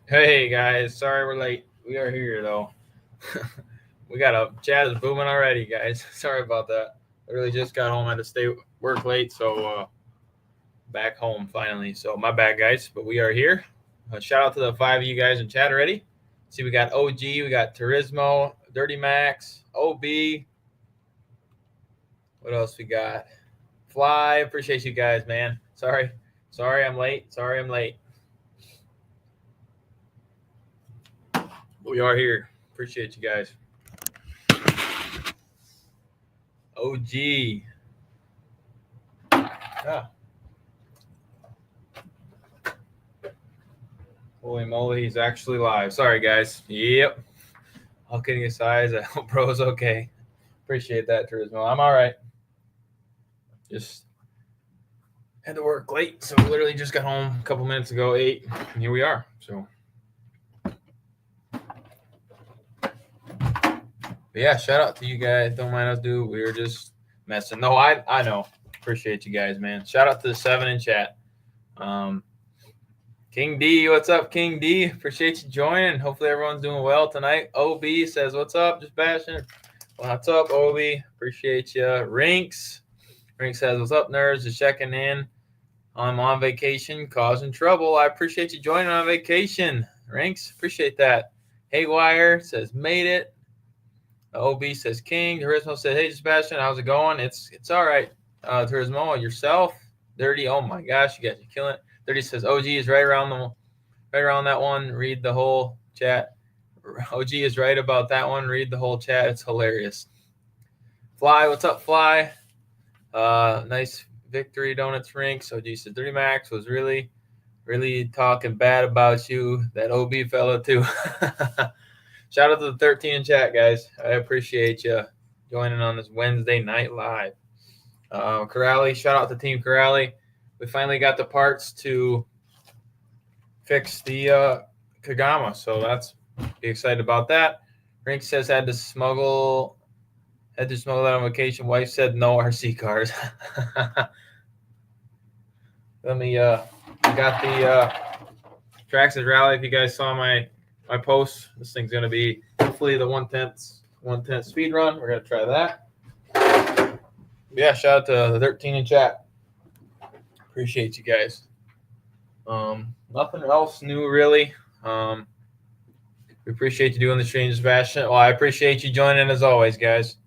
Hey guys, sorry we're late. We are here though. We got a chat is booming already, guys. Sorry about that. Literally just got home. I had to stay work late, so back home finally. So my bad, guys. But we are here. Shout out to the five of you guys in chat already. See, we got OG, we got Turismo, Dirty Max, OB. What else we got? Fly. Appreciate you guys, man. Sorry, I'm late. Sorry, I'm late. We are here. Appreciate you guys. OG. Ah, holy moly, he's actually live. Sorry, guys. Yep. All kidding aside, I hope bro's okay. Appreciate that, Turismo. I'm all right. Just had to work late, so literally just got home a couple minutes ago, 8, and here we are. So, but yeah, shout out to you guys. Don't mind us, dude. We were just messing. No, I know. Appreciate you guys, man. Shout out to the 7 in chat. Um, King D, what's up, King D? Appreciate you joining. Hopefully everyone's doing well tonight. OB says, what's up? Just bashing. What's up, OB? Appreciate you. Rinks says, what's up, nerds? Just checking in. I'm on vacation, causing trouble. I appreciate you joining on vacation. Rinks, appreciate that. Haywire says, made it. OB says, King. Turismo says, hey, Sebastian, how's it going? It's all right. Turismo, yourself. Dirty, oh my gosh, you guys are killing it. 30 says OG is right around that one. Read the whole chat. OG is right about that one. Read the whole chat. It's hilarious. Fly, what's up, Fly? Nice victory, Donuts Rinks. OG says 30 Max was really talking bad about you. That OB fella too. Shout out to the 13 in chat, guys. I appreciate you joining on this Wednesday night live. Corally, shout out to Team Corally. We finally got the parts to fix the Kagama, so that's be excited about that. Rink says had to smuggle that on vacation. Wife said no RC cars. Let me I got the Traxxas Rally. If you guys saw my post, this thing's gonna be hopefully the 1/10 speed run. We're gonna try that. Yeah, shout out to the 13 in chat. Appreciate you guys. Nothing else new really. We appreciate you doing the streams, Sebastian. Well, I appreciate you joining as always, guys.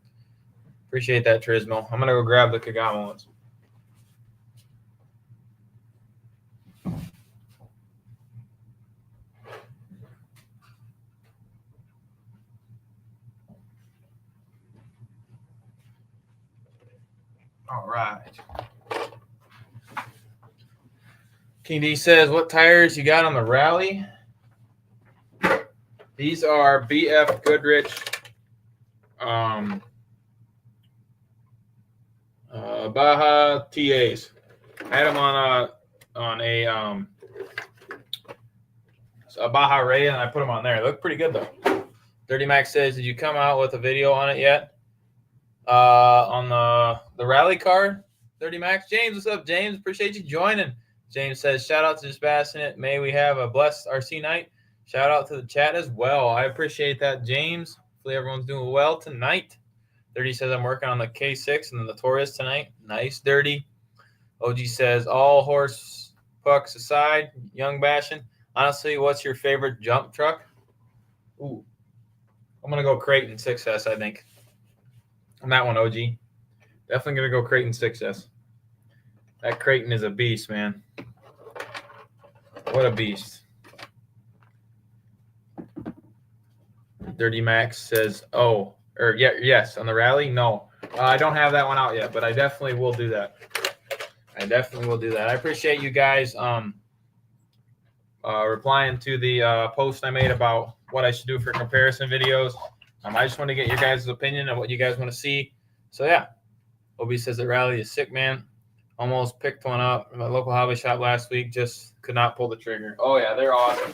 Appreciate that, Turismo. I'm gonna go grab the Kagama ones. All right. King D says, what tires you got on the Rally? These are BF Goodrich Baja TAs. I had them on a Baja Ray, and I put them on there. They look pretty good though. Dirty Max says, did you come out with a video on it yet? On the Rally car, Dirty Max. James, what's up, James? Appreciate you joining. James says, shout out to Sebastian. May we have a blessed RC night. Shout out to the chat as well. I appreciate that, James. Hopefully everyone's doing well tonight. Dirty says, I'm working on the K6 and the Taurus tonight. Nice, Dirty. OG says, all horse pucks aside, young bashing. Honestly, what's your favorite jump truck? Ooh, I'm going to go Creighton 6S, I think. On that one, OG. Definitely going to go Creighton 6S. That Creighton is a beast, man. What a beast. Dirty Max says, yes, on the Rally? No. I don't have that one out yet, but I definitely will do that. I appreciate you guys replying to the post I made about what I should do for comparison videos. I just want to get your guys' opinion on what you guys want to see. So, yeah. Obi says the Rally is sick, man. Almost picked one up in my local hobby shop last week. Just could not pull the trigger. Oh, yeah, they're awesome.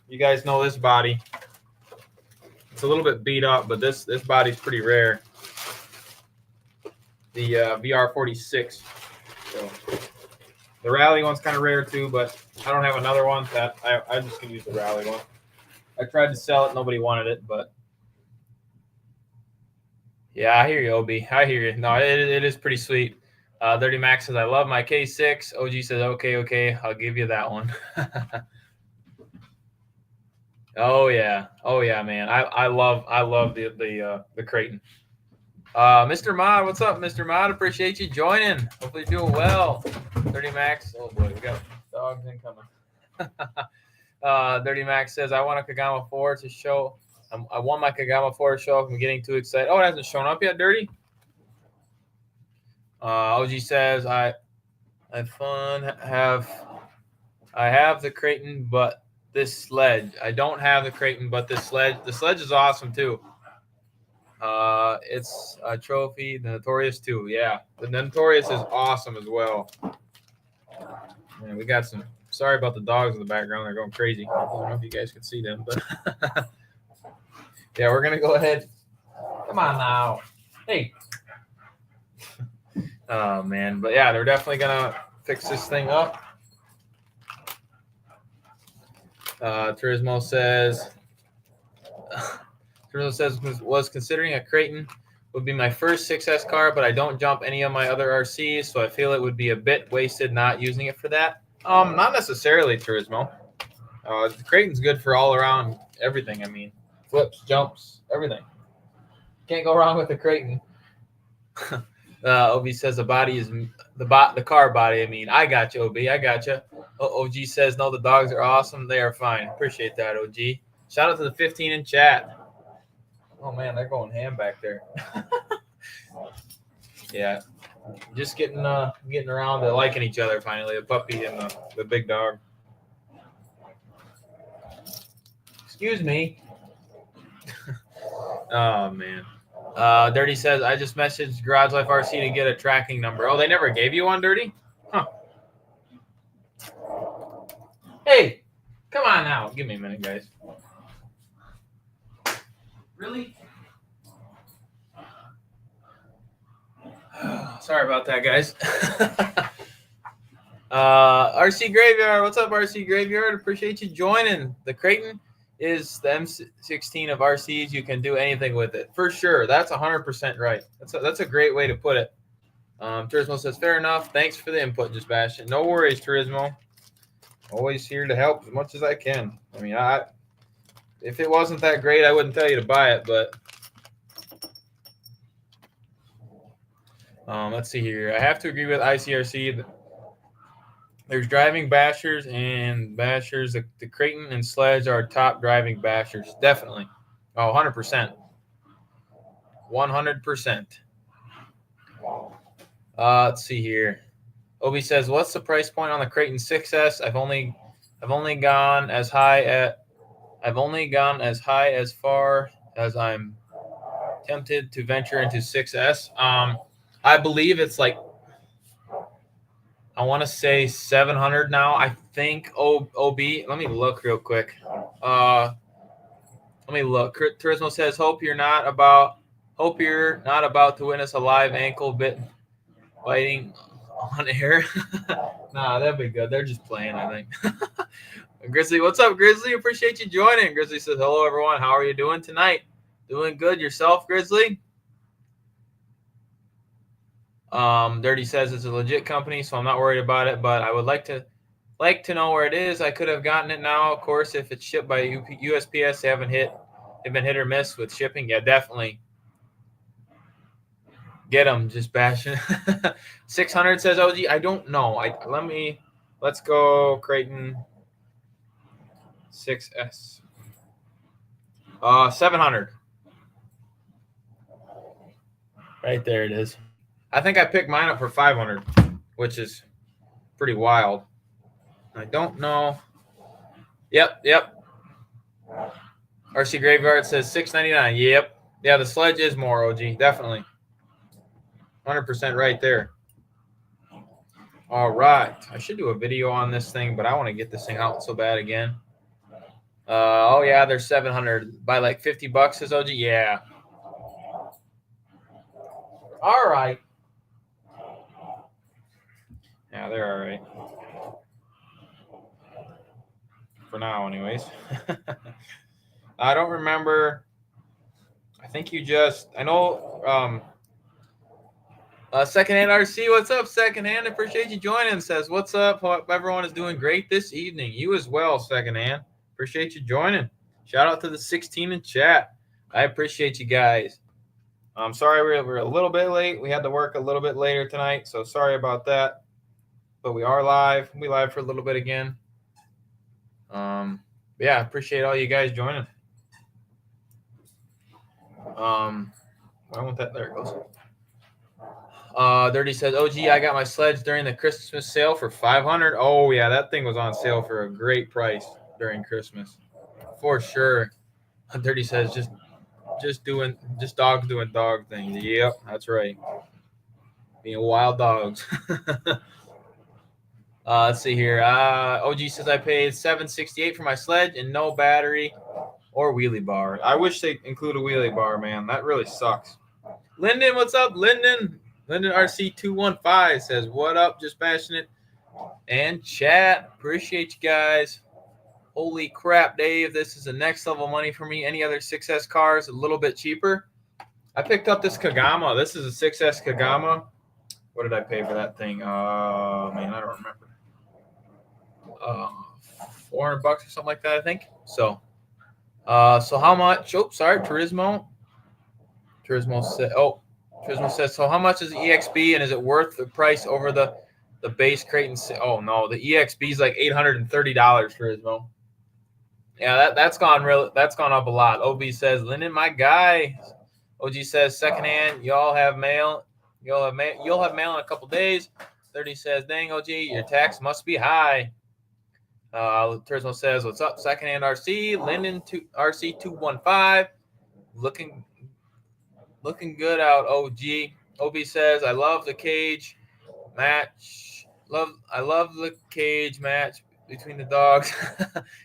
You guys know this body. It's a little bit beat up, but this body's pretty rare. The VR46. So, The rally one's kind of rare too, but I don't have another one that I'm just gonna use the rally one. I tried to sell it, nobody wanted it, but yeah, I hear you, Ob. I hear you. No, it is pretty sweet. Dirty Max says I love my K6. OG says okay, I'll give you that one. Oh yeah, man. I love the Creighton. Mr. Mod, what's up, Mr. Mod? Appreciate you joining. Hopefully you're doing well. Dirty Max. Oh boy, we got dogs incoming. Dirty Max says I want a Kagama 4 to show. I want my Kagama 4 to show up. I'm getting too excited. Oh, it hasn't shown up yet, Dirty. OG says I have fun. I have the Creighton, but this sledge. I don't have the Creighton, but this sledge. The sledge is awesome too. It's a trophy. The Notorious too. Yeah, the Notorious is awesome as well. Man, we got some. Sorry about the dogs in the background. They're going crazy. I don't know if you guys can see them, but yeah, we're gonna go ahead. Come on now. Hey. Oh man, but yeah, they're definitely gonna fix this thing up. Turismo says was considering a Creighton would be my first 6S car, but I don't jump any of my other RCs, so I feel it would be a bit wasted not using it for that. Not necessarily, Turismo. The Creighton's good for all around everything. I mean, flips, jumps, everything. Can't go wrong with a Creighton. Ob says the body is the car body. I mean, I got you, Ob. I got you. OG says no, the dogs are awesome. They are fine. Appreciate that, OG. Shout out to the 15 in chat. Oh man, they're going ham back there. Yeah, just getting around to liking each other finally. The puppy and the big dog. Excuse me. Oh man. Dirty says I just messaged Garage Life RC to get a tracking number. Oh, they never gave you one, Dirty? Huh. Hey, come on now. Give me a minute, guys. Really? Sorry about that, guys. RC Graveyard. What's up, RC Graveyard? Appreciate you joining. The Creighton is the M16 of RCs. You can do anything with it. For sure. That's 100% right. That's a great way to put it. Turismo says, fair enough. Thanks for the input, just Bastion. No worries, Turismo. Always here to help as much as I can. I mean, if it wasn't that great, I wouldn't tell you to buy it, but let's see here. I have to agree with ICRC. There's driving bashers and bashers. The Creighton and Sledge are top driving bashers. Definitely. Oh, 100%. 100%. Let's see here. Obi says, what's the price point on the Creighton 6S? I've only gone as far as I'm tempted to venture into 6S. I believe it's like, I want to say 700 now. I think OB. Let me look real quick. Let me look. Turismo says, hope you're not about to witness a live ankle biting on air. Nah, that'd be good. They're just playing, I think. Grizzly, what's up, Grizzly? Appreciate you joining. Grizzly says, hello, everyone. How are you doing tonight? Doing good. Yourself, Grizzly? Dirty says it's a legit company, so I'm not worried about it, but I would like to know where it is. I could have gotten it now. Of course, if it's shipped by USPS, they've been hit or miss with shipping. Yeah, definitely. Get them, just bashing. 600 says OG. I don't know. Let's go Creighton 6S. 700. Right there it is. I think I picked mine up for 500, which is pretty wild. I don't know. Yep. RC Graveyard says $6.99. Yep. Yeah, the Sledge is more, OG. Definitely. 100% right there. All right. I should do a video on this thing, but I want to get this thing out so bad again. Oh, yeah, they're 700. By like $50 is OG? Yeah. All right. Yeah, they're all right. For now, anyways. I don't remember. I think you just, I know, Secondhand RC, what's up, Secondhand? Appreciate you joining. Says, what's up? Hope everyone is doing great this evening. You as well, Secondhand. Appreciate you joining. Shout out to the 16 in chat. I appreciate you guys. I'm sorry we're a little bit late. We had to work a little bit later tonight, so sorry about that. But we are live. We'll be live for a little bit again. Yeah, appreciate all you guys joining. I want that. There it goes. Dirty says, "Oh, gee, I got my sledge during the Christmas sale for $500. Oh yeah, that thing was on sale for a great price during Christmas, for sure." Dirty says, "Just dogs doing dog things." Yep, that's right. Being wild dogs. Let's see here. OG says I paid $768 for my sledge and no battery or wheelie bar. I wish they include a wheelie bar, man. That really sucks. Lyndon, what's up, Lyndon? Lyndon RC215 says, what up? Just bashing it. And chat. Appreciate you guys. Holy crap, Dave. This is the next level money for me. Any other 6S cars a little bit cheaper? I picked up this Kagama. This is a 6S Kagama. What did I pay for that thing? Man, I don't remember. $400 or something like that, I think. So how much? Oh, sorry, Turismo. Turismo says, so how much is the EXB and is it worth the price over the base crate? Oh no, the EXB is like $830, Turismo. Yeah, that's gone up a lot. OB says, Lyndon, my guy. OG says, secondhand, y'all have mail. You'll have mail in a couple days. 30 says, dang, OG, your tax must be high. Turismo says, what's up, secondhand RC? Lyndon RC215. Looking good out, OG. OB says, I love the cage match. I love the cage match between the dogs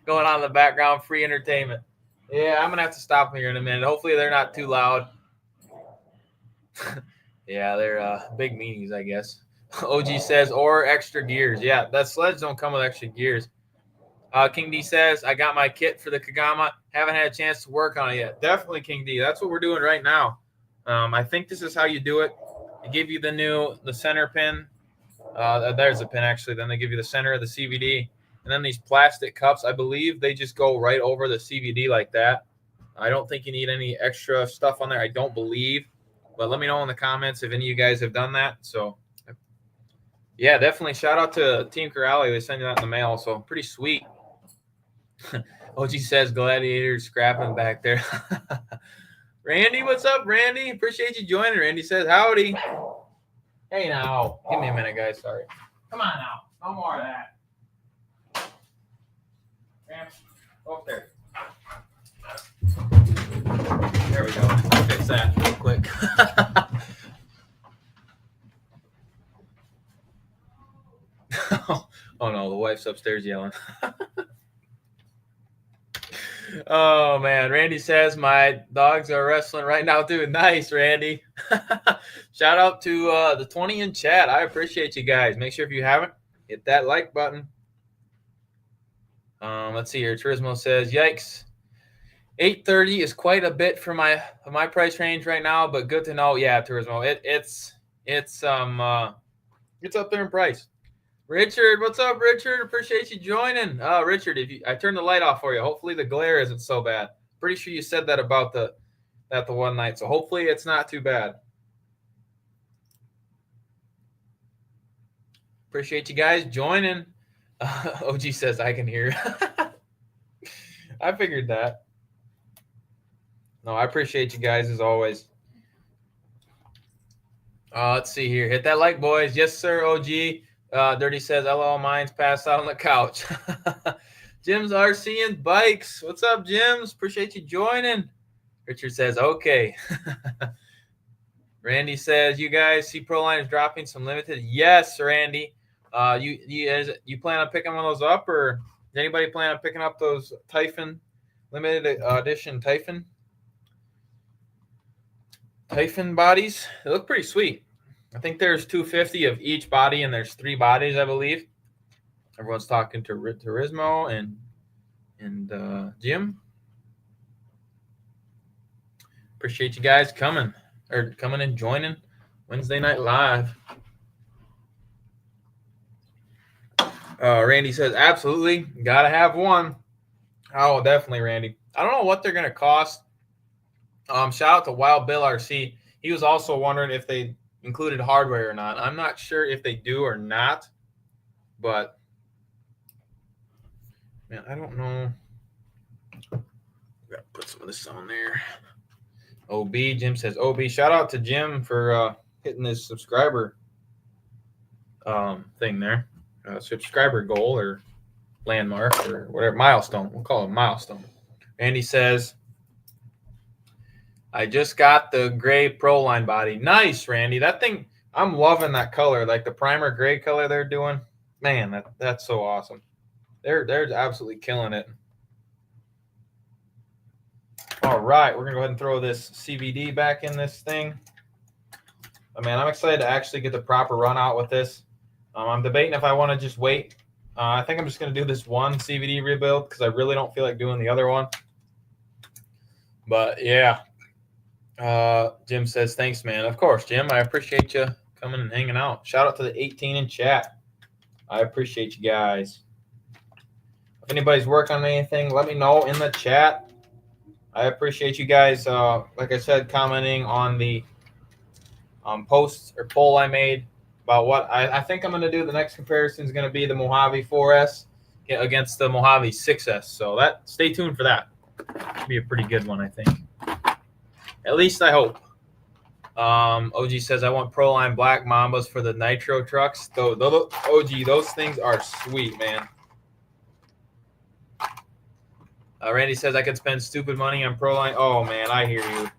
going on in the background. Free entertainment. Yeah, I'm going to have to stop here in a minute. Hopefully they're not too loud. Yeah, they're big meanies, I guess. OG says, or extra gears. Yeah, that sledge don't come with extra gears. King D says, I got my kit for the Kagama. Haven't had a chance to work on it yet. Definitely, King D. That's what we're doing right now. I think this is how you do it. They give you the center pin. There's a pin, actually. Then they give you the center of the CVD. And then these plastic cups, I believe they just go right over the CVD like that. I don't think you need any extra stuff on there. I don't believe. But let me know in the comments if any of you guys have done that. So, yeah, definitely shout out to Team Corally. They send you that in the mail. So, pretty sweet. OG says Gladiator scrapping back there. Randy, what's up, Randy? Appreciate you joining. Randy says, howdy. Hey, now. Give me a minute, guys. Sorry. Come on now. No more of that. Ramp. Go up there. There we go. I'll fix that real quick. Oh, no. The wife's upstairs yelling. Oh, man. Randy says, my dogs are wrestling right now, too. Nice, Randy. Shout out to the 20 in chat. I appreciate you guys. Make sure if you haven't, hit that like button. Let's see here. Turismo says, yikes. $830 is quite a bit for my price range right now, but good to know. Yeah, Turismo. It's up there in price. Richard, what's up, Richard? Appreciate you joining. Richard, I turned the light off for you. Hopefully the glare isn't so bad. Pretty sure you said that about the one night, so hopefully it's not too bad. Appreciate you guys joining. OG says I can hear. I figured that. No, I appreciate you guys as always. Let's see here. Hit that like, boys. Yes, sir, OG. Dirty says, LOL, mine's passed out on the couch. Jim's RC and Bikes. What's up, Jims? Appreciate you joining. Richard says, okay. Randy says, you guys see Proline is dropping some limited. Yes, Randy. You plan on picking one of those up, or does anybody plan on picking up those Typhon limited edition Typhon bodies? They look pretty sweet. I think there's 250 of each body, and there's 3 bodies, I believe. Everyone's talking to Turismo and Jim. Appreciate you guys coming and joining Wednesday Night Live. Randy says, absolutely, gotta have one. Oh, definitely, Randy. I don't know what they're gonna cost. Shout out to Wild Bill RC. He was also wondering if they included hardware or not. I'm not sure if they do or not, but man, I don't know. Gotta put some of this on there. OB, Jim says, OB, shout out to Jim for hitting this subscriber thing there. Subscriber goal or landmark or whatever, milestone. We'll call it milestone. Randy says, I just got the gray Pro Line body. Nice, Randy. That thing, I'm loving that color, like the primer gray color they're doing. Man, that's so awesome. They're absolutely killing it. All right, we're gonna go ahead and throw this CVD back in this thing. Man, I'm excited to actually get the proper run out with this. I'm debating if I want to just wait. I think I'm just gonna do this one CVD rebuild because I really don't feel like doing the other one. But yeah, Jim says, thanks, man. Of course, Jim, I appreciate you coming and hanging out. Shout out to the 18 in chat. I appreciate you guys. If anybody's working on anything, let me know in the chat. I appreciate you guys, like I said, commenting on the post or poll I made about what I think I'm going to do. The next comparison is going to be the Mojave 4S against the Mojave 6S. So stay tuned for that. It'll be a pretty good one, I think. At least I hope. OG says, I want Proline Black Mambas for the Nitro trucks. OG, those things are sweet, man. Randy says, I could spend stupid money on Proline. Oh, man, I hear you.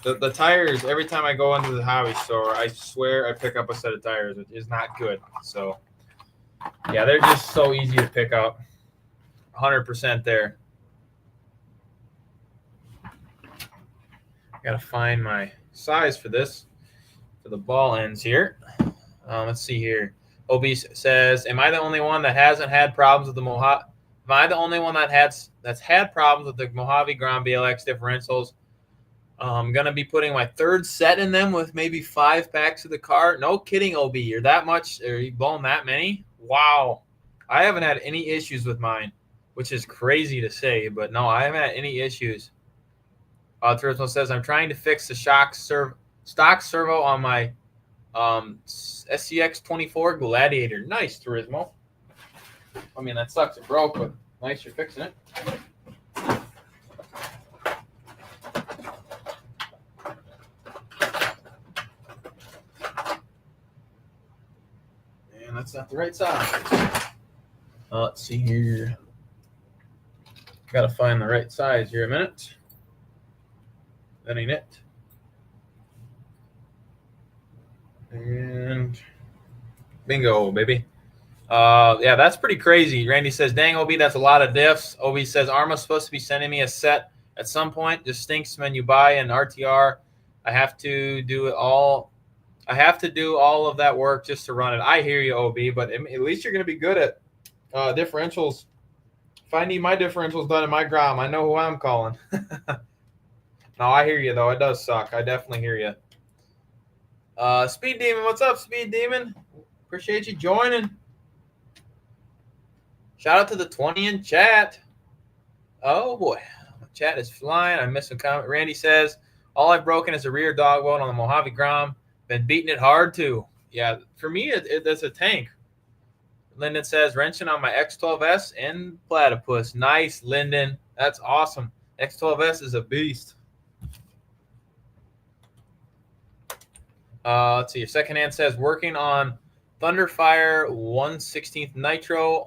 The tires, every time I go into the hobby store, I swear I pick up a set of tires, which is not good. So, yeah, they're just so easy to pick up. 100% there. Got to find my size for this, for the ball ends here. Let's see here. OB says, am I the only one that hasn't had problems with the Mojave? Am I the only one that's had problems with the Mojave Grand BLX differentials? I'm going to be putting my 3rd set in them with maybe 5 packs of the car. No kidding, OB. You're that much? Are you blowing that many? Wow. I haven't had any issues with mine, which is crazy to say, but no, I haven't had any issues. Turismo says, I'm trying to fix the stock servo on my SCX24 Gladiator. Nice, Turismo. I mean, that sucks. It broke, but nice you're fixing it. And that's not the right size. Let's see here. Got to find the right size here a minute. That ain't it. And bingo, baby. Yeah, that's pretty crazy. Randy says, dang, OB, that's a lot of diffs. OB says, Arma's supposed to be sending me a set at some point. Just stinks when you buy an RTR. I have to do all of that work just to run it. I hear you, OB, but at least you're going to be good at differentials. If I need my differentials done in my Grom, I know who I'm calling. No, I hear you, though. It does suck. I definitely hear you. Speed Demon, what's up, Speed Demon? Appreciate you joining. Shout out to the 20 in chat. Oh, boy. Chat is flying. I missed a comment. Randy says, all I've broken is a rear dog weld on the Mojave Grom. Been beating it hard, too. Yeah, for me, it's a tank. Lyndon says, wrenching on my X12S and Platypus. Nice, Lyndon. That's awesome. X12S is a beast. Let's see. Secondhand says, working on Thunderfire 1/16 Nitro,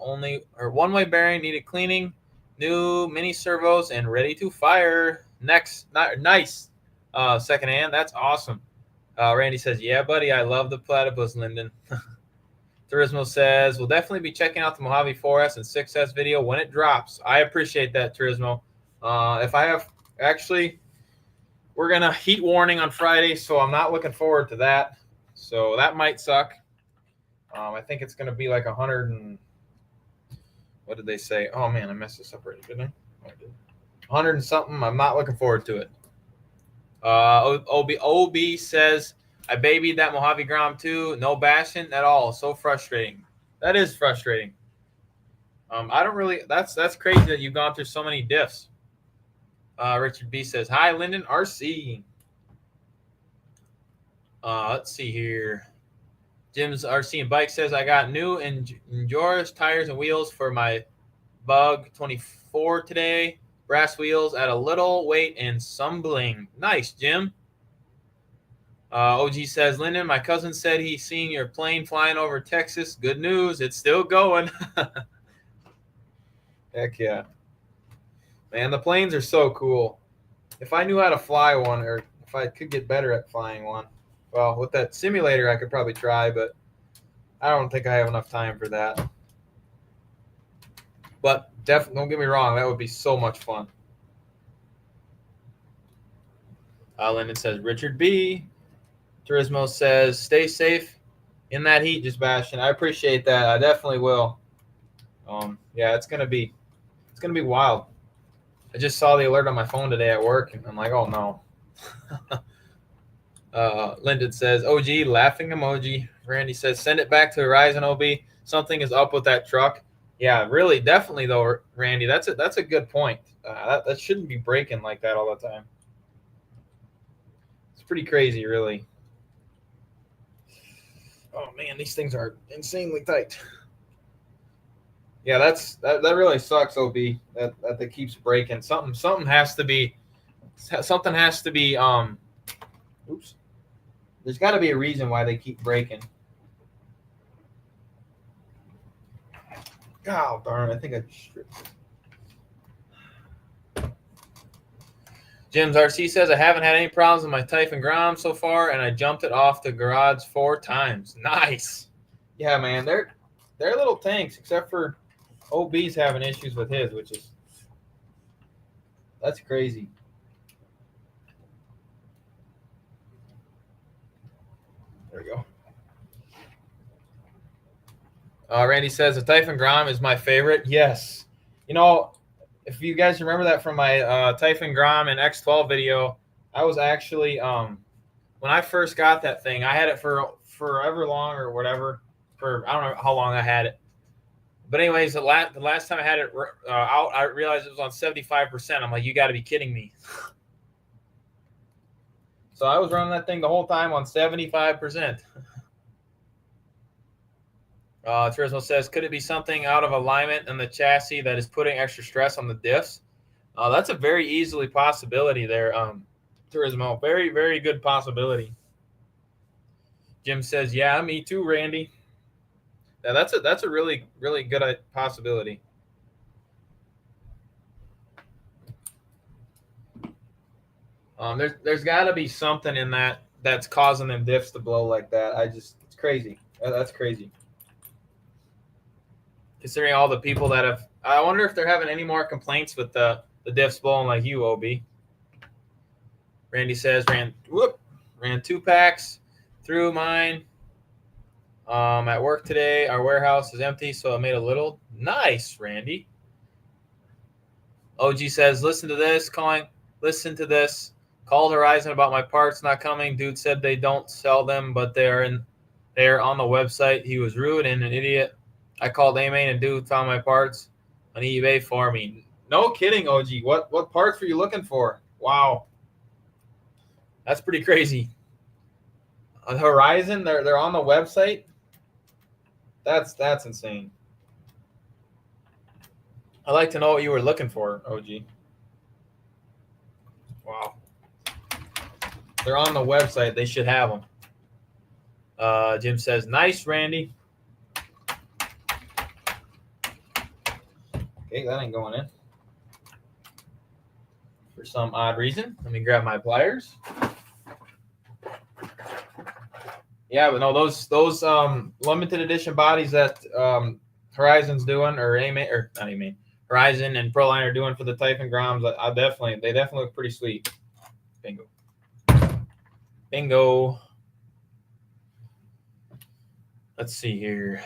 one-way bearing, needed cleaning, new mini servos, and ready to fire. Nice. Secondhand. That's awesome. Randy says, yeah, buddy, I love the Platypus, Lyndon. Turismo says, we'll definitely be checking out the Mojave 4S and 6S video when it drops. I appreciate that, Turismo. If I have – actually, we're going to heat warning on Friday, so I'm not looking forward to that. So that might suck. I think it's going to be like 100 and what did they say? Oh man, I messed this up already, didn't I? Oh, I did. 100 and something. I'm not looking forward to it. OB says, I babied that Mojave Grom too. No bashing at all. So frustrating. That is frustrating. I don't really. That's crazy that you've gone through so many diffs. Richard B says, hi, Lyndon RC. Let's see here. Jim's RC and Bike says, I got new Endurance tires and wheels for my Bug 24 today. Brass wheels at a little weight and some bling. Nice, Jim. OG says, Lyndon, my cousin said he's seen your plane flying over Texas. Good news. It's still going. Heck yeah. Man, the planes are so cool. If I knew how to fly one, or if I could get better at flying one, well, with that simulator, I could probably try, but I don't think I have enough time for that. But definitely, don't get me wrong, that would be so much fun. Lyndon says, Richard B. Turismo says, stay safe in that heat, just Bastion. I appreciate that. I definitely will. Yeah, it's gonna be wild. I just saw the alert on my phone today at work, and I'm like, oh no. Lyndon says, OG, laughing emoji. Randy says, send it back to Horizon, OB. Something is up with that truck. Yeah, really, definitely though, Randy. That's a good point. That shouldn't be breaking like that all the time. It's pretty crazy, really. Oh man, these things are insanely tight. Yeah, that really sucks, OB. That keeps breaking. Something has to be. Oops. There's got to be a reason why they keep breaking. God darn! I think I stripped it. Jim's RC says, I haven't had any problems with my Typhon Grom so far, and I jumped it off the garage 4 times. Nice. Yeah, man, they're little tanks, except for OB's having issues with his, that's crazy. There we go. Randy says, the Typhon Grom is my favorite. Yes. You know, if you guys remember that from my Typhon Grom and X12 video, I was actually, when I first got that thing, I had it for forever long or whatever. I don't know how long I had it. But anyways, the last time I had it out, I realized it was on 75%. I'm like, you got to be kidding me. So I was running that thing the whole time on 75%. Turismo says, could it be something out of alignment in the chassis that is putting extra stress on the diffs? That's a very easily possibility there, Turismo. Very, very good possibility. Jim says, yeah, me too, Randy. Yeah, that's a really, really good possibility. There's got to be something in that's causing them diffs to blow like that. It's crazy. That's crazy. Considering all the people that have, I wonder if they're having any more complaints with the diffs blowing like you, OB. Randy says, ran 2 packs through mine. At work today, our warehouse is empty, so I made a little. Nice, Randy. OG says, listen to this. Called Horizon about my parts not coming. Dude said they don't sell them, but they're on the website. He was rude and an idiot. I called A-Main and dude found my parts on eBay for me. No kidding, OG. What parts were you looking for? Wow. That's pretty crazy. On Horizon, they're on the website. That's insane. I'd like to know what you were looking for, OG. Wow. They're on the website. They should have them. Jim says, nice, Randy. Okay, that ain't going in. For some odd reason. Let me grab my pliers. Yeah, but no, those limited edition bodies that Horizon's doing, or not A-Main, Horizon and Proline are doing for the Typhon Groms, they definitely look pretty sweet. Bingo. Let's see here.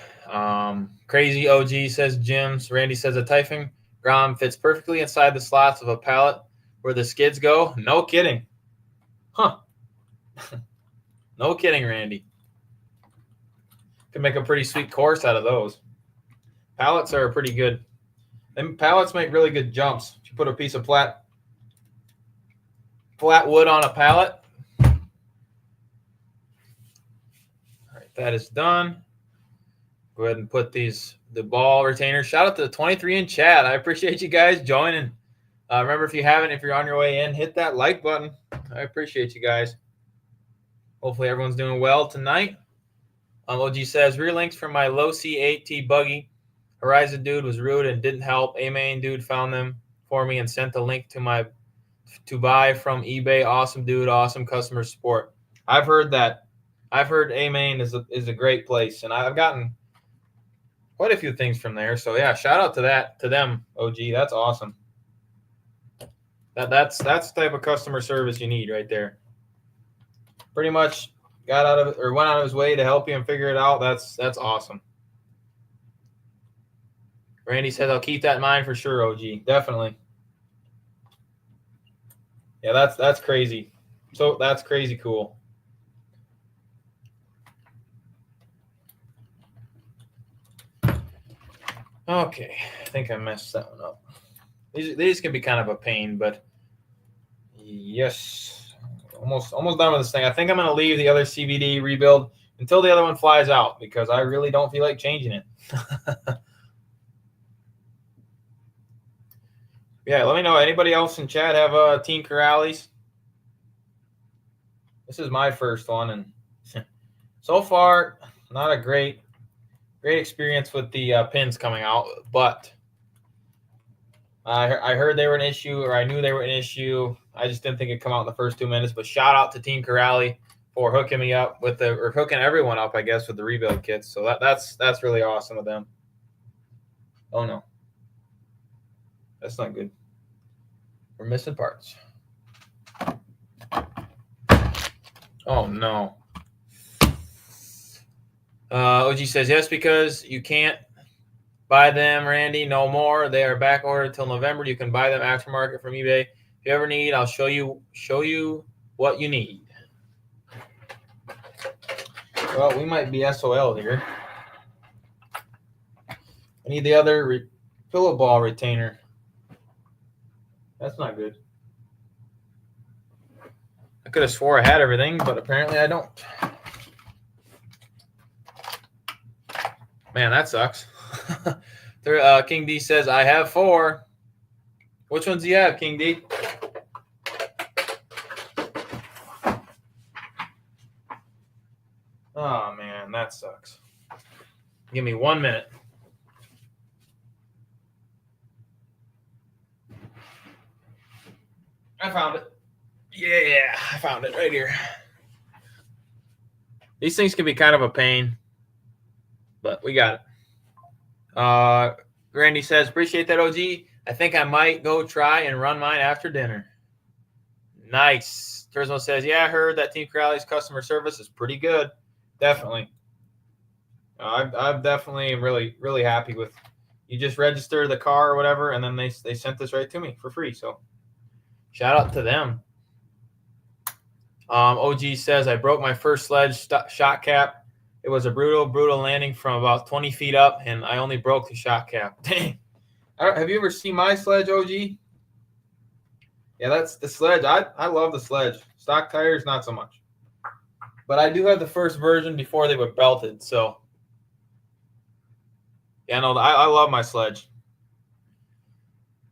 Crazy OG says gyms. Randy says a Typhon Grom fits perfectly inside the slots of a pallet where the skids go. No kidding. Huh. No kidding, Randy. Could make a pretty sweet course out of those. Pallets are pretty good. Them pallets make really good jumps. If you put a piece of flat wood on a pallet. All right, that is done. Go ahead and put the ball retainers. Shout out to the 23 in chat. I appreciate you guys joining. Remember, if you're on your way in, hit that like button. I appreciate you guys. Hopefully everyone's doing well tonight. OG says, rear links from my low C8T buggy. Horizon dude was rude and didn't help. A-Main dude found them for me and sent the link to buy from eBay. Awesome dude, awesome customer support. I've heard that. I've heard A-Main is a great place, and I've gotten quite a few things from there. So yeah, shout out to them, OG. That's awesome. That's the type of customer service you need right there. Pretty much went out of his way to help you and figure it out. That's awesome. Randy says, I'll keep that in mind for sure, OG. Definitely. Yeah, that's crazy. So that's crazy cool. Okay, I think I messed that one up. These can be kind of a pain, but yes, almost done with this thing. I think I'm going to leave the other CVD rebuild until the other one flies out because I really don't feel like changing it. Yeah, let me know. Anybody else in chat have Team Corallies? This is my first one, and so far, not a great experience with the pins coming out, but I heard they were an issue, or I knew they were an issue. I just didn't think it'd come out in the first 2 minutes. But shout out to Team Corally for hooking me up or hooking everyone up, I guess, with the rebuild kits. So that's really awesome of them. Oh no, that's not good. We're missing parts. Oh no. OG says yes because you can't buy them, Randy. No more. They are back ordered till November. You can buy them aftermarket from eBay. If you ever need, I'll show you what you need. Well, we might be SOL here. I need the other pillow ball retainer. That's not good. I could have swore I had everything, but apparently I don't. Man, that sucks. King D says, I have 4. Which ones do you have, King D? Oh, man, that sucks. Give me 1 minute. I found it. Yeah, I found it right here. These things can be kind of a pain, but we got it. Randy says, appreciate that, OG. I think I might go try and run mine after dinner. Nice. Turismo says, yeah, I heard that Team Corally's customer service is pretty good. Definitely. I'm definitely really, really happy with. You just register the car or whatever, and then they sent this right to me for free. So shout out to them. OG says, I broke my first sledge shot cap. It was a brutal landing from about 20 feet up, and I only broke the shot cap. Dang. Have you ever seen my sledge, OG? Yeah, that's the sledge. I love the sledge. Stock tires, not so much. But I do have the first version before they were belted. So, yeah, no, I love my sledge.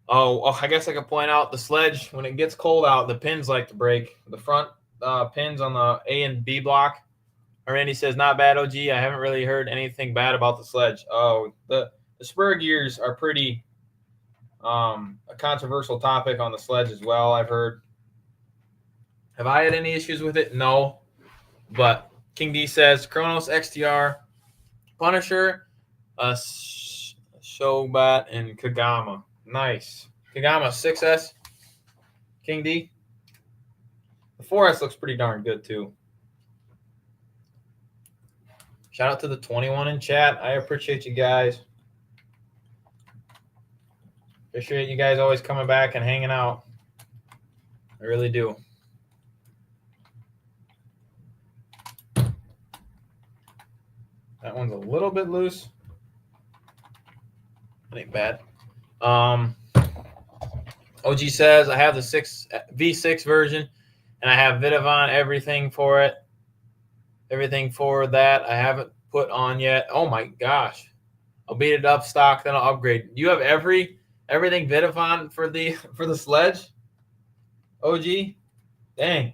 Oh, I guess I could point out the sledge, when it gets cold out, the pins like to break. The front pins on the A and B block. Randy says, not bad, OG. I haven't really heard anything bad about the sledge. Oh, the spur gears are pretty a controversial topic on the sledge as well, I've heard. Have I had any issues with it? No. But King D says, Kronos XTR, Punisher, Shobat, and Kagama. Nice. Kagama 6S. King D. The 4S looks pretty darn good, too. Shout out to the 21 in chat. I appreciate you guys. Appreciate you guys always coming back and hanging out. I really do. That one's a little bit loose. That ain't bad. OG says I have the V6 version, and I have Vidavon everything for it. Everything for that I haven't put on yet. Oh my gosh. I'll beat it up stock, then I'll upgrade. You have everything Vidavon for the sledge? OG? Dang.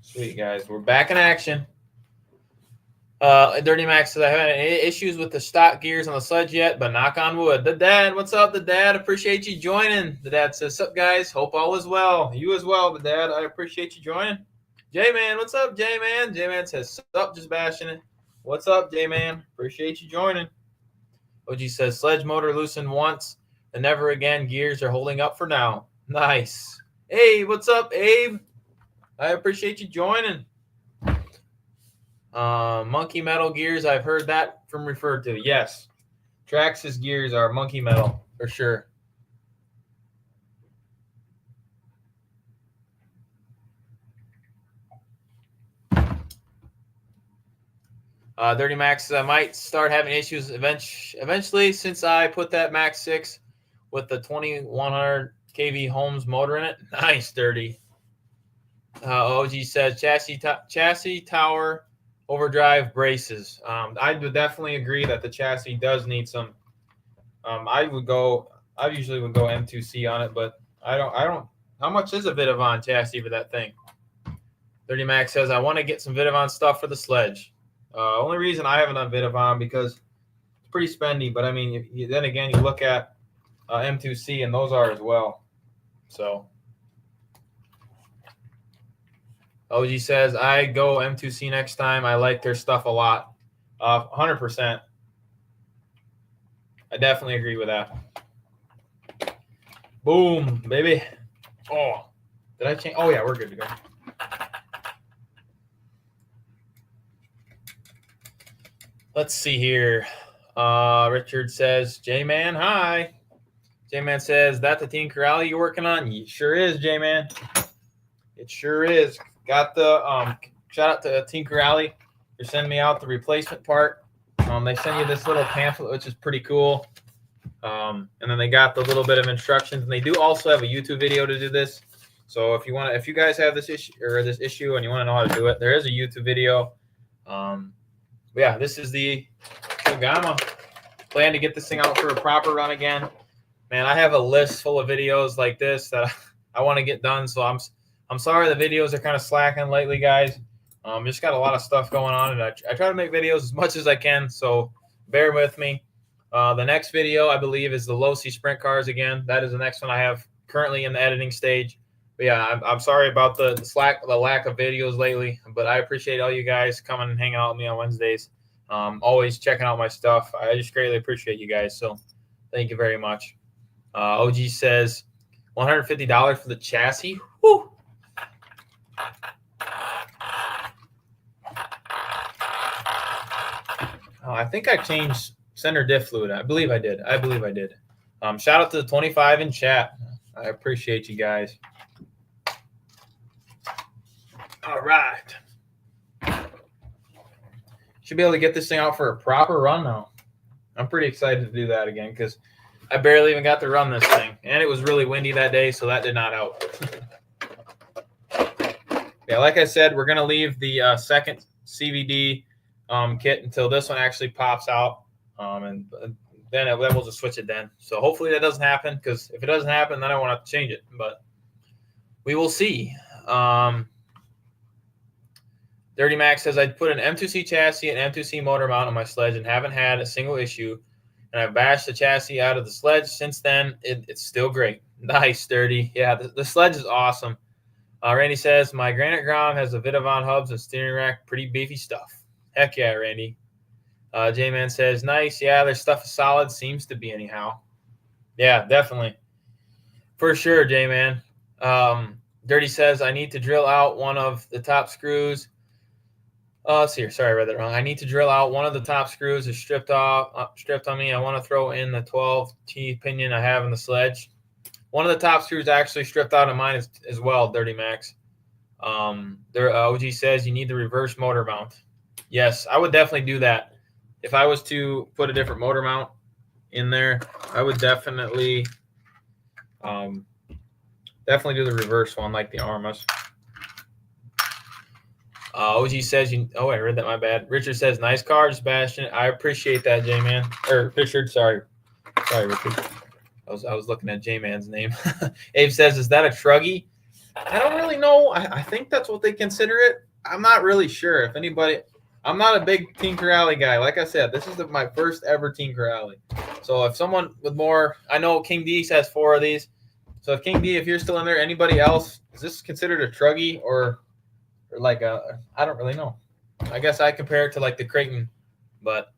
Sweet, guys. We're back in action. Dirty Max says I haven't had any issues with the stock gears on the sledge yet, but knock on wood. The Dad, what's up, the Dad? Appreciate you joining. The Dad says, "Sup, guys? Hope all is well. You as well, the Dad. I appreciate you joining." J-Man, what's up, J-Man? J-Man says, "Sup, just bashing it." What's up, J-Man? Appreciate you joining. OG says, "Sledge motor loosened once, and never again. Gears are holding up for now." Nice. Hey, what's up, Abe? I appreciate you joining. Monkey metal gears, I've heard that from referred to. Yes. Traxxas gears are monkey metal for sure. Dirty Max, I might start having issues eventually since I put that Max 6 with the 2100 kV Holmes motor in it. Nice, Dirty. OG says chassis tower overdrive braces. I would definitely agree that the chassis does need some. I usually would go M2C on it, but I don't. How much is a Vidavon chassis for that thing? 30 Max says I want to get some Vidavon stuff for the sledge. Only reason I haven't done Vidavon because it's pretty spendy. But I mean, then again, you look at M2C and those are as well. So. OG says, I go M2C next time. I like their stuff a lot. 100%. I definitely agree with that. Boom, baby. Oh, did I change? Oh, yeah, we're good to go. Let's see here. Richard says, J-Man, hi. J-Man says, that the Team Corally you're working on? It sure is, J-Man. It sure is. Got the shout out to Team Corally for sending me out the replacement part. They send you this little pamphlet, which is pretty cool. And then they got the little bit of instructions, and they do also have a YouTube video to do this. So if you guys have this issue and you want to know how to do it, there is a YouTube video. Yeah, this is the Kagma. Plan to get this thing out for a proper run again. Man, I have a list full of videos like this that I want to get done. So I'm sorry the videos are kind of slacking lately, guys. Just got a lot of stuff going on, and I try to make videos as much as I can, so bear with me. The next video, I believe, is the low-C sprint cars again. That is the next one I have currently in the editing stage. But yeah, I'm sorry about the lack of videos lately, but I appreciate all you guys coming and hanging out with me on Wednesdays. Always checking out my stuff. I just greatly appreciate you guys, so thank you very much. OG says $150 for the chassis. Woo! I think I changed center diff fluid. I believe I did. Shout out to the 25 in chat. I appreciate you guys. All right. Should be able to get this thing out for a proper run now. I'm pretty excited to do that again because I barely even got to run this thing. And it was really windy that day, so that did not help. Yeah, like I said, we're going to leave the second CVD kit until this one actually pops out. And then we'll just switch it then. So hopefully that doesn't happen, because if it doesn't happen, then I won't have to change it. But we will see. Dirty Max says, I put an M2C chassis and M2C motor mount on my sledge and haven't had a single issue. And I've bashed the chassis out of the sledge. Since then, it's still great. Nice, Dirty. Yeah, the sledge is awesome. Randy says, my Granite Grom has the Vidavon hubs and steering rack. Pretty beefy stuff. Heck yeah, Randy. J-Man says, nice. Yeah, their stuff is solid. Seems to be anyhow. Yeah, definitely. For sure, J-Man. Dirty says, I need to drill out one of the top screws. Let's see here. Sorry, I read that wrong. I need to drill out one of the top screws is stripped on me. I want to throw in the 12T pinion I have in the sledge. One of the top screws actually stripped out of mine as well, Dirty Max. OG says you need the reverse motor mount. Yes, I would definitely do that. If I was to put a different motor mount in there, I would definitely do the reverse one like the Armas. OG says I read that, my bad. Richard says nice car, Sebastian. I appreciate that, J-Man. Or Richard, sorry, Richard. I was looking at J-Man's name. Abe says, is that a Truggy? I don't really know. I think that's what they consider it. I'm not really sure. If anybody, I'm not a big Team Corally guy. Like I said, this is my first ever Team Corally. So if someone with more, I know King D has 4 of these. So if King D, if you're still in there, anybody else, is this considered a Truggy or like I don't really know. I guess I compare it to like the Creighton, but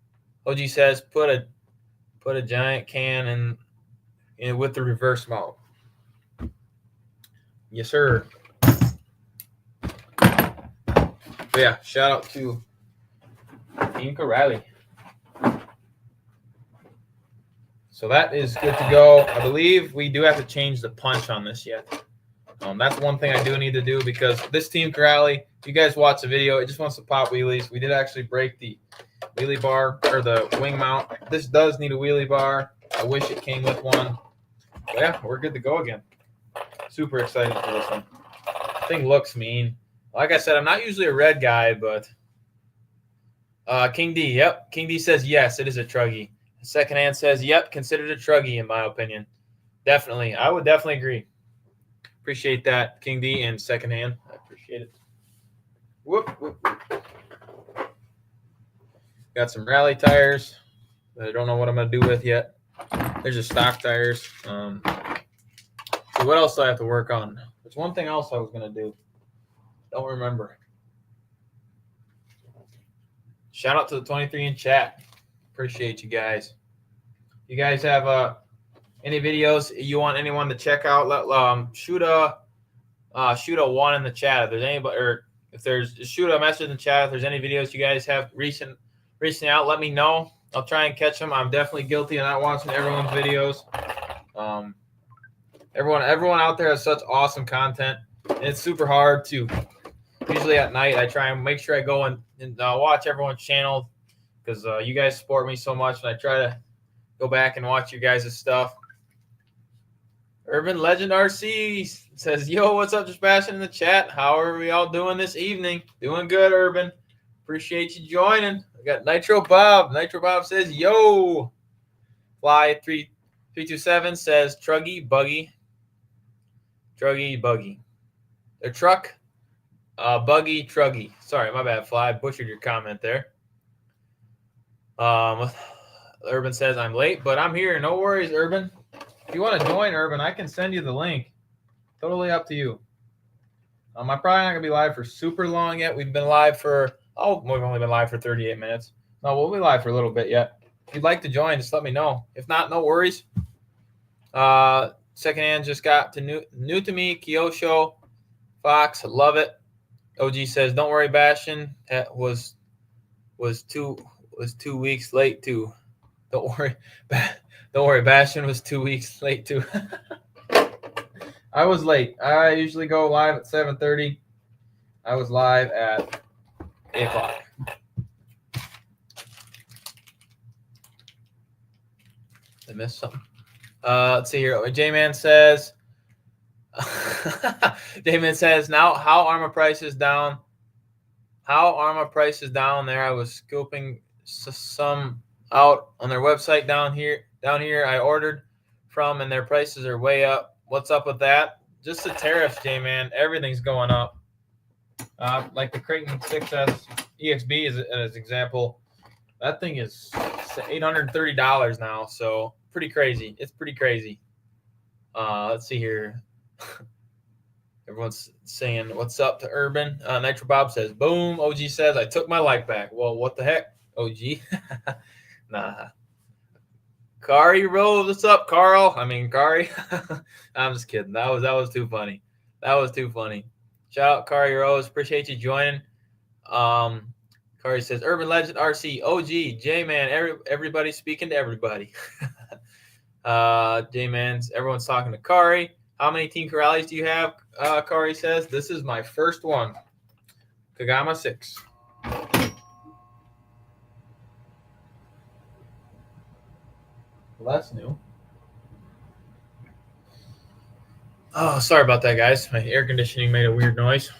OG says put a giant can in with the reverse mount. Yes, sir. But yeah, shout out to Team Corally. So that is good to go. I believe we do have to change the punch on this yet. That's one thing I do need to do because this Team Corally, if you guys watch the video, it just wants to pop wheelies. We did actually break the wheelie bar or the wing mount. This does need a wheelie bar. I wish it came with one. But yeah, we're good to go again. Super excited for this one. Thing looks mean. Like I said, I'm not usually a red guy, but King D, yep. King D says yes, it is a Truggy. Secondhand says, yep, considered a Truggy in my opinion. Definitely. I would definitely agree. Appreciate that, King D, and Secondhand. I appreciate it. Whoop, whoop, whoop. Got some rally tires that I don't know what I'm going to do with yet. There's just stock tires. So what else do I have to work on? There's one thing else I was going to do. Don't remember. Shout out to the 23 in chat. Appreciate you guys. You guys have any videos you want anyone to check out? Shoot a 1 in the chat if there's anybody, or if there's shoot a message in the chat if there's any videos you guys have recently out. Let me know. I'll try and catch them. I'm definitely guilty of not watching everyone's videos. Everyone out there has such awesome content. And it's super hard to. Usually at night, I try and make sure I go and watch everyone's channel because you guys support me so much, and I try to go back and watch you guys' stuff. Urban Legend RC says, yo, what's up, Sebastian in the chat? How are we all doing this evening? Doing good, Urban. Appreciate you joining. We got Nitro Bob. Nitro Bob says, yo. Fly 327 says, Truggy Buggy. Truggy Buggy. The truck. Buggy Truggy. Sorry, my bad, Fly. Butchered your comment there. Urban says, I'm late, but I'm here. No worries, Urban. If you want to join, Urban, I can send you the link. Totally up to you. I'm probably not going to be live for super long yet. We've been live for, we've only been live for 38 minutes. No, we'll be live for a little bit yet. If you'd like to join, just let me know. If not, no worries. Secondhand just got to new to me, Kyosho, Fox, love it. OG says, don't worry, Bastion. That was 2 weeks late too. Don't worry, Bastion was 2 weeks late too. I was late. I usually go live at 7:30. I was live at 8 o'clock. I missed something. Let's see here. J-Man says, now how Arma prices down? How Arma prices down there? I was scoping some out on their website down here. I ordered from, and their prices are way up. What's up with that? Just the tariffs, J-Man. Everything's going up. Like the Creighton 6S EXB as an example. That thing is $830 now, so pretty crazy. It's pretty crazy. Let's see here. Everyone's saying what's up to Urban. Nitro Bob says, boom. OG says, I took my life back. Well, what the heck, OG? Nah. Kari Rose, what's up, Carl? I mean, Kari. I'm just kidding. That was too funny. That was too funny. Shout out Kari Rose. Appreciate you joining. Kari says, Urban Legend RC, OG, J-Man, everybody speaking to everybody. J-Man's, everyone's talking to Kari. How many Team Corrales do you have? Kari says, this is my first one. Kagama 6. Well, that's new. Oh, sorry about that, guys. My air conditioning made a weird noise.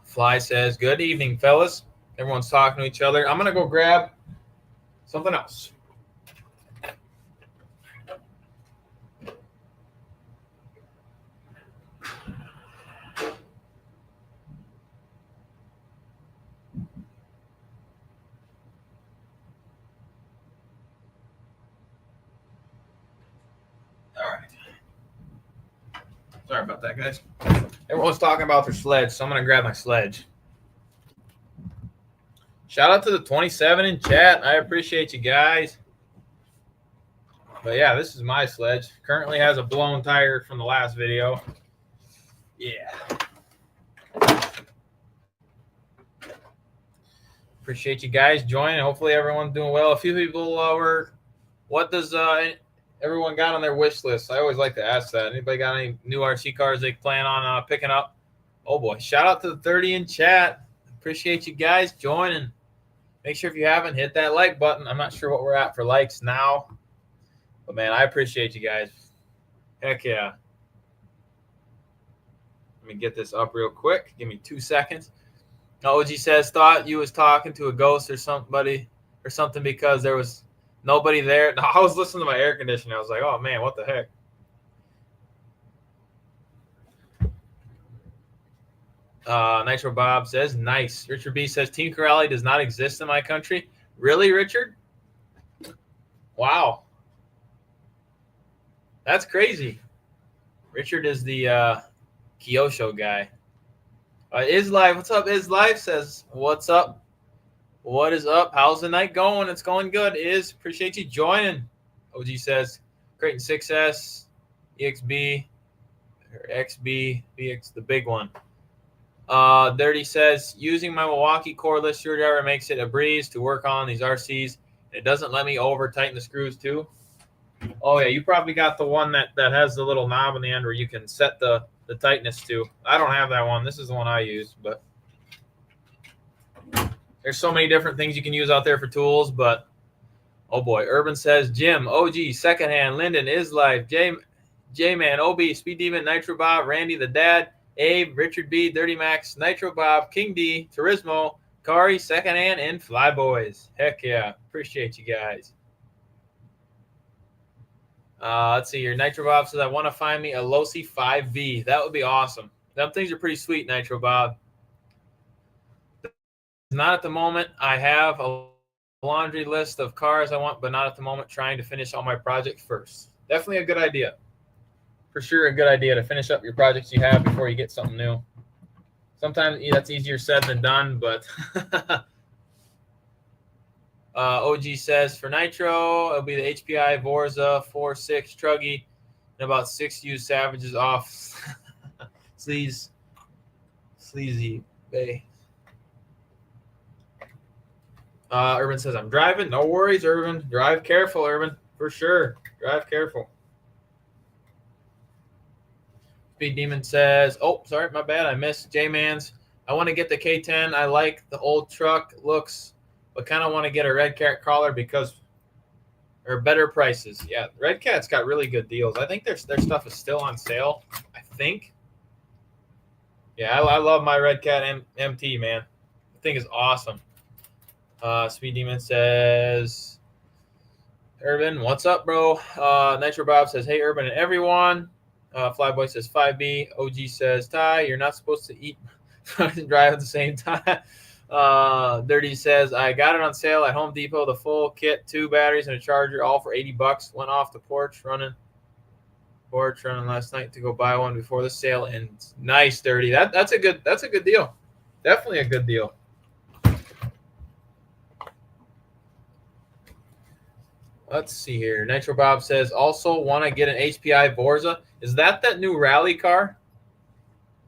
Fly says, good evening, fellas. Everyone's talking to each other. I'm going to go grab something else. All right. Sorry about that, guys. Everyone's talking about their sledge, so I'm going to grab my sledge. Shout out to the 27 in chat. I appreciate you guys. But yeah, this is my sledge. Currently has a blown tire from the last video. Yeah. Appreciate you guys joining. Hopefully everyone's doing well. A few people were, what does everyone got on their wish list? I always like to ask that. Anybody got any new RC cars they plan on picking up? Oh boy, shout out to the 30 in chat. Appreciate you guys joining. Make sure if you haven't, hit that like button. I'm not sure what we're at for likes now. But man, I appreciate you guys. Heck yeah. Let me get this up real quick. Give me 2 seconds. OG says, thought you was talking to a ghost or somebody or something because there was nobody there. No, I was listening to my air conditioning. I was like, oh man, what the heck? Nitro Bob says, nice. Richard B says, Team Corally does not exist in my country. Really, Richard? Wow. That's crazy. Richard is the Kyosho guy. Is Live, what's up? Is Live says, what's up? What is up? How's the night going? It's going good. Is appreciate you joining. OG says, Creighton 6S, EXB, or XB, VX, the big one. Dirty says, using my Milwaukee cordless screwdriver makes it a breeze to work on these RCs. It doesn't let me over tighten the screws too. Oh yeah, you probably got the one that has the little knob on the end where you can set the tightness to. I don't have that one. This is the one I use, but there's so many different things you can use out there for tools. But oh boy, Urban says, Jim, OG, Secondhand, Lyndon, Is Life, J-Man, OB, Speed Demon, Nitro Bob, Randy the Dad, Abe, Richard B, Dirty Max, Nitro Bob, King D, Turismo, Kari, Secondhand, and Flyboys. Heck yeah. Appreciate you guys. Let's see here. Nitro Bob says, I want to find me a Losi 5V. That would be awesome. Them things are pretty sweet, Nitro Bob. Not at the moment. I have a laundry list of cars I want, but not at the moment. Trying to finish all my projects first. Definitely a good idea. For sure a good idea to finish up your projects you have before you get something new. Sometimes that's easier said than done, but OG says for Nitro, it'll be the HPI Vorza 4.6 Truggy and about 6 used Savages off Sleazy Bay. Urban says, I'm driving. No worries, Urban. Drive careful, Urban. For sure. Drive careful. Speed Demon says, oh, sorry, my bad. I missed J-Man's. I want to get the K10. I like the old truck looks, but kind of want to get a Red Cat crawler because or better prices. Yeah, Red Cat's got really good deals. I think their stuff is still on sale. I think. Yeah, I love my Red Cat MT, man. The thing is awesome. Speed Demon says, Urban, what's up, bro? Nitro Bob says, hey, Urban and everyone. Flyboy says 5B. OG says, Ty, you're not supposed to eat and drive at the same time. Dirty says, I got it on sale at Home Depot, the full kit, 2 batteries and a charger, all for $80. Went off the porch running last night to go buy one before the sale ends. Nice, Dirty. That's a good deal. Definitely a good deal. Let's see here. Nitro Bob says, also want to get an HPI Forza. Is that new rally car?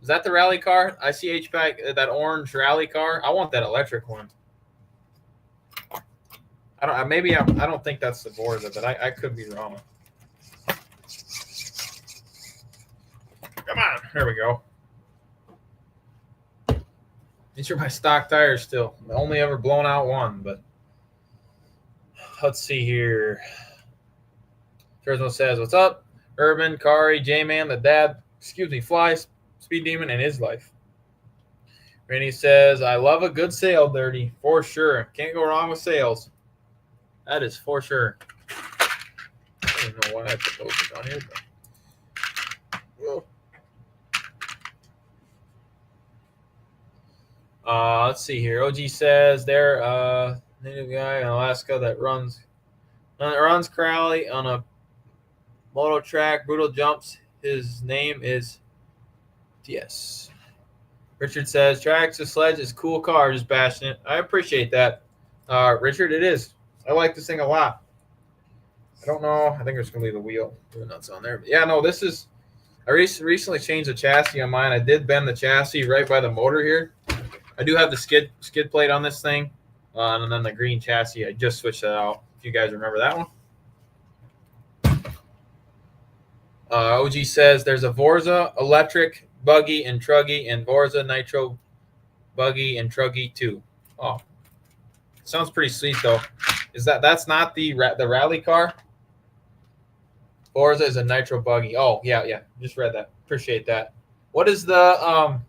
Is that the rally car? I see HPI, that orange rally car. I want that electric one. I don't think that's the Forza, but I could be wrong. Come on. There we go. These are my stock tires still. I only ever blown out one, but let's see here. Turismo says, what's up? Urban, Kari, J-Man, the dad, Fly, Speed Demon, and his life. Randy says, I love a good sale, Dirty. For sure. Can't go wrong with sales. That is for sure. I don't know why I put those down here. Let's see here. OG says they're native guy in Alaska that runs Corally on a moto track, brutal jumps. His name is TS. Richard says Traxxas Sledge is cool car, just bashing it. I appreciate that. Richard, it is. I like this thing a lot. I don't know. I think there's going to be the wheel. The nuts on there. But yeah, no, this is. I recently changed the chassis on mine. I did bend the chassis right by the motor here. I do have the skid plate on this thing. And then the green chassis, I just switched that out. If you guys remember that one. OG says there's a Forza electric buggy and truggy and Forza nitro buggy and truggy too. Oh, sounds pretty sweet though. That's not the rally car? Forza is a nitro buggy. Oh yeah. Just read that. Appreciate that. What is the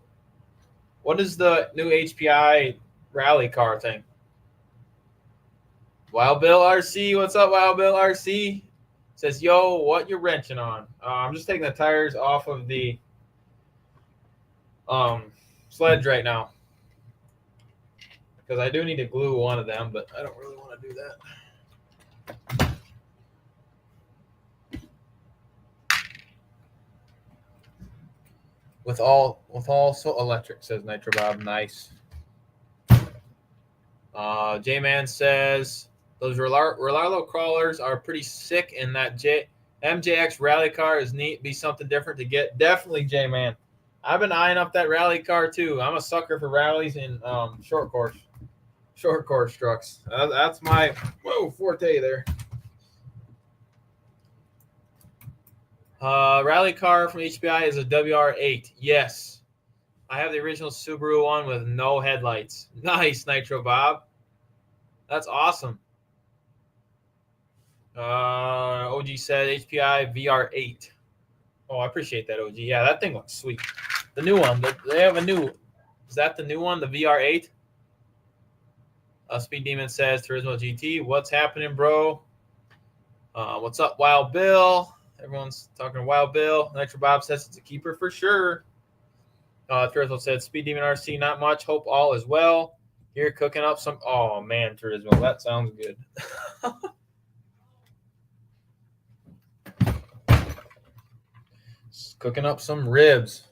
new HPI rally car thing? Wild Bill RC, what's up, Wild Bill RC? Says, yo, what you wrenching on? I'm just taking the tires off of the sledge right now. Because I do need to glue one of them, but I don't really want to do that. With also electric, says Nitro Bob. Nice. J-Man says, those Rolalo crawlers are pretty sick, and that MJX rally car is neat. Be something different to get. Definitely, J-Man. I've been eyeing up that rally car too. I'm a sucker for rallies and short course trucks. That's my forte there. Rally car from HPI is a WR8. Yes. I have the original Subaru one with no headlights. Nice, Nitro Bob. That's awesome. OG said HPI VR8. Oh, I appreciate that, OG. Yeah, that thing looks sweet. The new one. They have a new. Is that the new one, the VR8? Speed Demon says Turismo GT. What's happening, bro? What's up, Wild Bill? Everyone's talking to Wild Bill. Nitro Bob says it's a keeper for sure. Turismo said Speed Demon RC, not much. Hope all is well. You're cooking up some. Oh, man, Turismo. That sounds good. Cooking up some ribs.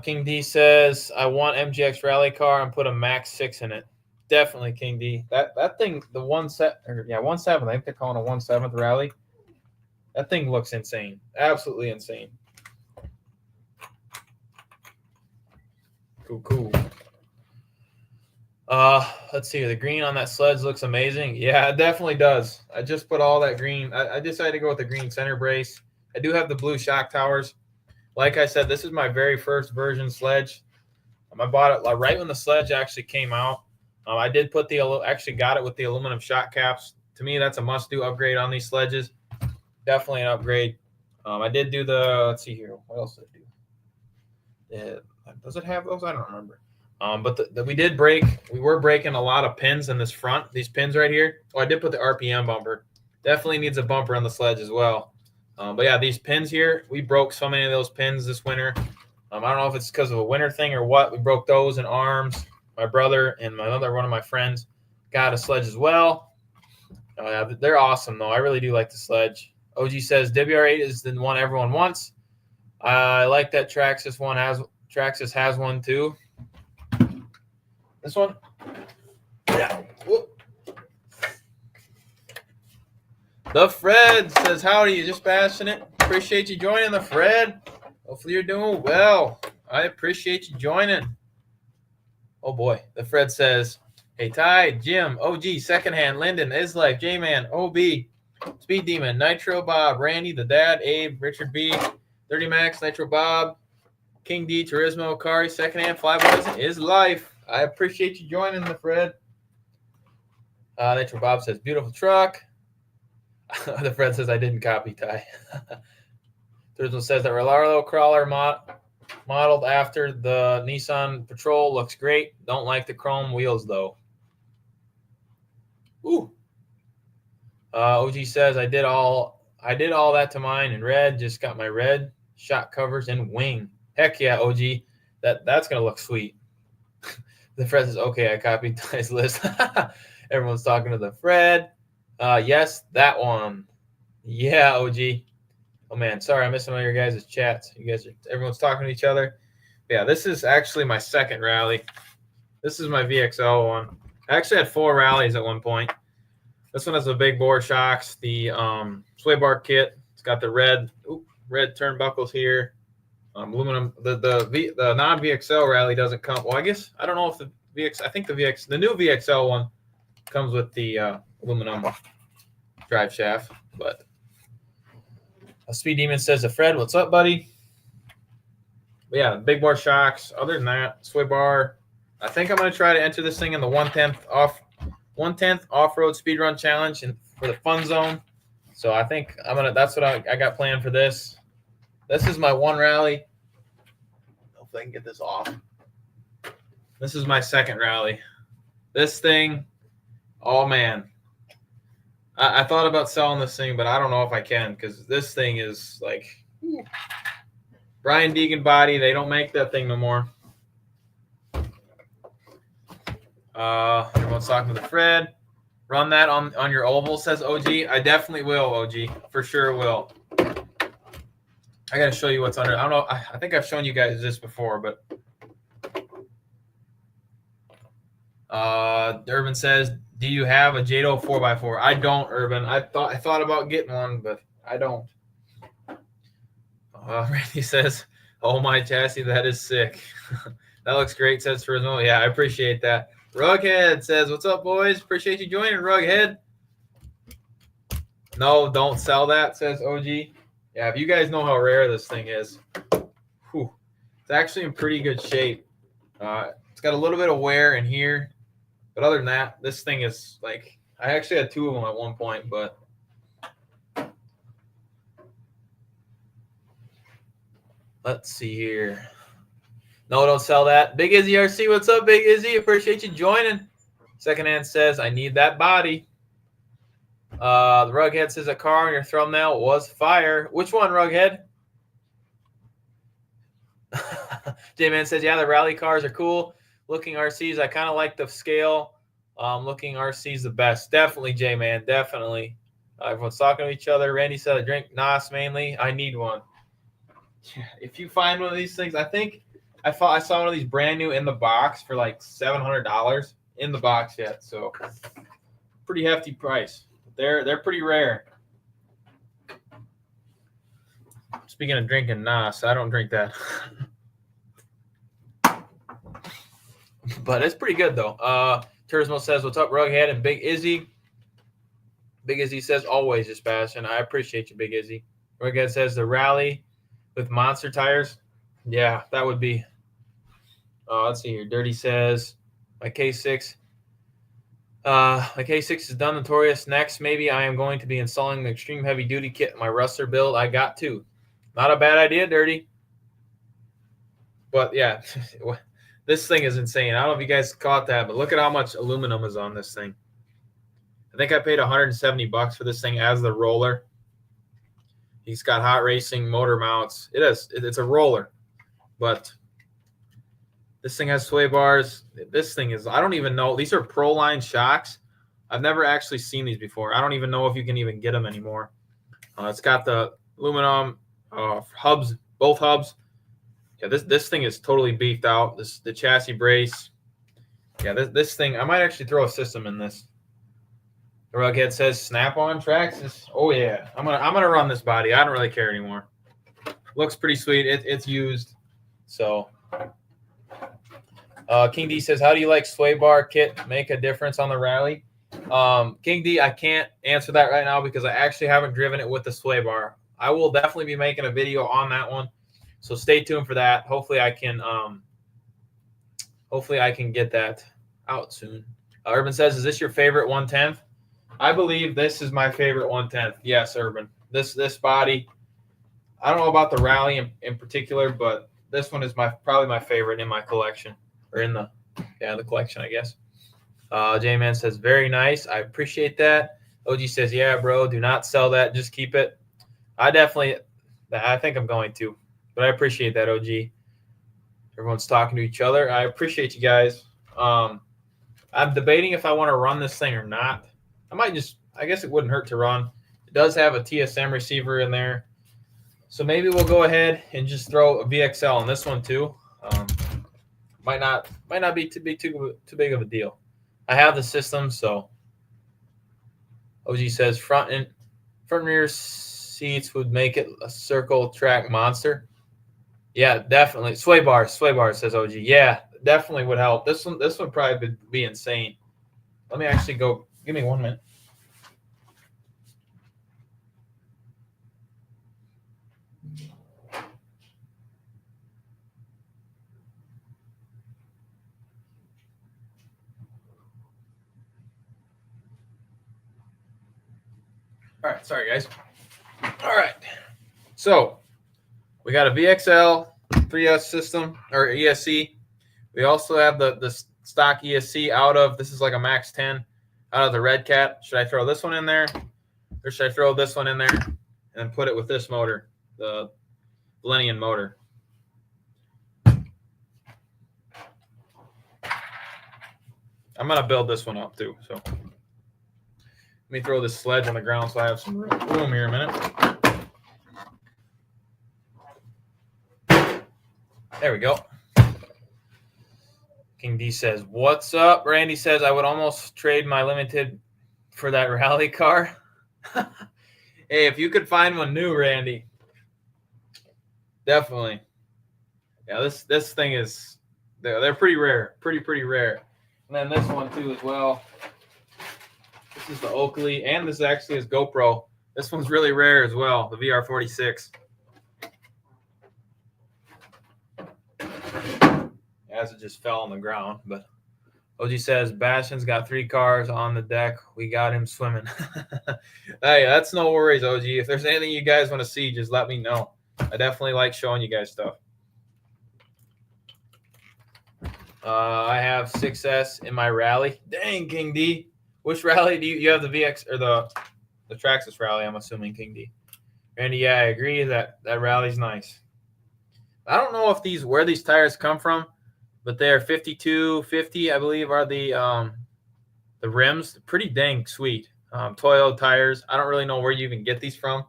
King D says, I want MGX rally car and put a Max 6 in it. Definitely, King D. That thing, the 1.7, I think they're calling a 1.7 rally. That thing looks insane. Absolutely insane. Cool. Let's see. The green on that sledge looks amazing. Yeah, it definitely does. I just put all that green. I decided to go with the green center brace. I do have the blue shock towers. Like I said, this is my very first version sledge. I bought it right when the sledge actually came out. I did put actually got it with the aluminum shock caps. To me, that's a must-do upgrade on these sledges. Definitely an upgrade. I did do let's see here. What else did I do? Does it have those? I don't remember. But we were breaking a lot of pins in this front, these pins right here. Oh, I did put the RPM bumper. Definitely needs a bumper on the sledge as well. But yeah, these pins here, we broke so many of those pins this winter. I don't know if it's because of a winter thing or what. We broke those in arms. My brother and one of my friends got a sledge as well. They're awesome, though. I really do like the sledge. OG says WR8 is the one everyone wants. I like that Traxxas has one too. This one? Yeah. Whoop. The Fred says, howdy, you just passionate. Appreciate you joining, the Fred. Hopefully you're doing well. I appreciate you joining. Oh boy. The Fred says, hey Ty, Jim, OG, Secondhand, Lyndon, Islife, J-Man, OB, Speed Demon, Nitro Bob, Randy, the Dad, Abe, Richard B, 30 Max, Nitro Bob, King D, Turismo, Kari, Secondhand, Flyboys, is life. I appreciate you joining, the Fred. Nitro Bob says, beautiful truck. The Fred says, I didn't copy Ty. Turismo says that Rolaro Crawler modeled after the Nissan Patrol looks great. Don't like the chrome wheels though. Ooh. OG says I did all that to mine in red. Just got my red shock covers and wing. Heck yeah, OG. That's gonna look sweet. The Fred says, okay, I copied Ty's list. Everyone's talking to the Fred. Yes, that one. Yeah, OG. Oh man, sorry, I'm missing all your guys' chats. Everyone's talking to each other. Yeah, this is actually my second rally. This is my VXL one. I actually had 4 rallies at one point. This one has the big bore shocks, the sway bar kit. It's got the red turnbuckles here. Aluminum. The non VXL rally doesn't come. Well, I guess I don't know if the new VXL one comes with the aluminum drive shaft. But Speed Demon says to Fred, "What's up, buddy?" But yeah, big bore shocks. Other than that, sway bar. I think I'm gonna try to enter this thing in the 1/10 off-road speedrun challenge and for the fun zone. So I think that's what I got planned for this. This is my one rally. Hopefully I can get this off. This is my second rally. This thing, oh man. I thought about selling this thing, but I don't know if I can because this thing is like Brian Deegan body. They don't make that thing no more. Everyone's talking to the Fred. Run that on your oval, says OG. I definitely will, OG. For sure will. I got to show you what's under. I don't know. I think I've shown you guys this before, but Urban says, do you have a Jado 4x4? I don't, Urban. I thought about getting one, but I don't. Randy says, oh my chassis, that is sick. That looks great, says Turismo. Yeah, I appreciate that. Rughead says, what's up, boys? Appreciate you joining, Rughead. No, don't sell that, says OG. Yeah, if you guys know how rare this thing is, it's actually in pretty good shape. It's got a little bit of wear in here, but other than that, this thing is like, I actually had 2 of them at one point, but let's see here. No, don't sell that. Big Izzy RC, what's up, Big Izzy? Appreciate you joining. Secondhand says, I need that body. The Rughead says a car on your thumbnail was fire. Which one, Rughead? J-Man says, yeah, the rally cars are cool. Looking RCs, I kind of like the scale. Looking RCs the best. Definitely, J-Man, definitely. Everyone's talking to each other. Randy said, I drink NOS mainly. I need one. If you find one of these things, I think I saw one of these brand new in the box for like $700 in the box yet. So pretty hefty price. They're pretty rare. Speaking of drinking NOS, I don't drink that. But it's pretty good though. Turismo says, what's up, Rughead and Big Izzy? Big Izzy says, always just passion. I appreciate you, Big Izzy. Rughead says the rally with monster tires. Yeah, that would be. Let's see here. Dirty says, my K6. My K6 is done, Notorious. Next, maybe I am going to be installing the extreme heavy duty kit in my Rustler build. I got to. Not a bad idea, Dirty. But yeah, this thing is insane. I don't know if you guys caught that, but look at how much aluminum is on this thing. I think I paid $170 for this thing as the roller. He's got hot racing motor mounts. It's a roller, but this thing has sway bars. This thing is, I don't even know. These are Pro Line shocks. I've never actually seen these before. I don't even know if you can even get them anymore. It's got the aluminum hubs, both hubs. Yeah, this thing is totally beefed out. The chassis brace. Yeah, this thing, I might actually throw a system in this. The Rughead says Snap-on Traxxas. Oh yeah, I'm gonna run this body. I don't really care anymore. Looks pretty sweet. It's used. So King D says, how do you like sway bar kit make a difference on the rally? King D, I can't answer that right now because I actually haven't driven it with the sway bar. I will definitely be making a video on that one, so stay tuned for that. Hopefully I can get that out soon. Urban says, is this your favorite 110th? I believe this is my favorite 110th. Yes, Urban. This body, I don't know about the rally in particular, but this one is probably my favorite in my collection, or in the collection, I guess. J-Man says, very nice. I appreciate that. OG says, yeah, bro, do not sell that. Just keep it. I think I'm going to, but I appreciate that, OG. Everyone's talking to each other. I appreciate you guys. I'm debating if I want to run this thing or not. I guess it wouldn't hurt to run. It does have a TSM receiver in there. So maybe we'll go ahead and just throw a VXL on this one too. Might not be too big of a deal. I have the system, so OG says front and rear seats would make it a circle track monster. Yeah, definitely. Sway bar, says OG. Yeah, definitely would help. This one probably would be insane. Let me actually go. Give me 1 minute. All right, sorry guys. All right, so we got a VXL 3S system or ESC. We also have the stock ESC out of, this is like a Max 10 out of the Red Cat. Should I throw this one in there, or should I throw this one in there and put it with this motor, the Millennium motor? I'm gonna build this one up too. So let me throw this sledge on the ground so I have some room here a minute. There we go. King D says, what's up? Randy says, I would almost trade my limited for that rally car. Hey, if you could find one new, Randy, definitely. Yeah, this thing is, they're pretty rare, pretty rare. And then this one too as well. This is the Oakley, and this actually is GoPro. This one's really rare as well, the VR46. As it just fell on the ground, but OG says Bastion's got 3 cars on the deck. We got him swimming. Hey, that's no worries, OG. If there's anything you guys want to see, just let me know. I definitely like showing you guys stuff. I have 6S in my rally. Dang, King D. Which rally do you have? The VX or the Traxxas rally? I'm assuming, King D. Randy, yeah, I agree that rally's nice. I don't know if where these tires come from, but they're 5250, I believe, are the rims. Pretty dang sweet. Toyo tires. I don't really know where you even get these from,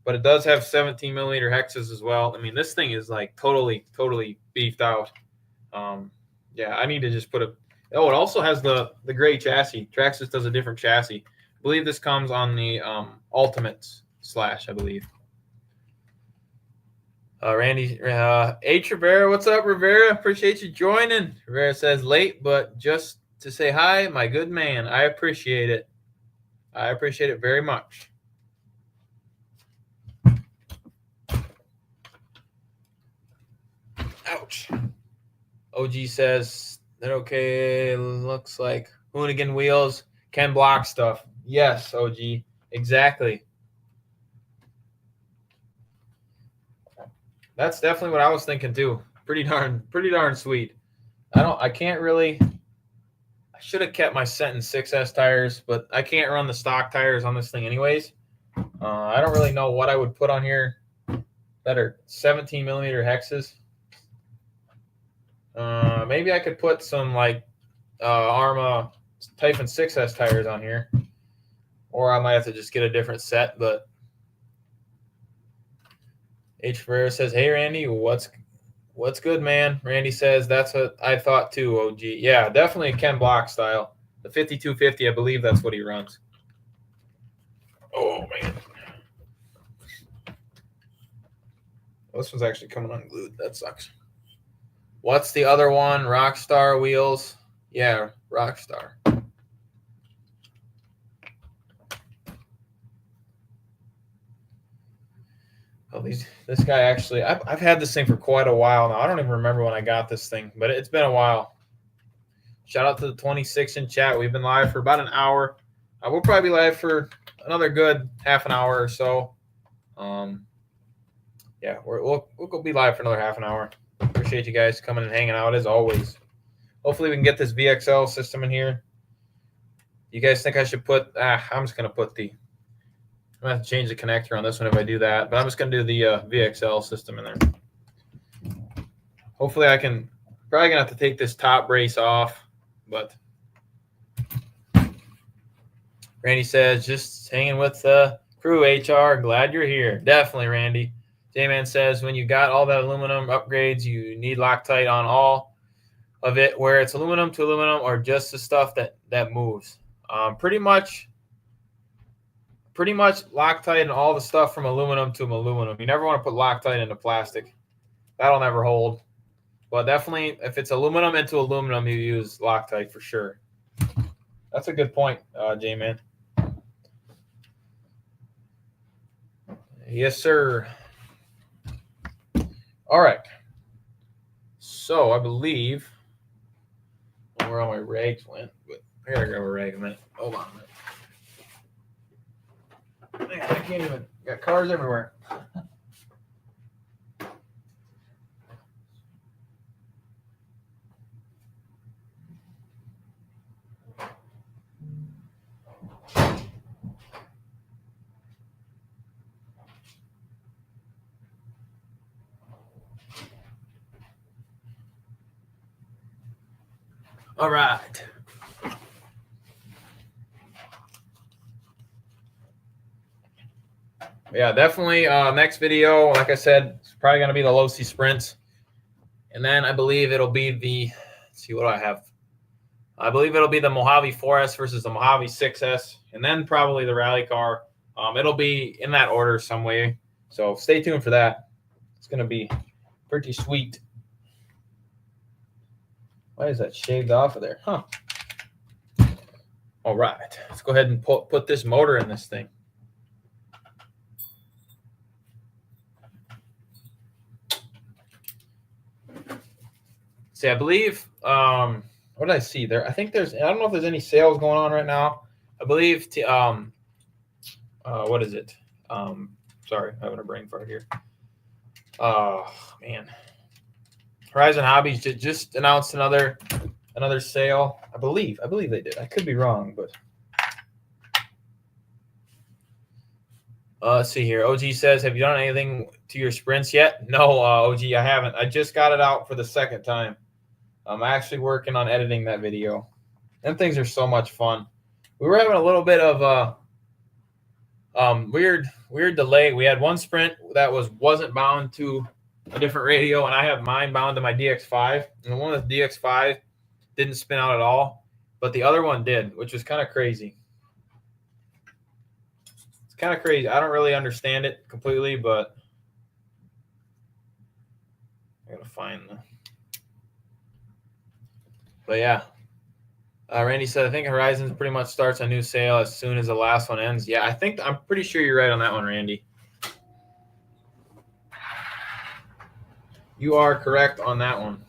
but it does have 17 millimeter hexes as well. I mean, this thing is like totally beefed out. Yeah, I need to just put it. Oh, it also has the gray chassis. Traxxas does a different chassis. I believe this comes on the Ultimates / I believe. Randy, H. Rivera, what's up, Rivera? Appreciate you joining. Rivera says late, but just to say hi, my good man. I appreciate it. I appreciate it very much. Ouch. OG says that okay. Looks like Hoonigan wheels can block stuff. Yes, OG, exactly. That's definitely what I was thinking too. Pretty darn sweet. I should have kept my Sentin 6S tires, but I can't run the stock tires on this thing anyways. I don't really know what I would put on here that are 17 millimeter hexes. Maybe I could put some like Arma Typhon 6S tires on here, or I might have to just get a different set, but H. Ferrer says, hey, Randy, what's good, man? Randy says, that's what I thought too, OG. Yeah, definitely a Ken Block style. The 5250, I believe that's what he runs. Oh, man. Well, this one's actually coming unglued. That sucks. What's the other one? Rockstar wheels. Yeah, Rockstar. Oh, this guy actually, I've had this thing for quite a while now. I don't even remember when I got this thing, but it's been a while. Shout out to the 26 in chat. We've been live for about an hour. We'll probably be live for another good half an hour or so. Yeah, we'll go be live for another half an hour. Appreciate you guys coming and hanging out as always. Hopefully we can get this VXL system in here. You guys think I should put? I'm just gonna put the. I'm gonna have to change the connector on this one if I do that, but I'm just gonna do the VXL system in there. Hopefully I can. Probably gonna have to take this top brace off, but Randy says just hanging with the crew. HR, glad you're here. Definitely, Randy. J-Man says when you got all that aluminum upgrades, you need Loctite on all of it, where it's aluminum to aluminum or just the stuff that moves. Pretty much Loctite and all the stuff from aluminum to aluminum. You never want to put Loctite into plastic. That'll never hold. But definitely, if it's aluminum into aluminum, you use Loctite for sure. That's a good point, J-Man. Yes, sir. All right. So I believe where all my rags went, but I gotta grab a rag a minute. Hold on a minute. Man, I can't even. Got cars everywhere. All right. Yeah, definitely. Next video, like I said, it's probably going to be the low C sprints. And then I believe it'll be the, let's see, what do I have? I believe it'll be the Mojave 4S versus the Mojave 6S. And then probably the rally car. It'll be in that order some way. So stay tuned for that. It's going to be pretty sweet. Why is that shaved off of there? Huh. All right. Let's go ahead and put this motor in this thing. See, I believe, what did I see there? I think I don't know if there's any sales going on right now. I believe, what is it? Sorry, I'm having a brain fart here. Man. Horizon Hobbies just announced another sale. I believe they did. I could be wrong, but let's see here. OG says, have you done anything to your sprints yet? No, OG, I haven't. I just got it out for the second time. I'm actually working on editing that video. Them things are so much fun. We were having a little bit of weird delay. We had one sprint that wasn't bound to a different radio, and I have mine bound to my DX5. And the one with DX5 didn't spin out at all, but the other one did, which was kind of crazy. It's kind of crazy. I don't really understand it completely, but I gotta find the. But yeah, Randy said, I think Horizon pretty much starts a new sale as soon as the last one ends. Yeah, I'm pretty sure you're right on that one, Randy. You are correct on that one.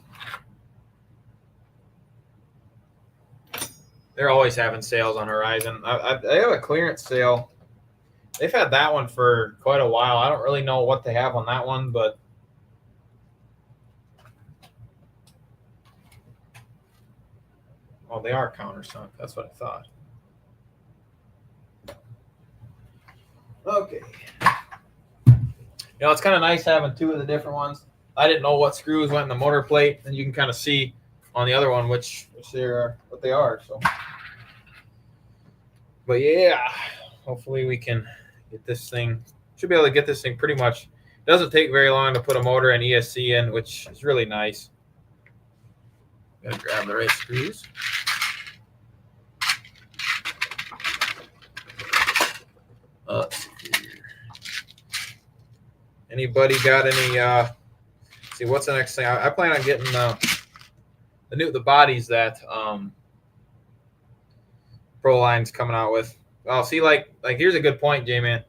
They're always having sales on Horizon. They have a clearance sale. They've had that one for quite a while. I don't really know what they have on that one, but oh, they are countersunk. That's what I thought. Okay. It's kind of nice having two of the different ones. I didn't know what screws went in the motor plate, and you can kind of see on the other one which they are, what they are. So, but yeah, hopefully we can get this thing. Should be able to get this thing pretty much. It doesn't take very long to put a motor and ESC in, which is really nice. Gotta grab the right screws. Anybody got any? See, what's the next thing? I plan on getting the bodies that Proline's coming out with. Oh, see, like here's a good point, J-Man.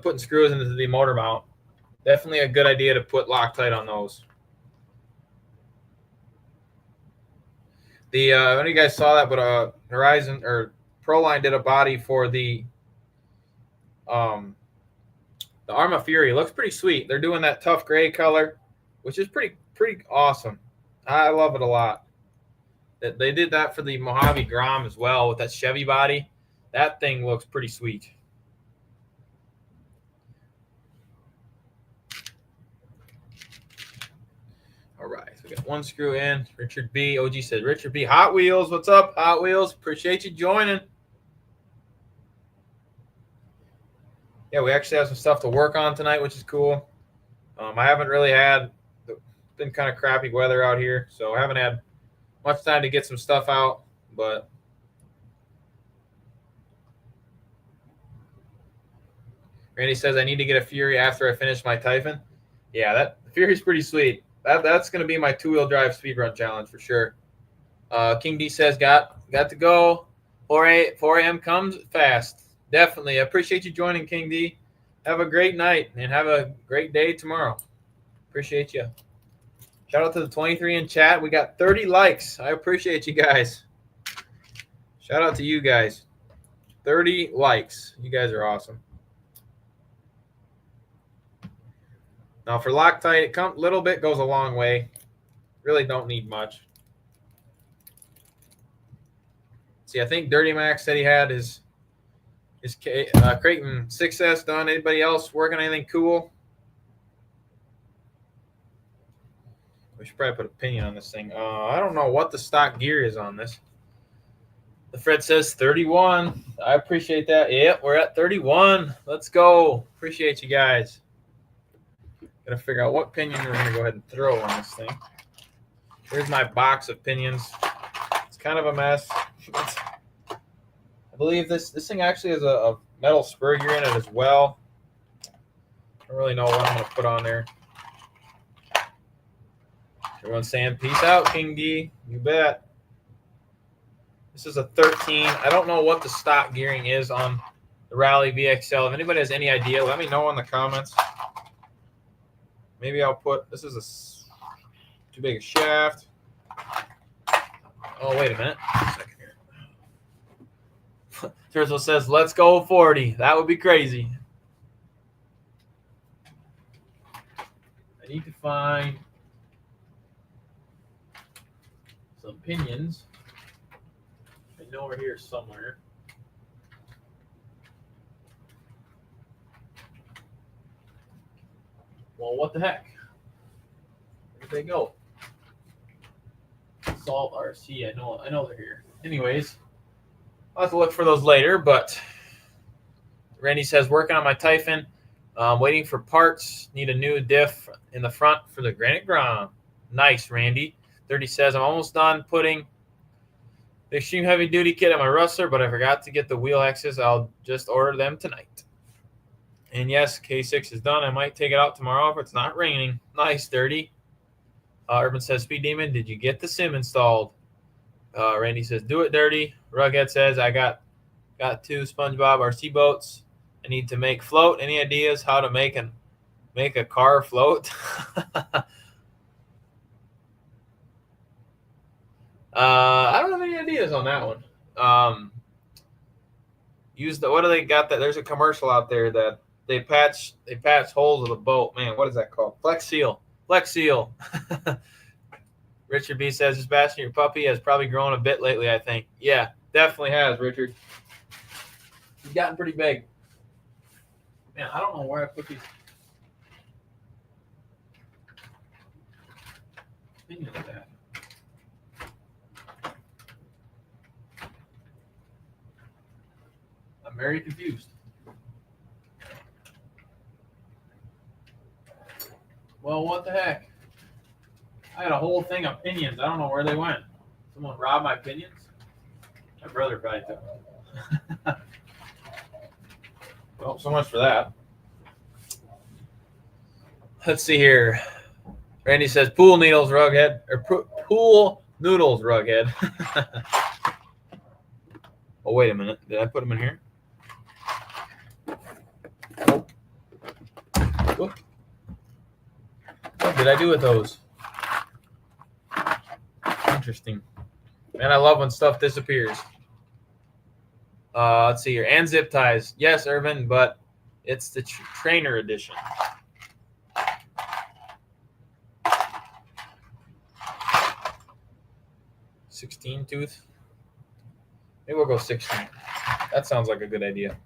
Putting screws into the motor mount. Definitely a good idea to put Loctite on those. I don't know if you guys saw that, but Horizon or Proline did a body for the Arma Fury. It looks pretty sweet. They're doing that tough gray color, which is pretty awesome. I love it a lot. They did that for the Mojave Grom as well with that Chevy body. That thing looks pretty sweet. All right, so we got one screw in. Richard B. OG says, Richard B. Hot Wheels, what's up, Hot Wheels? Appreciate you joining. Yeah, we actually have some stuff to work on tonight, which is cool. I haven't really been kind of crappy weather out here, so I haven't had much time to get some stuff out, but Randy says I need to get a Fury after I finish my Typhon. Yeah, that Fury's pretty sweet. That's going to be my 2-wheel drive speedrun challenge for sure. King D says got to go. 4 a.m. comes fast. Definitely. I appreciate you joining, King D. Have a great night and have a great day tomorrow. Appreciate you. Shout out to the 23 in chat. We got 30 likes. I appreciate you guys. Shout out to you guys. 30 likes. You guys are awesome. Now for Loctite, a little bit goes a long way. Really don't need much. See, I think Dirty Max said he had his Creighton 6S done. Anybody else working on anything cool? We should probably put a pinion on this thing. I don't know what the stock gear is on this. The Fred says 31. I appreciate that. Yep, we're at 31. Let's go. Appreciate you guys. Gotta figure out what pinion we're gonna go ahead and throw on this thing. Here's my box of pinions. It's kind of a mess. I believe this thing actually has a metal spur gear in it as well. I don't really know what I'm gonna put on there. Everyone's saying peace out, King D. You bet. This is a 13. I don't know what the stock gearing is on the Rally VXL. If anybody has any idea, let me know in the comments. Maybe I'll put, this is too big a shaft. Oh, wait a minute. A second here. Turtle says, let's go 40. That would be crazy. I need to find some pinions. I know we're here somewhere. Well, what the heck? Where did they go? Salt RC, I know they're here. Anyways, I'll have to look for those later, but Randy says, working on my Typhon. Waiting for parts. Need a new diff in the front for the Granite Grom. Nice, Randy. 30 says, I'm almost done putting the Extreme Heavy Duty kit on my Rustler, but I forgot to get the wheel axes. I'll just order them tonight. And yes, K6 is done. I might take it out tomorrow if it's not raining. Nice, Dirty. Urban says, Speed Demon, did you get the sim installed? Randy says, do it, Dirty. Rughead says, I got 2 SpongeBob RC boats. I need to make float. Any ideas how to make a car float? I don't have any ideas on that one. What do they got? That there's a commercial out there that they patch holes of the boat. Man, what is that called? Flex Seal. Richard B says, Sebastian, your puppy has probably grown a bit lately, I think. Yeah, definitely has, Richard. He's gotten pretty big. Man, I don't know where I put these pinions at. I'm very confused. Well, what the heck? I had a whole thing of pinions. I don't know where they went. Someone robbed my pinions? My brother probably took them. Well, so much for that. Let's see here. Randy says pool needles, rughead, or pool noodles, rughead. Oh, wait a minute. Did I put them in here? Nope. What did I do with those? Interesting. Man, I love when stuff disappears. Let's see here. And zip ties. Yes, Irvin, but it's the trainer edition. 16 tooth. Maybe we'll go 16. That sounds like a good idea.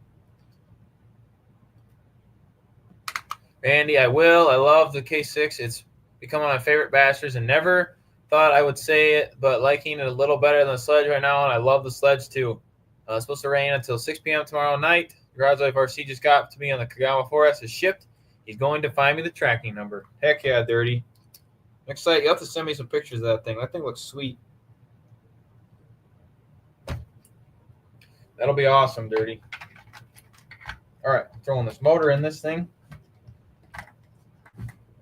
Andy, I will. I love the K6. It's become one of my favorite bashers and never thought I would say it, but liking it a little better than the sledge right now, and I love the sledge too. It's supposed to rain until 6 p.m. tomorrow night. Garage Life RC just got to me on the Kagama 4S. Is shipped. He's going to find me the tracking number. Heck yeah, Dirty. I'm excited. You have to send me some pictures of that thing. That thing looks sweet. That'll be awesome, Dirty. All right, throwing this motor in this thing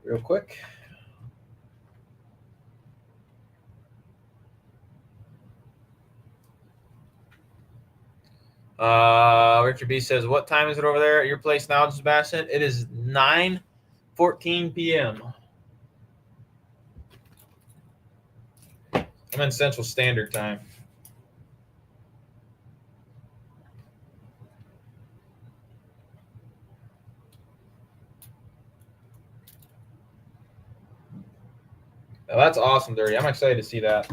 real quick. Richard B says, what time is it over there at your place now, Sebastian? It is 9:14 p.m. I'm in Central Standard Time. Now, that's awesome, Dirty. I'm excited to see that.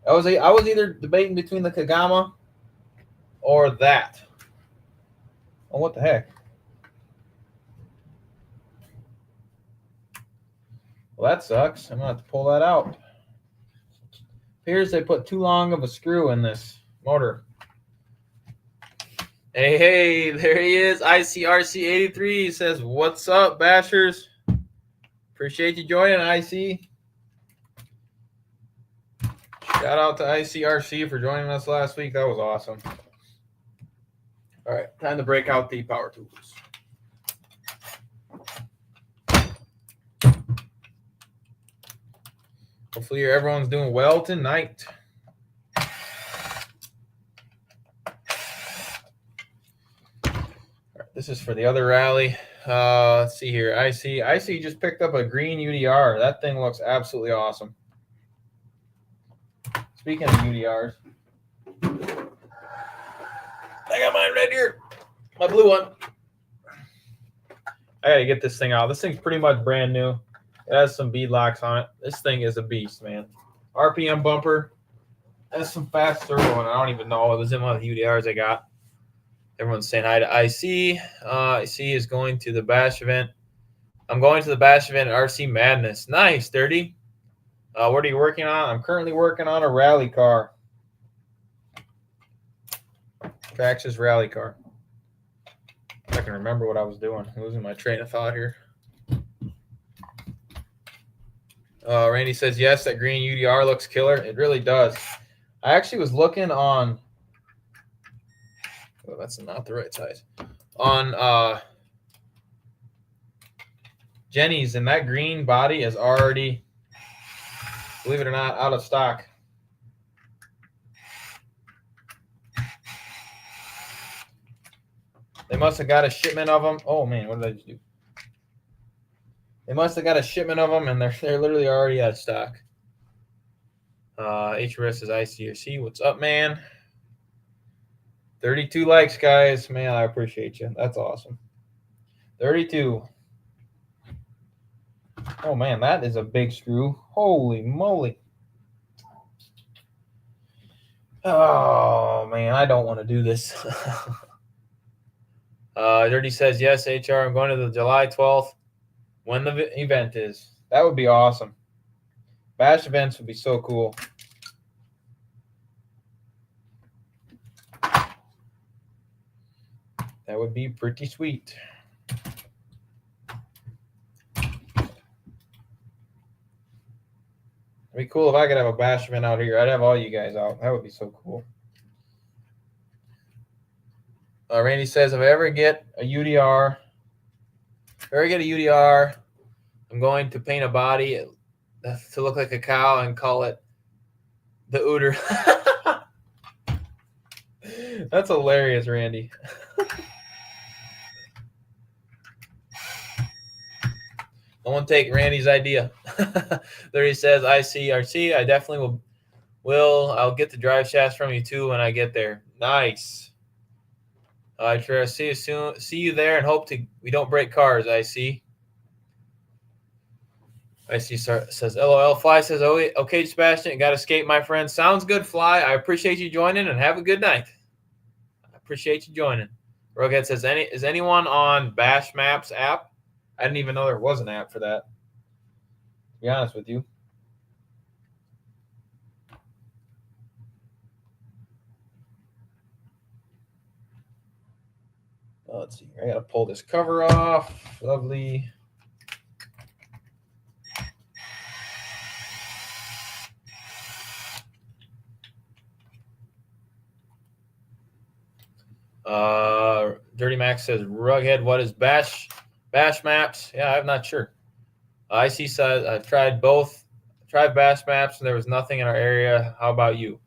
I was either debating between the Kagama or that. Oh, what the heck? Well, that sucks. I'm going to have to pull that out. Appears they put too long of a screw in this motor. Hey, there he is. ICRC83 says, what's up, Bashers? Appreciate you joining, IC. Shout out to ICRC for joining us last week. That was awesome. All right, time to break out the power tools. Hopefully everyone's doing well tonight. This is for the other rally. Let's see here. IC just picked up a green UDR. That thing looks absolutely awesome. Speaking of UDRs, I got mine right here. My blue one. I got to get this thing out. This thing's pretty much brand new. It has some bead locks on it. This thing is a beast, man. RPM bumper. Has some fast servo, and I don't even know. It was in one of the UDRs I got. Everyone's saying hi to IC. IC is going to the Bash event. I'm going to the Bash event at RC Madness. Nice, Dirty. What are you working on? I'm currently working on a rally car. Traxxas rally car. If I can remember what I was doing. I'm losing my train of thought here. Randy says, yes, that green UDR looks killer. It really does. I actually was looking on... Oh, that's not the right size. On Jenny's, and that green body is already, believe it or not, out of stock. They must have got a shipment of them. Oh, man, what did I just do? They must have got a shipment of them, and they're literally already out of stock. HRS is ICRC. What's up, man? 32 likes, guys. Man, I appreciate you. That's awesome. 32. Oh, man, that is a big screw. Holy moly. Oh, man, I don't want to do this. Dirty says, yes, HR, I'm going to the July 12th when the event is. That would be awesome. Bash events would be so cool. That would be pretty sweet. It'd be cool if I could have a bash event out here. I'd have all you guys out. That would be so cool. Randy says, if I ever get a UDR, I'm going to paint a body to look like a cow and call it the Ooter. That's hilarious, Randy. No one take Randy's idea. There he says, ICRC. I definitely will. I'll get the drive shafts from you too when I get there. Nice. I try to see you soon. See you there and hope we don't break cars. I see. Says LOL. Fly says, oh, okay, Sebastian, got to skate, my friend. Sounds good, Fly. I appreciate you joining and have a good night. I appreciate you joining. Rughead says, is anyone on Bash Maps app? I didn't even know there was an app for that. To be honest with you. Let's see. I got to pull this cover off. Lovely. Dirty Max says, Rughead, what is Bash Maps? Yeah, I'm not sure. IC says, I've tried both. Tried Bash Maps, and there was nothing in our area. How about you?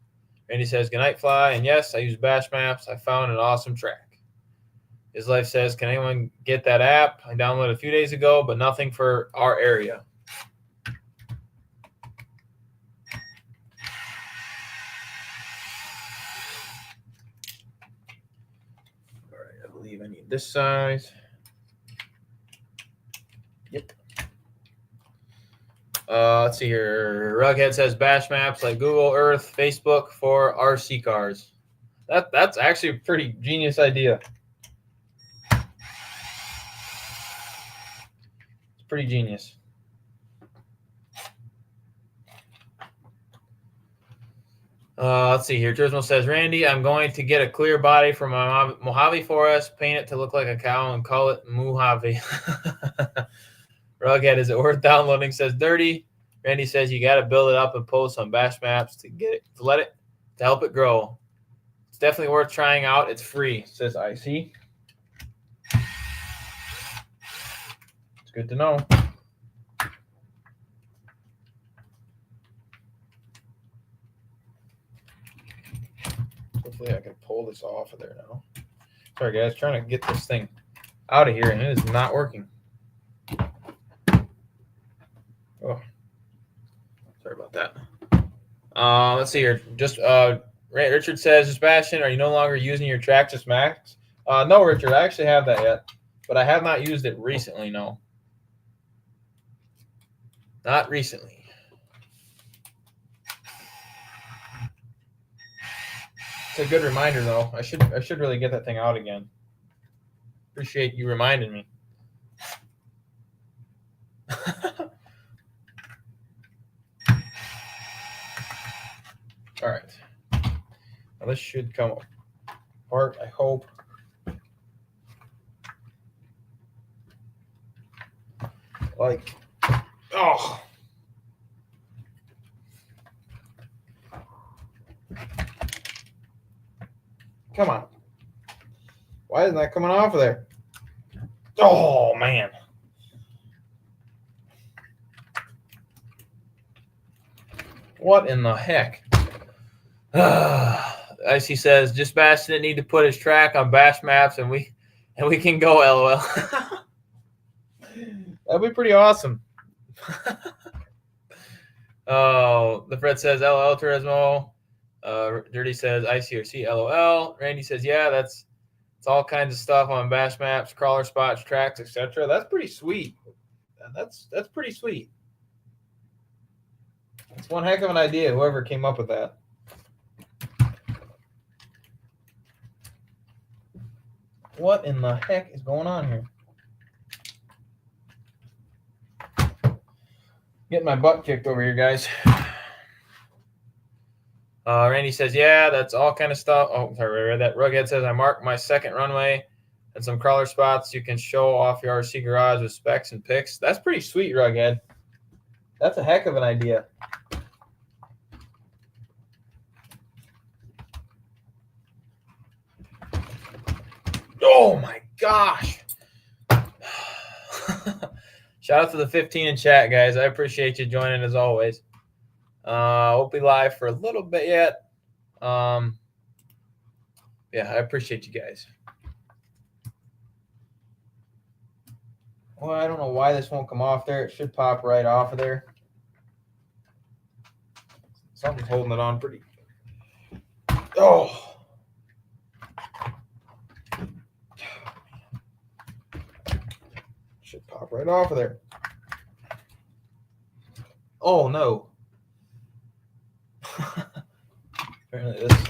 Randy says, good night, Fly. And yes, I use Bash Maps. I found an awesome track. His Life says, can anyone get that app? I downloaded a few days ago, but nothing for our area. All right, I believe I need this size. Yep. Let's see here. Rughead says Bash Maps like Google Earth, Facebook for RC cars. That's actually a pretty genius idea. It's pretty genius. Let's see here. Turismo says, Randy, I'm going to get a clear body from my Mojave Forest, paint it to look like a cow, and call it Mojave. Rughead, is it worth downloading? Says Dirty. Randy says you got to build it up and post on Bash Maps to help it grow. It's definitely worth trying out. It's free, says IC. It's good to know. Hopefully I can pull this off of there now. Sorry, guys. Trying to get this thing out of here, and it is not working. Oh, sorry about that. Let's see here. Just Richard says, Sebastian, are you no longer using your Traxxas Max? No, Richard, I actually have that yet, but I have not used it recently. No, not recently. It's a good reminder, though. I should really get that thing out again. Appreciate you reminding me. All right. Now this should come apart, I hope. Like, oh. Come on. Why isn't that coming off of there? Oh, man. What in the heck? IC says, just Bash didn't need to put his track on Bash Maps, and we can go, LOL. That'd be pretty awesome. Oh, the Fred says, LOL Turismo. Dirty says, ICRC, LOL. Randy says, yeah, it's all kinds of stuff on Bash Maps, crawler spots, tracks, etc. That's pretty sweet. That's pretty sweet. It's one heck of an idea, whoever came up with that. What in the heck is going on here? Getting my butt kicked over here, guys. Randy says, yeah, that's all kind of stuff. Oh, sorry, I read that. Rughead says, I marked my second runway and some crawler spots. You can show off your RC garage with specs and pics. That's pretty sweet, Rughead. That's a heck of an idea. Oh my gosh. Shout out to the 15 in chat, guys. I appreciate you joining as always. Won't be live for a little bit yet. Yeah, I appreciate you guys. Well, I don't know why this won't come off there. It should pop right off of there. Something's holding it on pretty. Oh. Should pop right off of there. Oh no. Apparently this.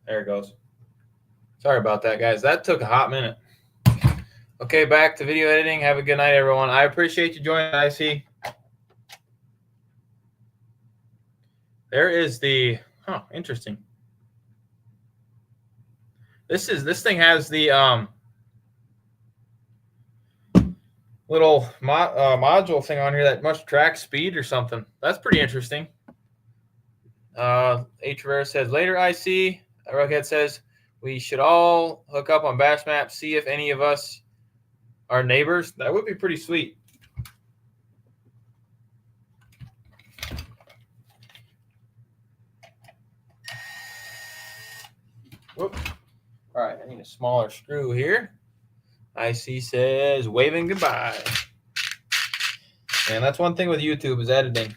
There it goes. Sorry about that, guys. That took a hot minute. Okay, back to video editing. Have a good night, everyone. I appreciate you joining, IC. There is the interesting. This thing has the little module thing on here that must track speed or something. That's pretty interesting. H. Rivera says later. IC. Rockhead says we should all hook up on Bash Map, see if any of us are neighbors. That would be pretty sweet. Whoop. All right, I need a smaller screw here. IC says waving goodbye. And that's one thing with YouTube is editing.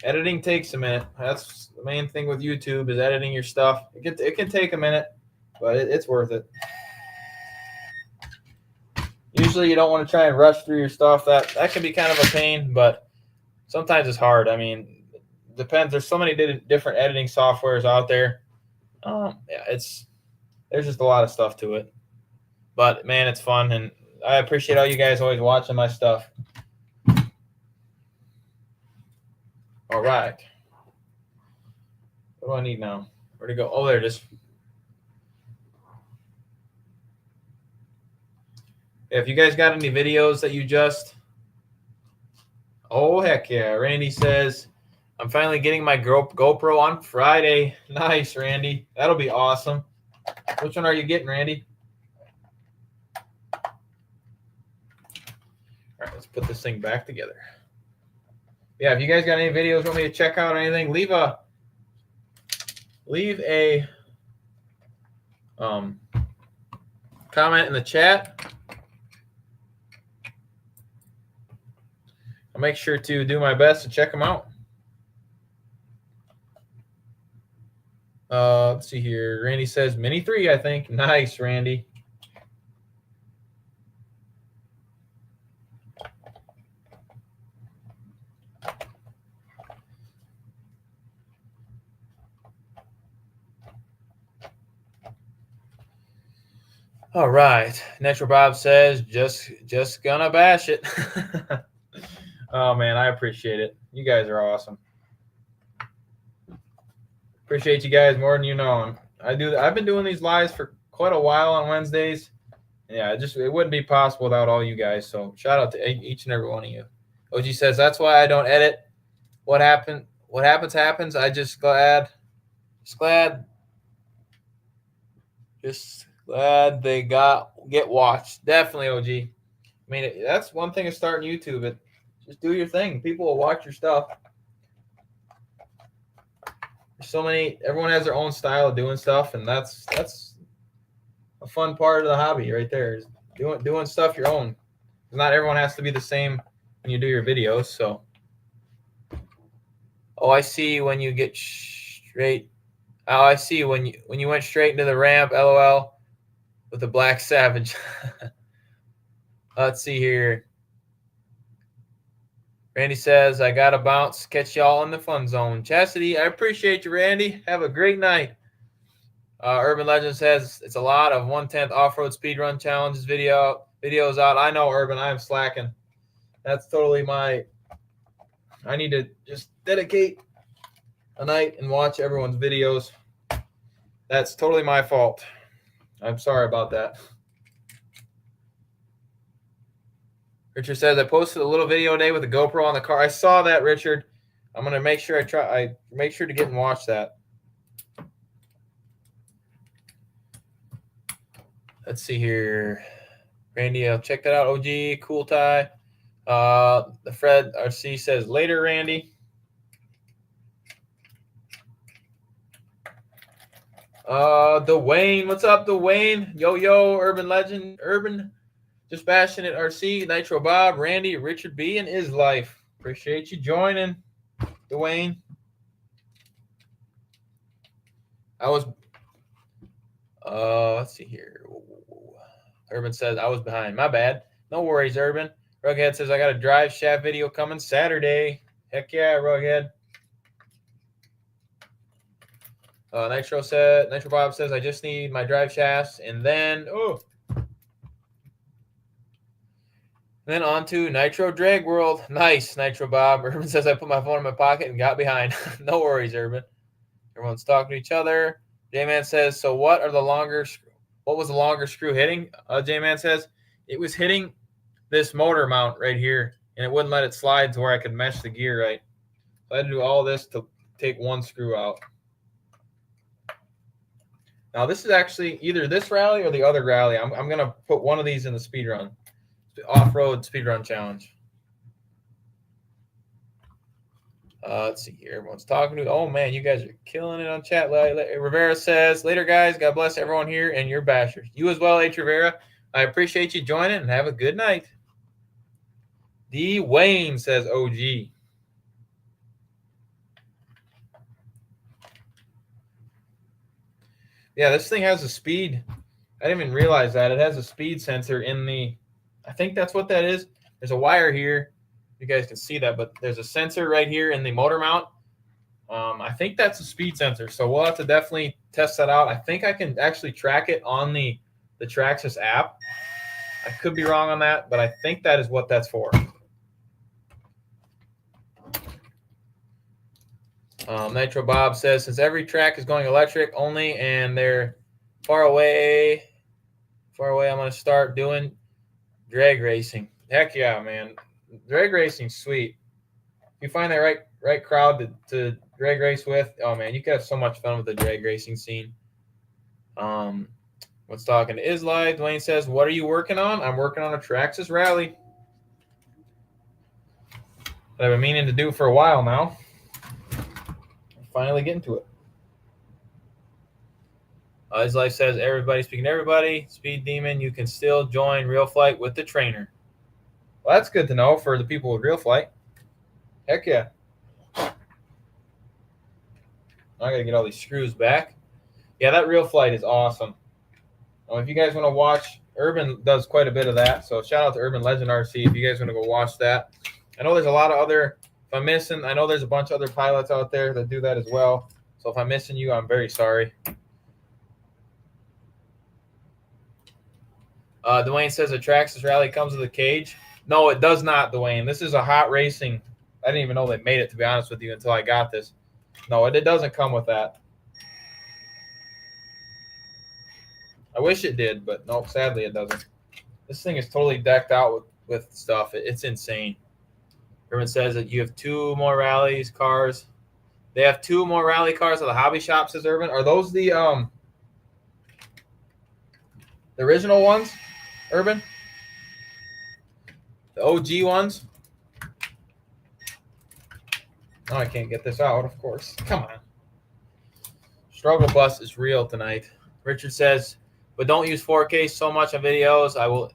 Editing takes a minute. That's the main thing with YouTube is editing your stuff. It can take a minute, but it's worth it. Usually you don't want to try and rush through your stuff. That can be kind of a pain, but sometimes it's hard. I mean, it depends. There's so many different editing softwares out there. Yeah, there's just a lot of stuff to it. But man, it's fun, and I appreciate all you guys always watching my stuff. All right. What do I need now? Where'd it go? Oh, there it is. If you guys got any videos that you just... Oh, heck yeah. Randy says, I'm finally getting my GoPro on Friday. Nice, Randy. That'll be awesome. Which one are you getting, Randy? All right, let's put this thing back together. Yeah, if you guys got any videos you want me to check out or anything, leave a comment in the chat. I'll make sure to do my best to check them out. Let's see here. Randy says Mini 3, I think. Nice, Randy. All right. Natural Bob says just gonna bash it. Oh man, I appreciate it. You guys are awesome. Appreciate you guys more than you know. I've been doing these lives for quite a while on Wednesdays. Yeah, it wouldn't be possible without all you guys. So shout out to each and every one of you. OG says that's why I don't edit. What happens. I just glad they get watched. Definitely, OG. I mean, that's one thing of starting YouTube. Just do your thing. People will watch your stuff. There's so many. Everyone has their own style of doing stuff, and that's a fun part of the hobby right there. Is doing stuff your own. Not everyone has to be the same when you do your videos. So, oh, I see when you get straight. Oh, I see when you went straight into the ramp. LOL. With the Black Savage. Let's see here. Randy says, I got to bounce. Catch y'all in the fun zone. Chastity, I appreciate you, Randy. Have a great night. Urban Legend says, it's a lot of 1/10 off-road speedrun challenges videos out. I know, Urban. I am slacking. That's totally I need to just dedicate a night and watch everyone's videos. That's totally my fault. I'm sorry about that. Richard says, I posted a little video today with a GoPro on the car. I saw that, Richard. I'm going to make sure I make sure to get and watch that. Let's see here. Randy, I'll check that out. OG, cool tie. The Fred RC says, later, Randy. Dwayne, what's up, Dwayne? Yo, Urban Legend, Urban, Just Passionate RC, Nitro Bob, Randy, Richard B, and Is Life. Appreciate you joining, Dwayne. Let's see here. Urban says, I was behind. My bad. No worries, Urban. Rughead says, I got a drive shaft video coming Saturday. Heck yeah, Rughead. Nitro Bob says, I just need my drive shafts. And then on to Nitro Drag World. Nice, Nitro Bob. Urban says, I put my phone in my pocket and got behind. No worries, Urban. Everyone's talking to each other. J-Man says, so what was the longer screw hitting? J-Man says, it was hitting this motor mount right here, and it wouldn't let it slide to where I could mesh the gear right. So I had to do all this to take one screw out. Now, this is actually either this rally or the other rally. I'm going to put one of these in the speed run, the off-road speed run challenge. Let's see here. Everyone's talking to. Oh, man, you guys are killing it on chat. Rivera says, later, guys. God bless everyone here and your bashers. You as well, H. Rivera. I appreciate you joining and have a good night. D. Wayne says OG. Yeah, this thing has a speed. I didn't even realize that. It has a speed sensor in the – I think that's what that is. There's a wire here. You guys can see that, but there's a sensor right here in the motor mount. I think that's a speed sensor, so we'll have to definitely test that out. I think I can actually track it on the Traxxas app. I could be wrong on that, but I think that is what that's for. Nitro Bob says, since every track is going electric only and they're far away, I'm going to start doing drag racing. Heck yeah, man. Drag racing's sweet. If you find that right crowd to drag race with, oh, man, you could have so much fun with the drag racing scene. What's talking to Is Live? Dwayne says, what are you working on? I'm working on a Traxxas rally that I've been meaning to do for a while now. Finally getting to it. His Life says, everybody speaking to everybody. Speed Demon, you can still join Real Flight with the trainer. Well, that's good to know for the people with Real Flight. Heck yeah. I got to get all these screws back. Yeah, that Real Flight is awesome. If you guys want to watch, Urban does quite a bit of that. So shout out to Urban Legend RC if you guys want to go watch that. I know there's a lot of other. If I'm missing, I know there's a bunch of other pilots out there that do that as well. So if I'm missing you, I'm very sorry. Dwayne says a Traxxas rally comes with a cage. No, it does not, Dwayne. This is a hot racing. I didn't even know they made it, to be honest with you, until I got this. No, it doesn't come with that. I wish it did, but no, sadly it doesn't. This thing is totally decked out with stuff. It's insane. Everyone says that you have 2 more rallies cars. They have 2 more rally cars at the hobby shop, says Urban. Are those the original ones, Urban? The OG ones? Oh, I can't get this out, of course. Come on. Struggle bus is real tonight. Richard says, but don't use 4K so much on videos. I will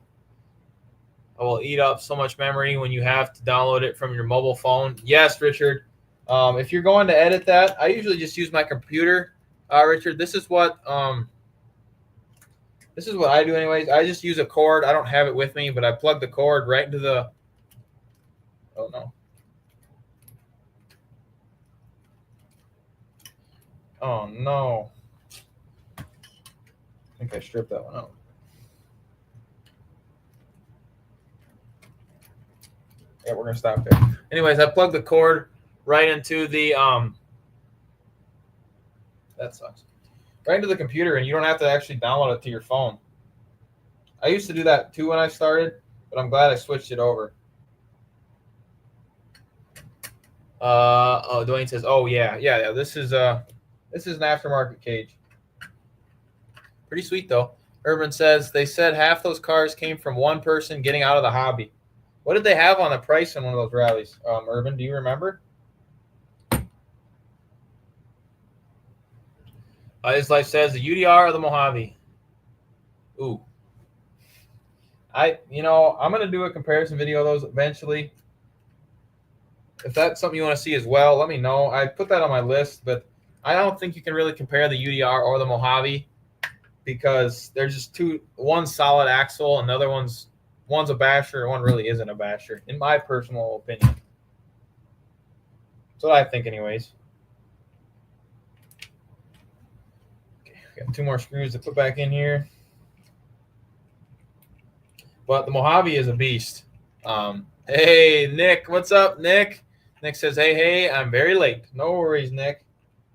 eat up so much memory when you have to download it from your mobile phone. Yes, Richard. If you're going to edit that, I usually just use my computer. Richard, this is what I do anyways. I just use a cord. I don't have it with me, but I plug the cord right into the – oh, no. Oh, no. I think I stripped that one out. Yeah, we're going to stop there. Anyways, I plugged the cord right into the that sucks. Right into the computer, and you don't have to actually download it to your phone. I used to do that too when I started, but I'm glad I switched it over. Oh, Dwayne says, "Oh yeah. This is an aftermarket cage. Pretty sweet though." Urban says they said half those cars came from one person getting out of the hobby. What did they have on the price in one of those rallies? Urban, do you remember? His life says the UDR or the Mojave. Ooh, I'm gonna do a comparison video of those eventually. If that's something you want to see as well, let me know. I put that on my list, but I don't think you can really compare the UDR or the Mojave because they're just one solid axle and the other one's a basher, and one really isn't a basher, in my personal opinion. That's what I think, anyways. Okay, got 2 more screws to put back in here. But the Mojave is a beast. Hey, Nick, what's up, Nick? Nick says, hey, I'm very late. No worries, Nick.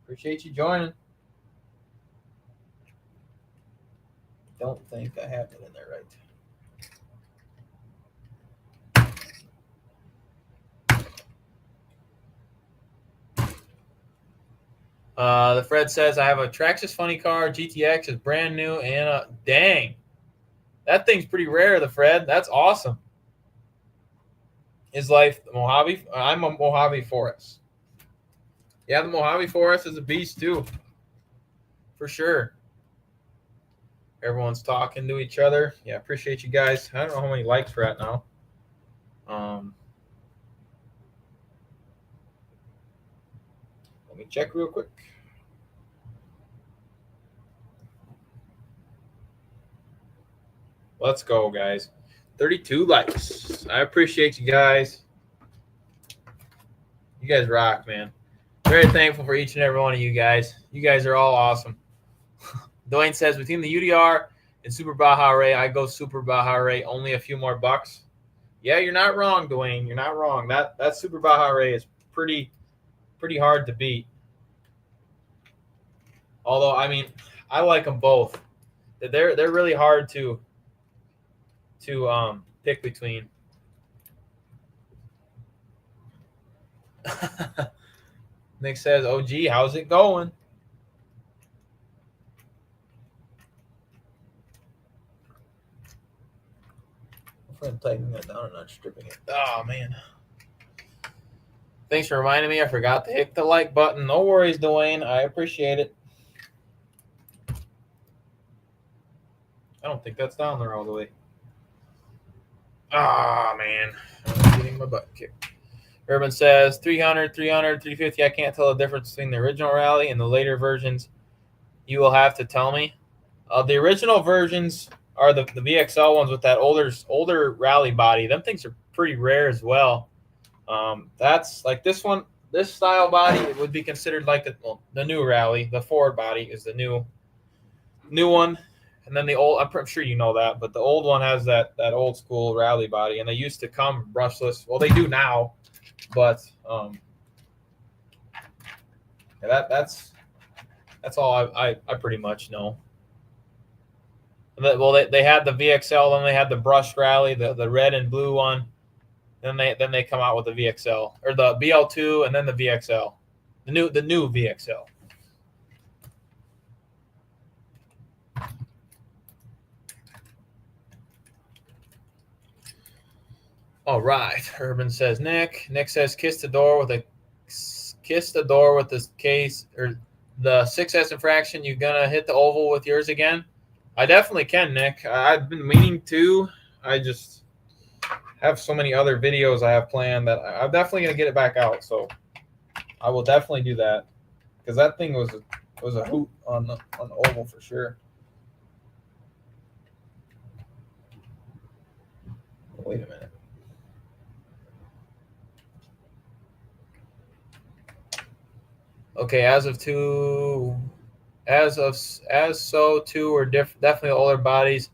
Appreciate you joining. Don't think I have it in there right. The Fred says, I have a Traxxas Funny Car. GTX is brand new. And dang, that thing's pretty rare, the Fred. That's awesome. His life, Mojave. I'm a Mojave Forest. Yeah, the Mojave Forest is a beast, too. For sure. Everyone's talking to each other. Yeah, appreciate you guys. I don't know how many likes we're at now. Let me check real quick. Let's go, guys. 32 likes. I appreciate you guys. You guys rock, man. Very thankful for each and every one of you guys. You guys are all awesome. Dwayne says, between the UDR and Super Baja Ray, I go Super Baja Ray, only a few more bucks. Yeah, you're not wrong, Dwayne. You're not wrong. That Super Baja Ray is pretty hard to beat. Although, I mean, I like them both. They're really hard to pick between. Nick says, "Oh, gee, how's it going?" I'm tightening that down and not stripping it. Oh man! Thanks for reminding me. I forgot to hit the like button. No worries, Dwayne. I appreciate it. I don't think that's down there all the way. Ah, man. I'm getting my butt kicked. Urban says 300, 300, 350. I can't tell the difference between the original rally and the later versions. You will have to tell me. The original versions are the VXL ones with that older rally body. Them things are pretty rare as well. That's like this one. This style body would be considered like the new rally. The forward body is the new one. And then the old, I'm sure you know that, but the old one has that old school rally body, and they used to come brushless. Well, they do now, but that's all I pretty much know. Well, they had the VXL, then they had the brushed rally, the red and blue one. Then they come out with the VXL or the BL2, and then the VXL, the new VXL. All right, Urban says Nick. Nick says kiss the door with the case or the 6S infraction. You gonna hit the oval with yours again? I definitely can, Nick. I've been meaning to. I just have so many other videos I have planned that I'm definitely gonna get it back out. So I will definitely do that because that thing was a hoot on the oval for sure. Wait a minute. Okay, as two were definitely older bodies,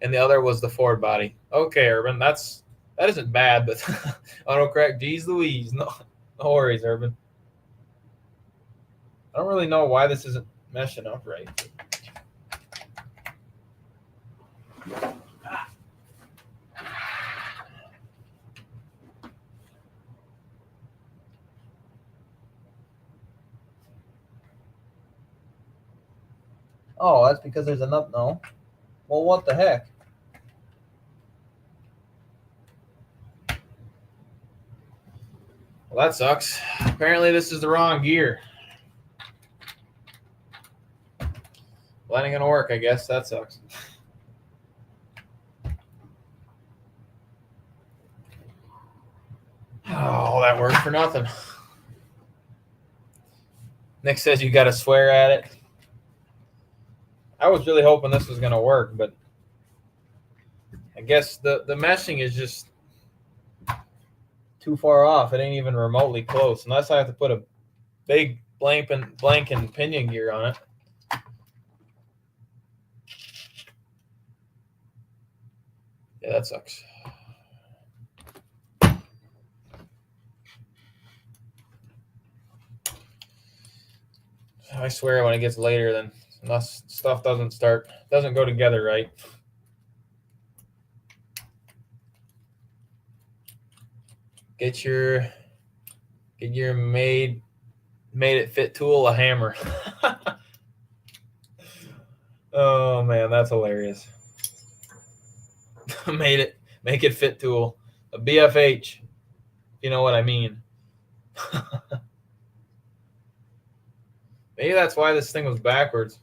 and the other was the Ford body. Okay, Urban, that isn't bad, but autocorrect, geez Louise, no worries, Urban. I don't really know why this isn't meshing up right. Oh, that's because there's enough. No. Well, what the heck? Well, that sucks. Apparently, this is the wrong gear. Well, that ain't gonna work, I guess. That sucks. Oh, that worked for nothing. Nick says you got to swear at it. I was really hoping this was gonna work, but I guess the meshing is just too far off. It ain't even remotely close, unless I have to put a big blank and pinion gear on it. Yeah, that sucks. I swear when it gets later, then unless stuff doesn't go together right. Get your made it fit tool a hammer. Oh man, that's hilarious. Make it fit tool, a BFH, if you know what I mean. Maybe that's why this thing was backwards.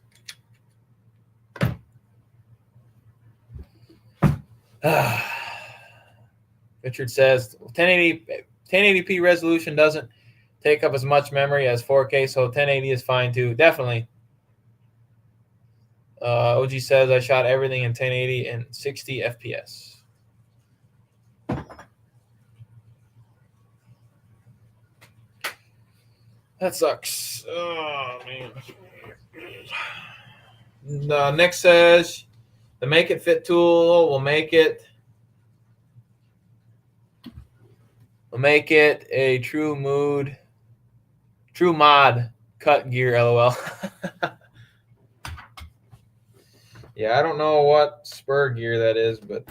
Richard says 1080p resolution doesn't take up as much memory as 4K, so 1080 is fine too. Definitely. OG says I shot everything in 1080 and 60 FPS. That sucks. Oh man. Nick says the make it fit tool will make it a true mod cut gear. LOL. Yeah, I don't know what spur gear that is, but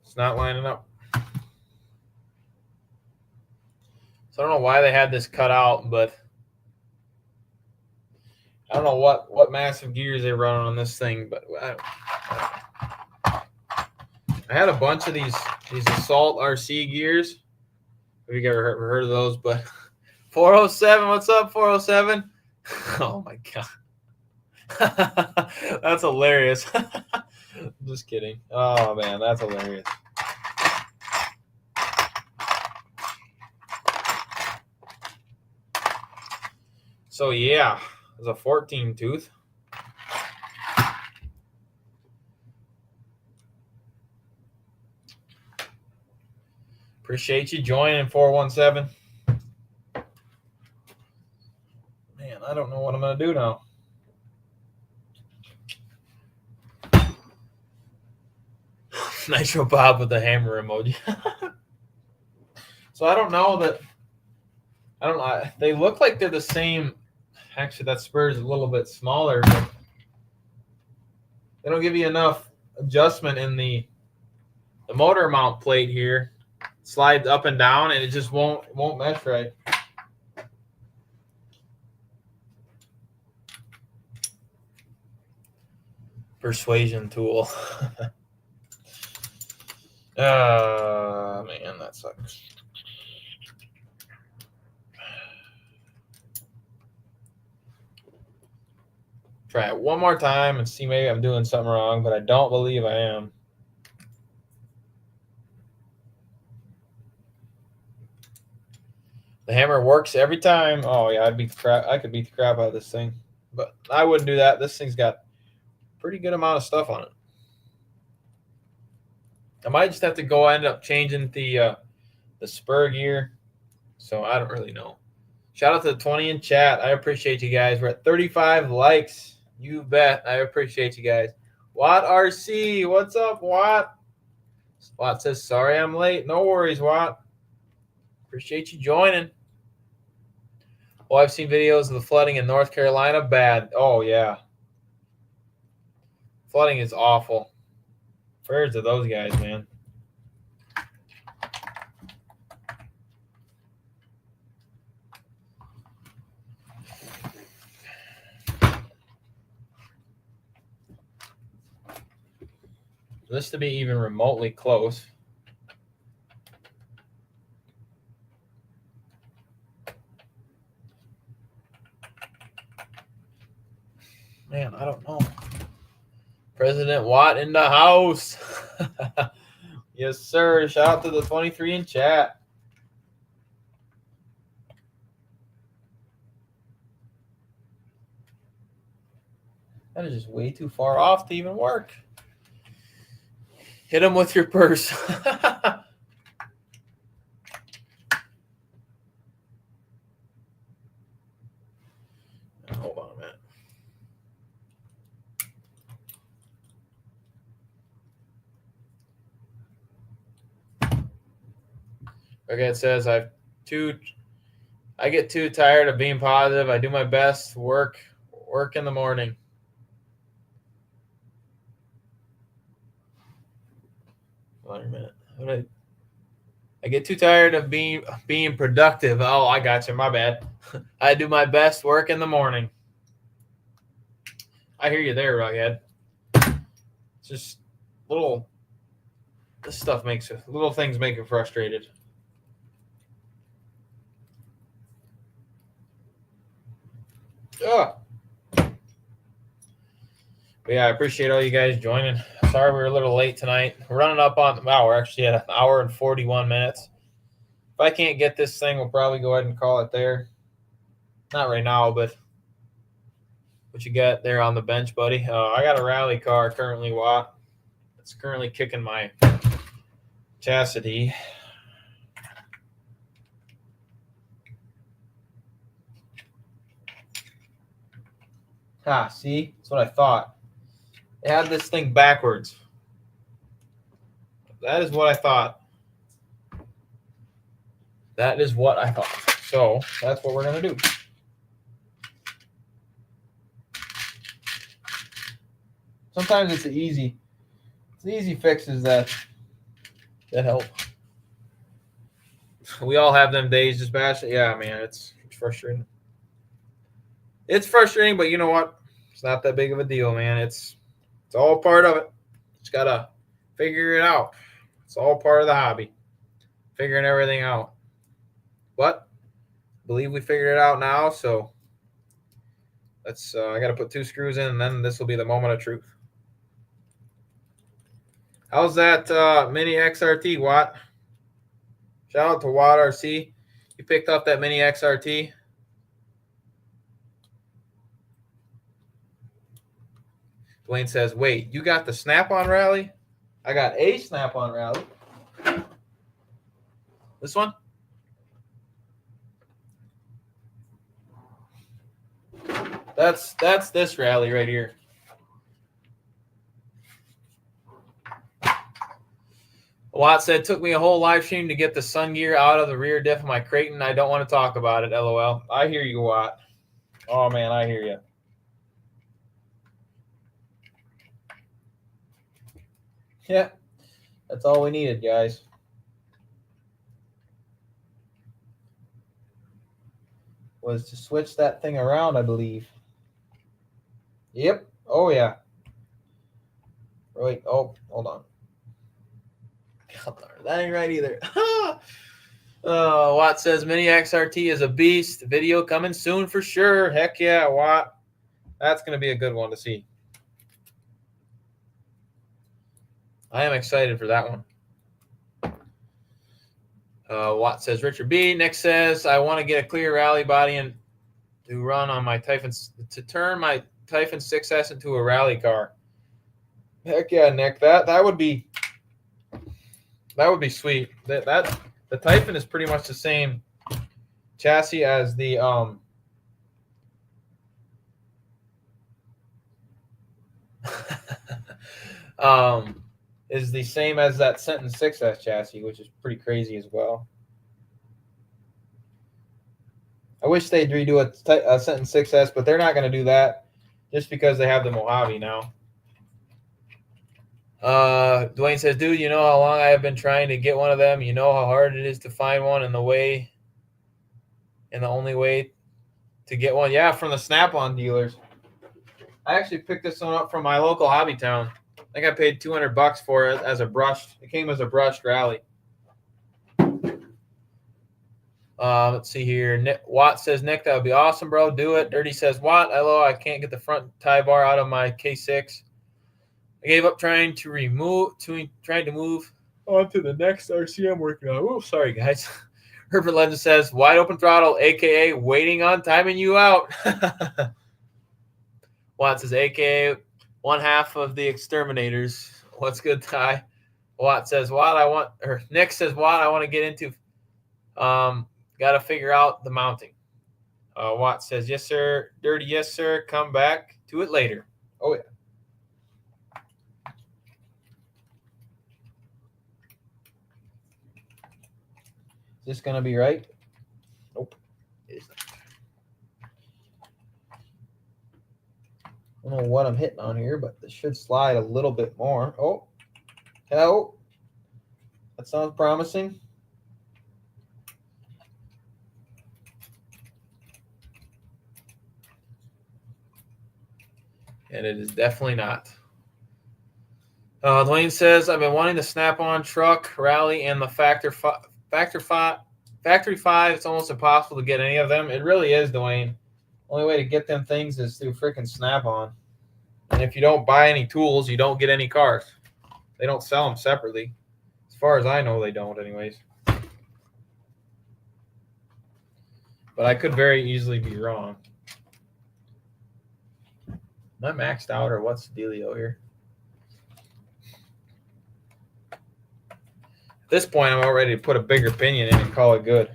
it's not lining up. So I don't know why they had this cut out, but I don't know what massive gears they run on this thing, but I had a bunch of these Assault RC gears. Have you ever heard of those? But 407, what's up, 407? Oh my god, that's hilarious. Just kidding. Oh man, that's hilarious. So yeah, it's a 14 tooth. Appreciate you joining, 417. Man, I don't know what I'm gonna do now. Nitro Bob with the hammer emoji. So I don't know that. I don't know. They look like they're the same. Actually, that spur is a little bit smaller, but they don't give you enough adjustment in the motor mount plate here. Slides up and down, and it just won't mesh right. Persuasion tool. Man, that sucks. Try it one more time and see, maybe I'm doing something wrong, but I don't believe I am. The hammer works every time. Oh yeah, I could beat the crap out of this thing, but I wouldn't do that. This thing's got a pretty good amount of stuff on it. I might just have to end up changing the spur gear. So I don't really know. Shout out to the 20 in chat. I appreciate you guys. We're at 35 likes. You bet. I appreciate you guys. Watt RC, what's up, Watt? Watt says, sorry I'm late. No worries, Watt. Appreciate you joining. Oh, I've seen videos of the flooding in North Carolina. Bad. Oh, yeah. Flooding is awful. Prayers to those guys, man. For this to be even remotely close. Man, I don't know. President Watt in the house. Yes, sir. Shout out to the 23 in chat. That is just way too far off to even work. Hit him with your purse. Hold on a minute. Okay, it says I get too tired of being positive. I do my best. Work in the morning. Hold on a minute. I get too tired of being productive. Oh, I got you. My bad. I do my best. Work in the morning. I hear you there, Rughead. It's just this stuff makes it, little things make it frustrated. But yeah, I appreciate all you guys joining. Sorry we were a little late tonight. We're running up on, wow, we're actually at 1 hour and 41 minutes. If I can't get this thing, we'll probably go ahead and call it there. Not right now, but what you got there on the bench, buddy? I got a rally car currently, Watt. It's currently kicking my chastity. See? That's what I thought. They had this thing backwards. That is what I thought. That is what I thought. So that's what we're going to do. Sometimes it's the easy fixes that help. We all have them days, just bash it. Yeah, man, it's frustrating. It's frustrating, but you know what? It's not that big of a deal, man. It's all part of it. Just gotta figure it out. It's all part of the hobby. Figuring everything out. But I believe we figured it out now, so let's I gotta put 2 screws in, and then this will be the moment of truth. How's that mini XRT, Watt? Shout out to Watt RC. You picked up that mini XRT. Dwayne says, wait, you got the Snap-on Rally? I got a Snap-on Rally. This one? That's this rally right here. Watt said, took me a whole live stream to get the sun gear out of the rear diff of my Creighton. I don't want to talk about it, LOL. I hear you, Watt. Oh, man, I hear you. Yeah, that's all we needed, guys. Was to switch that thing around, I believe. Yep. Oh, yeah. Wait. Oh, hold on. That ain't right either. Watt says Mini XRT is a beast. Video coming soon for sure. Heck yeah, Watt. That's going to be a good one to see. I am excited for that one. Watt says Richard B. Nick says I want to get a clear rally body and to run on my Typhon to turn my Typhon 6S into a rally car. Heck yeah, Nick. That would be sweet. That the Typhon is pretty much the same chassis as the is the same as that Senton 6S chassis, which is pretty crazy as well. I wish they'd redo a Senton 6S, but they're not going to do that just because they have the Mojave now. Dwayne says, dude, you know how long I have been trying to get one of them? You know how hard it is to find one, and the only way to get one? Yeah, from the Snap-on dealers. I actually picked this one up from my local hobby town. I think I paid $200 for it as a brushed. It came as a brushed rally. Let's see here. Watt says, Nick, that would be awesome, bro. Do it. Dirty says, Watt, hello, I can't get the front tie bar out of my K6. I gave up trying to move on to the next RC I'm working on. Oh, sorry, guys. Herbert Legend says, wide open throttle, a.k.a. waiting on timing you out. Watt says, a.k.a. one half of the exterminators. What's good, Ty? Watt says, Nick says, Watt, I want to get into got to figure out the mounting. Watt says, yes, sir. Dirty, yes, sir. Come back to it later. Oh, yeah. Is this going to be right? Nope. It's not. I don't know what I'm hitting on here, but this should slide a little bit more. Oh. Hello. That sounds promising. And it is definitely not. Dwayne says, I've been wanting the Snap-on truck, rally, and the Factory 5. It's almost impossible to get any of them. It really is, Dwayne. Only way to get them things is through freaking Snap-on. And if you don't buy any tools, you don't get any cars. They don't sell them separately. As far as I know, they don't anyways. But I could very easily be wrong. Am I maxed out or what's the dealio here? At this point, I'm about ready to put a bigger pinion in and call it good.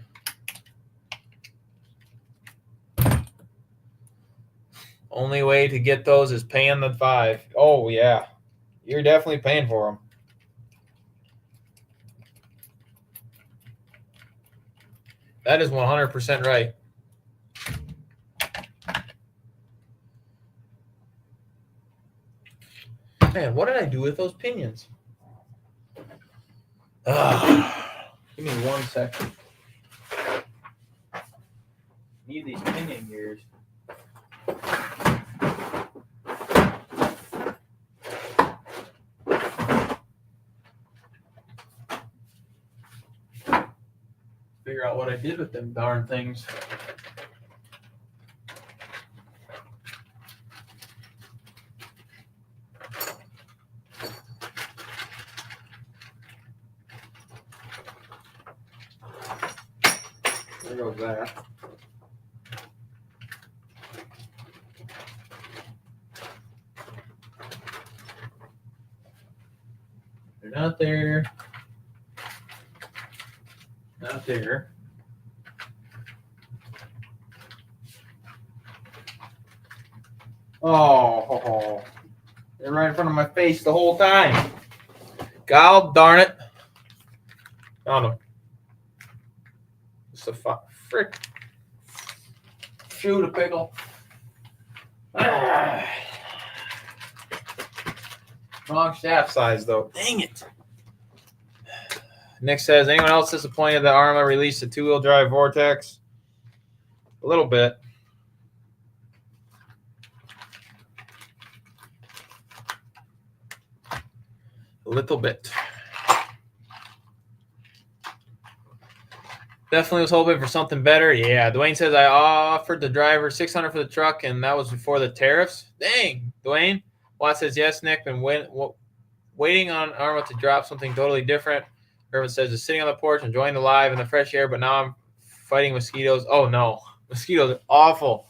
Only way to get those is paying the $5. Oh, yeah. You're definitely paying for them. That is 100% right. Man, what did I do with those pinions? Give me 1 second. Need these pinion gears. Figure out what I did with them darn things. There goes that. They're not there. Not there. Oh, they're right in front of my face the whole time. God darn it. Found them. It's a frick. Shoot a pickle. Wrong shaft size, though. Dang it. Nick says, anyone else disappointed that Arma released a 2-wheel drive Vortex? A little bit. A little bit. Definitely was hoping for something better. Yeah, Dwayne says, I offered the driver $600 for the truck, and that was before the tariffs. Dang, Dwayne. Watt says, yes, Nick, been waiting on Arma to drop something totally different. Irvin says, just sitting on the porch, enjoying the live and the fresh air, but now I'm fighting mosquitoes. Oh, no. Mosquitoes are awful.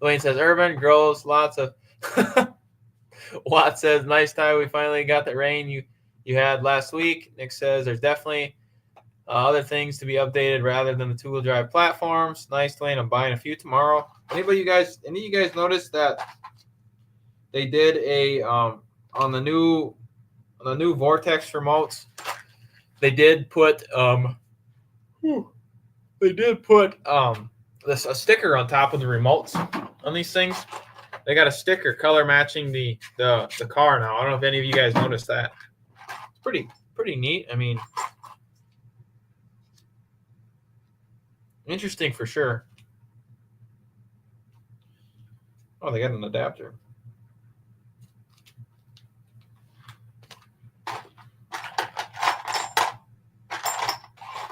Dwayne says, Irvin grows lots of... Watt says, nice time. We finally got the rain you had last week. Nick says, there's definitely other things to be updated rather than the 2-wheel drive platforms. Nice, Dwayne. I'm buying a few tomorrow. Any of you guys notice that they did a on the new Vortex remotes? They did put a sticker on top of the remotes on these things. They got a sticker color matching the car now. I don't know if any of you guys noticed that. It's pretty neat. I mean, interesting for sure. Oh, they got an adapter.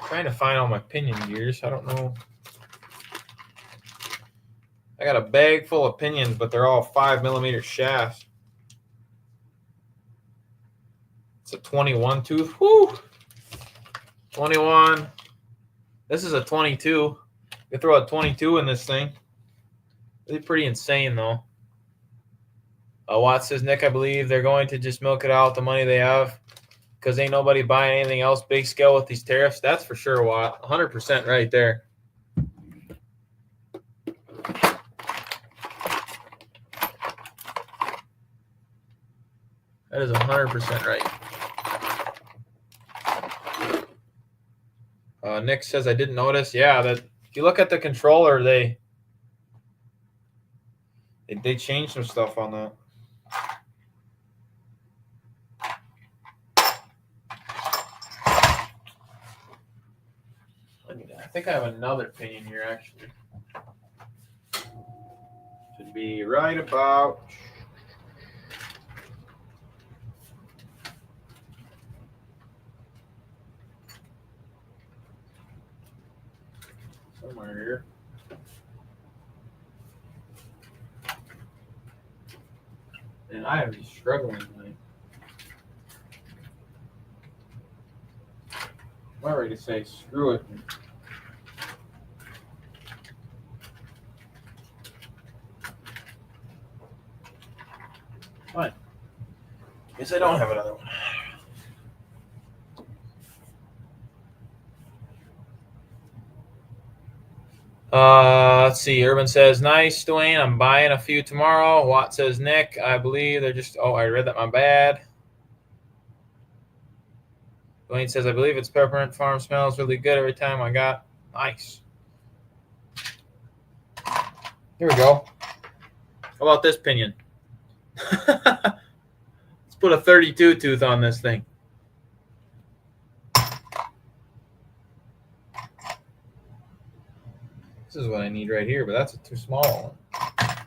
Trying to find all my pinion gears. I don't know. I got a bag full of pinions, but they're all 5mm shafts. It's a 21 tooth. Woo! 21. This is a 22. You throw a 22 in this thing. It's pretty insane, though. Watt says, Nick, I believe they're going to just milk it out the money they have because ain't nobody buying anything else big scale with these tariffs. That's for sure, Watt. 100% right there. That is 100% right. Nick says, I didn't notice. Yeah, that if you look at the controller, they changed some stuff on that. I think I have another pinion here, actually. Should be right about... somewhere here. And I am just struggling tonight. I'm not ready to say screw it. Fine. Guess I don't have another one. Let's see. Urban says, nice, Dwayne. I'm buying a few tomorrow. Watt says, Nick, I believe they're just... oh, I read that. My bad. Dwayne says, I believe it's peppermint farm. Smells really good every time I got. Nice. Here we go. How about this pinion? Let's put a 32 tooth on this thing. This is what I need right here, but that's a too small one. I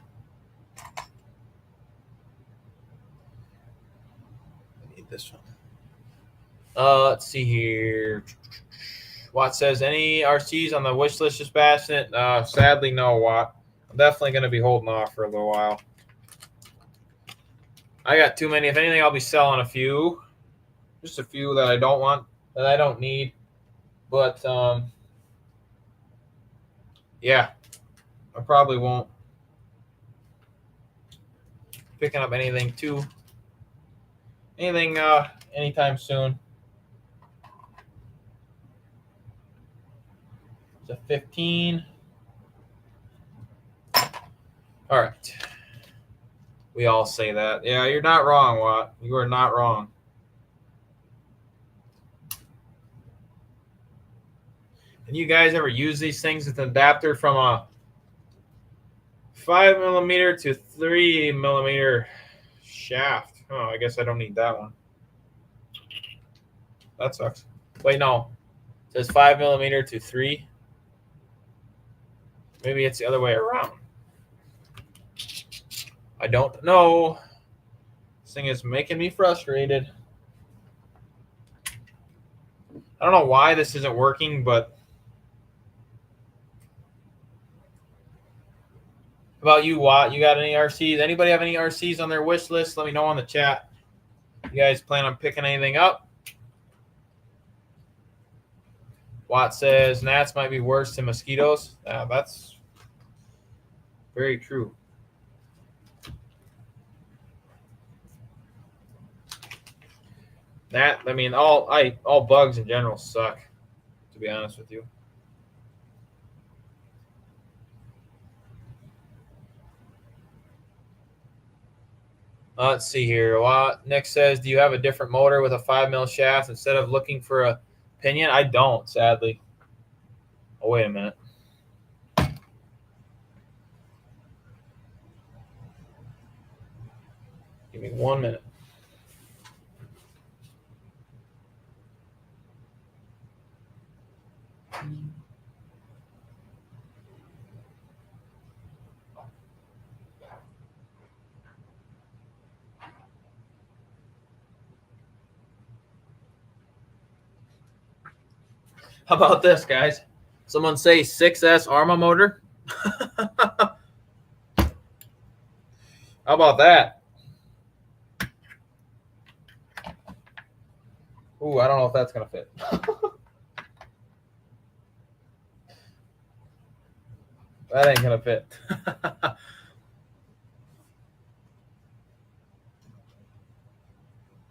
need this one. Let's see here. Watt says, any RCs on the wish list just passing it? Sadly, no, Watt. I'm definitely going to be holding off for a little while. I got too many. If anything, I'll be selling a few. Just a few that I don't want, that I don't need. But, yeah, I probably won't picking up anything anytime soon. It's a 15. All right. We all say that. Yeah, you're not wrong, Watt. You are not wrong. And you guys ever use these things with an adapter from a 5mm to 3mm shaft? Oh, I guess I don't need that one. That sucks. Wait, no. It says 5mm to 3. Maybe it's the other way around. I don't know. This thing is making me frustrated. I don't know why this isn't working, but how about you, Watt? You got any RCs? Anybody have any RCs on their wish list? Let me know in the chat. You guys plan on picking anything up? Watt says gnats might be worse than mosquitoes. That's very true. I mean, all bugs in general suck, to be honest with you. Let's see here. Nick says, do you have a different motor with a 5mm shaft instead of looking for a pinion? I don't, sadly. Oh, wait a minute. Give me 1 minute. How about this, guys? Someone say 6S Arma motor. How about that? Ooh, I don't know if that's going to fit. That ain't going to fit.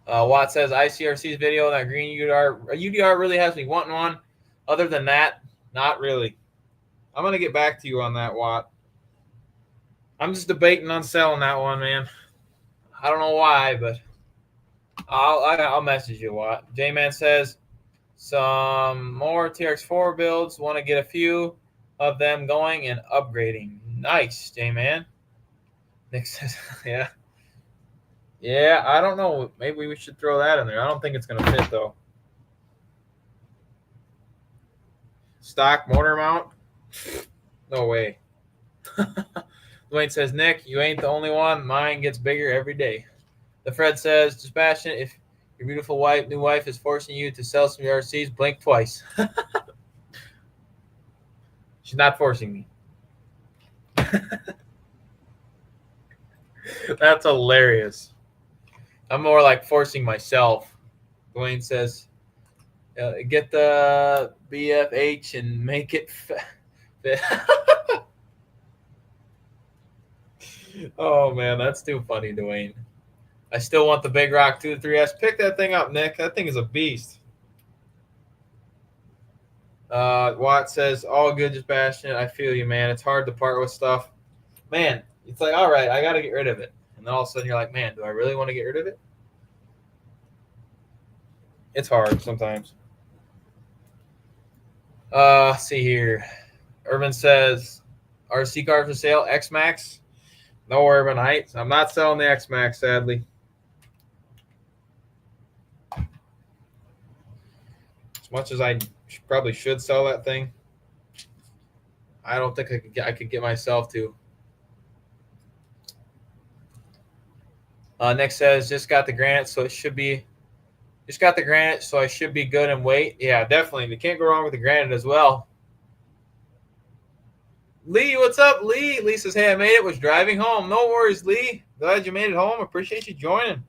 Watt says, ICRC's video, that green UDR. UDR really has me wanting one. Other than that, not really. I'm going to get back to you on that, Watt. I'm just debating on selling that one, man. I don't know why, but I'll message you, Watt. J-Man says, some more TRX4 builds. Want to get a few of them going and upgrading. Nice, J-Man. Nick says, yeah. Yeah, I don't know. Maybe we should throw that in there. I don't think it's going to fit, though. Stock motor mount? No way. Dwayne says, Nick, you ain't the only one. Mine gets bigger every day. The Fred says, dispassionate, if your beautiful new wife is forcing you to sell some RCs, blink twice. She's not forcing me. That's hilarious. I'm more like forcing myself. Dwayne says, get the BFH and make it fit. Oh, man, that's too funny, Dwayne. I still want the Big Rock 2 3S. Pick that thing up, Nick. That thing is a beast. Watt says, all good, just passionate. I feel you, man. It's hard to part with stuff. Man, it's like, all right, I got to get rid of it. And then all of a sudden you're like, man, do I really want to get rid of it? It's hard sometimes. See here. Urban says, RC car for sale, X-Max. No Urban Heights. I'm not selling the X-Max, sadly. As much as I probably should sell that thing, I don't think I could get myself to. Nick says, just got the granite, so it should be. Just got the granite, so I should be good in weight. Yeah, definitely. You can't go wrong with the granite as well. Lee, what's up, Lee? Lee says, hey, I made it. Was driving home. No worries, Lee. Glad you made it home. Appreciate you joining.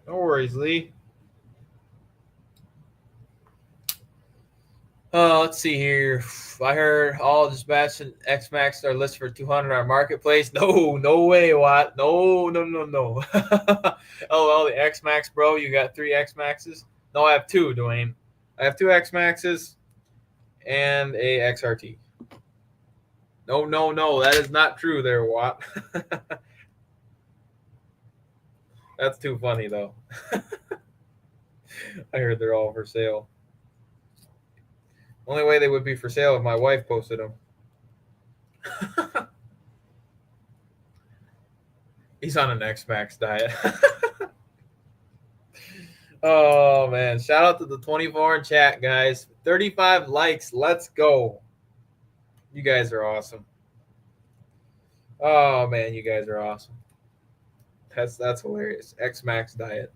No worries, Lee. Let's see here. I heard all dispatch and X-Max are listed for 200 on Marketplace. No way, Watt. No. Oh, the X-Max, bro. You got 3 X-Maxes? No, I have 2, Dwayne. I have 2 X-Maxes and a XRT. No. That is not true there, Watt. That's too funny, though. I heard they're all for sale. Only way they would be for sale if my wife posted them. He's on an X-Max diet. Oh, man. Shout out to the 24 in chat, guys. 35 likes. Let's go. You guys are awesome. Oh, man. You guys are awesome. That's hilarious. X-Max diet.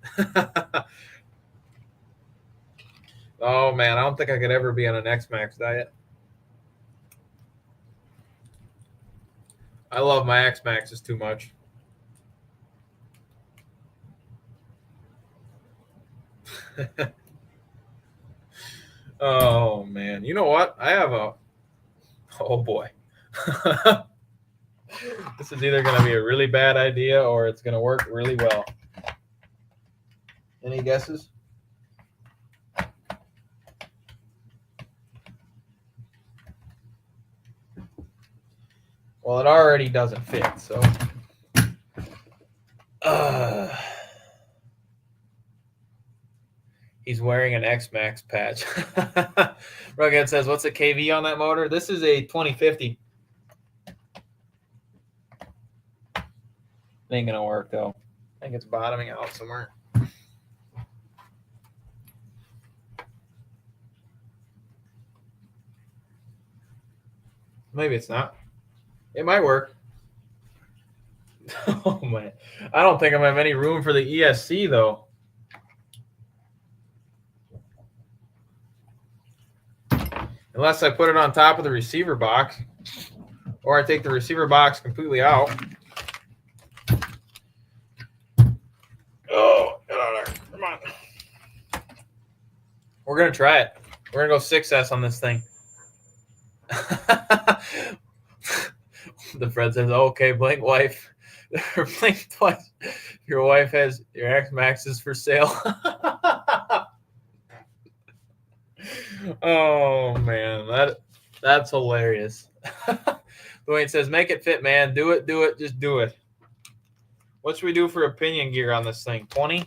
Oh, man. I don't think I could ever be on an X-Max diet. I love my X-Maxes too much. Oh, man. You know what? I have a... Oh, boy. This is either going to be a really bad idea or it's going to work really well. Any guesses? Well, it already doesn't fit, so. He's wearing an X-Max patch. Rugged says, what's the KV on that motor? This is a 2050. Ain't gonna work, though. I think it's bottoming out somewhere. Maybe it's not. It might work. Oh, man. I don't think I have any room for the ESC, though. Unless I put it on top of the receiver box, or I take the receiver box completely out. Oh, get out of there. Come on. We're going to try it. We're going to go 6S on this thing. The Fred says, okay, blank wife. Blink twice. Your wife has your X Maxes for sale. Oh man, that's hilarious. Dwayne says, make it fit, man. Do it, just do it. What should we do for opinion gear on this thing? 20?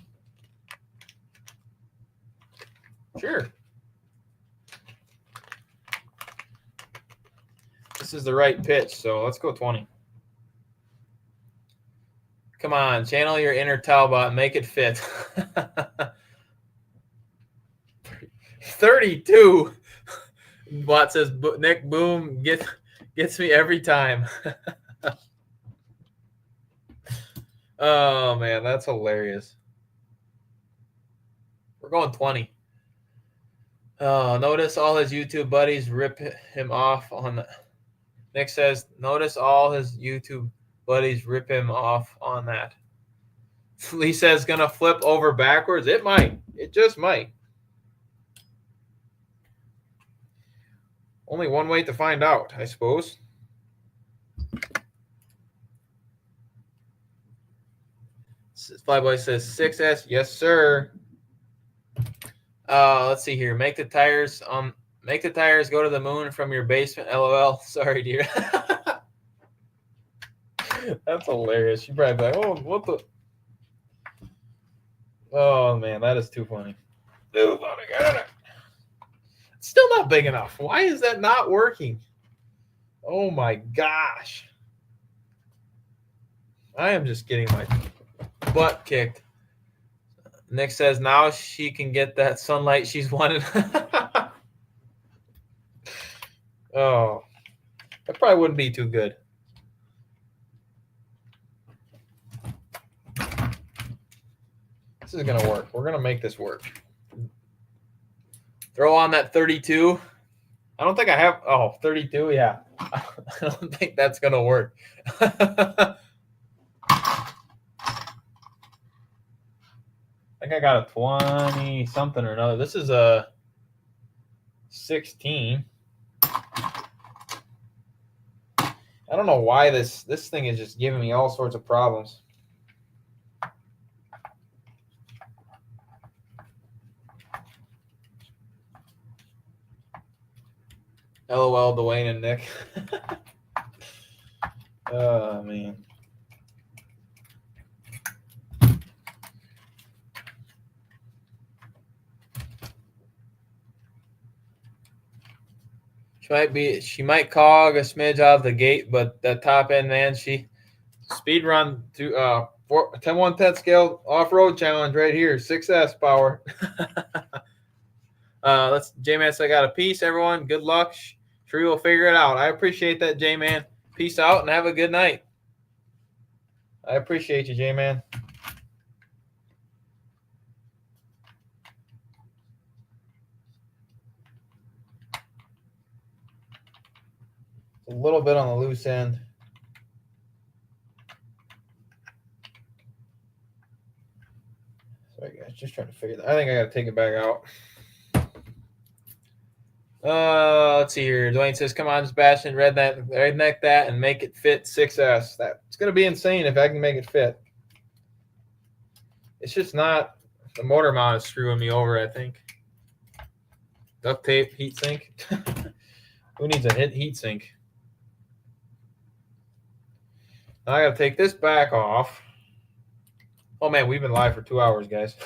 Sure. This is the right pitch, so let's go 20. Come on, channel your inner Talbot, make it fit. 32. Watt says, Nick Boom gets me every time. Oh man, that's hilarious. We're going 20. Oh, notice all his YouTube buddies rip him off on the. Nick says, notice all his YouTube buddies rip him off on that. Lee says, gonna flip over backwards. It might. It just might. Only one way to find out, I suppose. Flyboy says 6S. Yes, sir. Let's see here. Make the tires go to the moon from your basement. LOL. Sorry, dear. That's hilarious. You probably be like, oh, what the? Oh man, that is too funny. Dude, it's still not big enough. Why is that not working? Oh my gosh. I am just getting my butt kicked. Nick says now she can get that sunlight she's wanted. Oh, that probably wouldn't be too good. This is going to work. We're going to make this work. Throw on that 32. I don't think I have. Oh, 32. Yeah. I don't think that's going to work. I think I got a 20 something or another. This is a 16. I don't know why this thing is just giving me all sorts of problems. LOL, Dwayne and Nick. Oh, man. She might cog a smidge out of the gate, but that top end, man, she speed run to 10-1-10 scale off-road challenge right here, 6S power. Let's J-Man, I got a piece, everyone. Good luck. Sure you'll figure it out. I appreciate that, J-Man. Peace out and have a good night. I appreciate you, J-Man. A little bit on the loose end. Sorry, guys. Just trying to figure that. I think I got to take it back out. Let's see here. Dwayne says, come on, Sebastian, redneck that and make it fit 6S. It's going to be insane if I can make it fit. It's just not. The motor mount is screwing me over, I think. Duct tape, heat sink. Who needs a heat sink? Now I got to take this back off. Oh, man, we've been live for 2 hours, guys.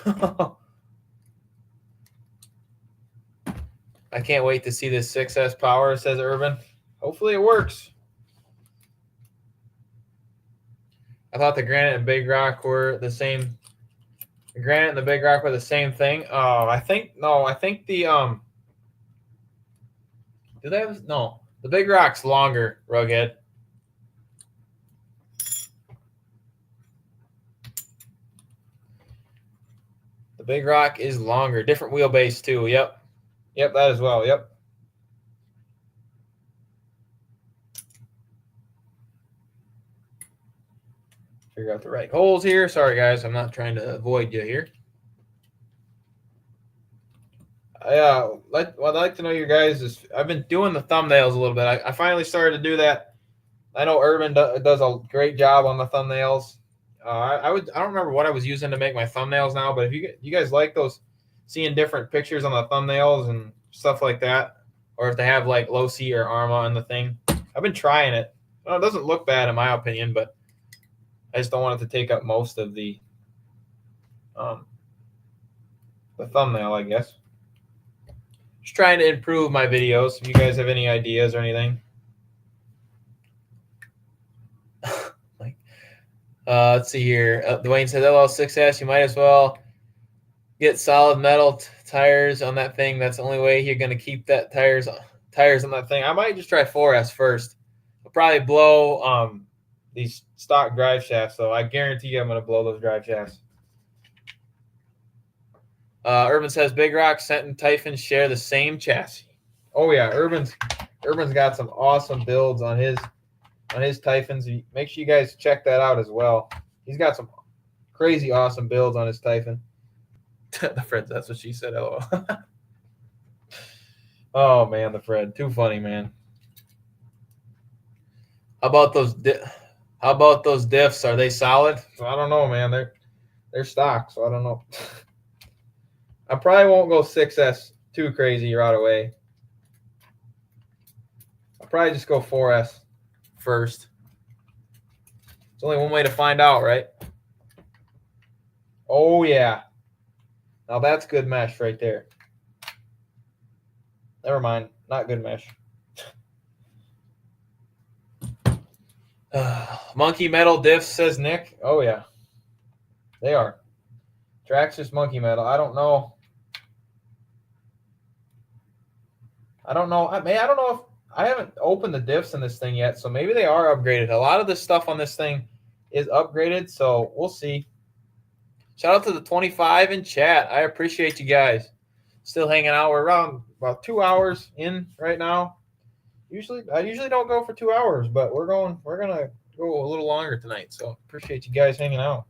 I can't wait to see this 6S power, says Urban. Hopefully it works. I thought the Granite and Big Rock were the same. The Granite and the Big Rock were the same thing. Oh, I think the do they have no? The Big Rock's longer, Rughead. The Big Rock is longer. Different wheelbase too. Yep, that as well. Yep. Figure out the right holes here. Sorry, guys. I'm not trying to avoid you here. What I'd like to know your guys is I've been doing the thumbnails a little bit. I finally started to do that. I know Urban does a great job on the thumbnails. I don't remember what I was using to make my thumbnails now, but if you guys like those, seeing different pictures on the thumbnails and stuff like that, or if they have like Losi or Arma on the thing, I've been trying it. Well, it doesn't look bad in my opinion, but I just don't want it to take up most of the thumbnail, I guess. Just trying to improve my videos. If you guys have any ideas or anything. Let's see here. Dwayne says, LL6S, you might as well get solid metal tires on that thing. That's the only way you're going to keep that tires on that thing. I might just try 4S first. I'll probably blow these stock drive shafts, so I guarantee you I'm going to blow those drive shafts. Urban says, Big Rock, Senton, Typhon share the same chassis. Oh, yeah. Urban's got some awesome builds on his Typhons. Make sure you guys check that out as well. He's got some crazy awesome builds on his Typhon. The Fred, that's what she said. LOL. Oh man, the Fred, too funny, man. How about those diffs? Are they solid? I don't know, man. They're stock, so I don't know. I probably won't go 6S too crazy right away. I'll probably just go 4S first. It's only one way to find out, right? Oh, yeah. Now that's good mesh right there. Never mind. Not good mesh. Monkey Metal diffs, says Nick. Oh, yeah. They are. Traxxas Monkey Metal. I don't know. I don't know if I haven't opened the diffs in this thing yet, so maybe they are upgraded. A lot of the stuff on this thing is upgraded, so we'll see. Shout out to the 25 in chat. I appreciate you guys still hanging out. We're around about 2 hours in right now. I usually don't go for 2 hours, but we're gonna go a little longer tonight. So appreciate you guys hanging out.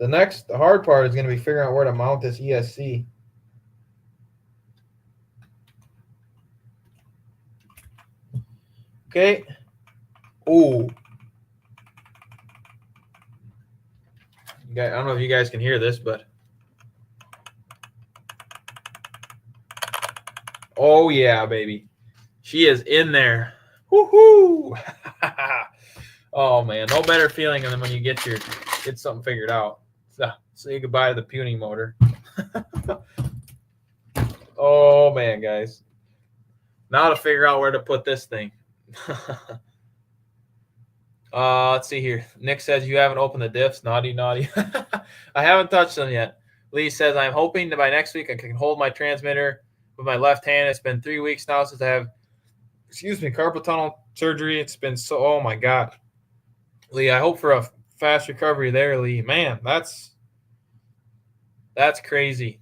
The hard part is going to be figuring out where to mount this ESC. Okay. Ooh. I don't know if you guys can hear this, but oh yeah, baby. She is in there. Woohoo! Oh man, no better feeling than when you get something figured out. So, say goodbye to the puny motor. Oh man, guys. Now to figure out where to put this thing. Let's see here. Nick says you haven't opened the diffs. Naughty, naughty. I haven't touched them yet. Lee says I'm hoping that by next week I can hold my transmitter with my left hand. It's been 3 weeks now since I have, carpal tunnel surgery. It's been oh my God. Lee, I hope for a fast recovery there, Lee. Man, that's crazy.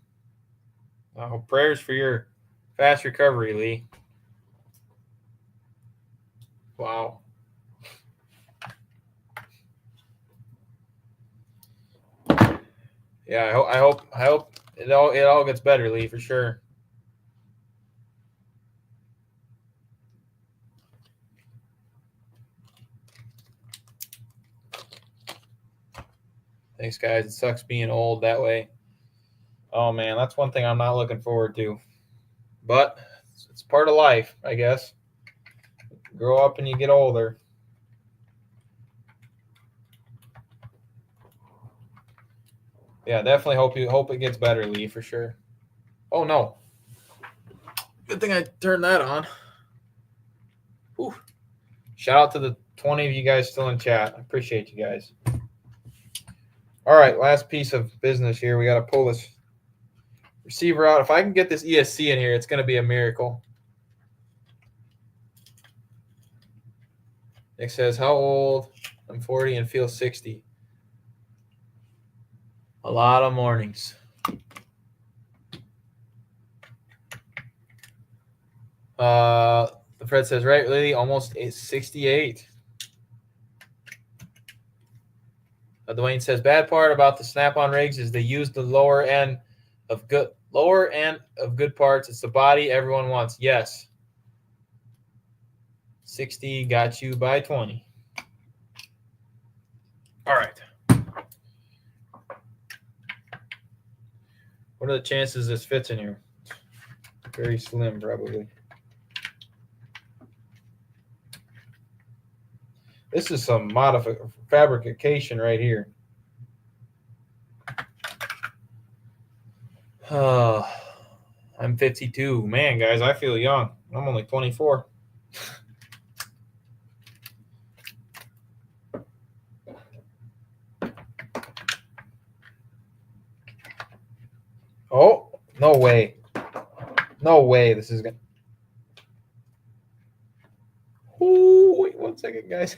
Prayers for your fast recovery, Lee. Wow. Yeah, I hope it all gets better, Lee, for sure. Thanks, guys. It sucks being old that way. Oh man, that's one thing I'm not looking forward to. But it's part of life, I guess. Grow up and you get older. Yeah, definitely hope it gets better, Lee, for sure. Oh no. Good thing I turned that on. Whew. Shout out to the 20 of you guys still in chat. I appreciate you guys. All right, last piece of business here. We got to pull this receiver out. If I can get this ESC in here, it's going to be a miracle. Nick says, how old? I'm 40 and feel 60. A lot of mornings. The Fred says, right, Lily, almost 68. Dwayne says, bad part about the snap-on rigs is they use the lower end of good parts. It's the body everyone wants. Yes. 60 got you by 20. All right. What are the chances this fits in here? Very slim, probably. This is some fabrication right here. I'm 52. Man, guys, I feel young. I'm only 24. Oh, no way. No way this is going to... Ooh, wait 1 second, guys.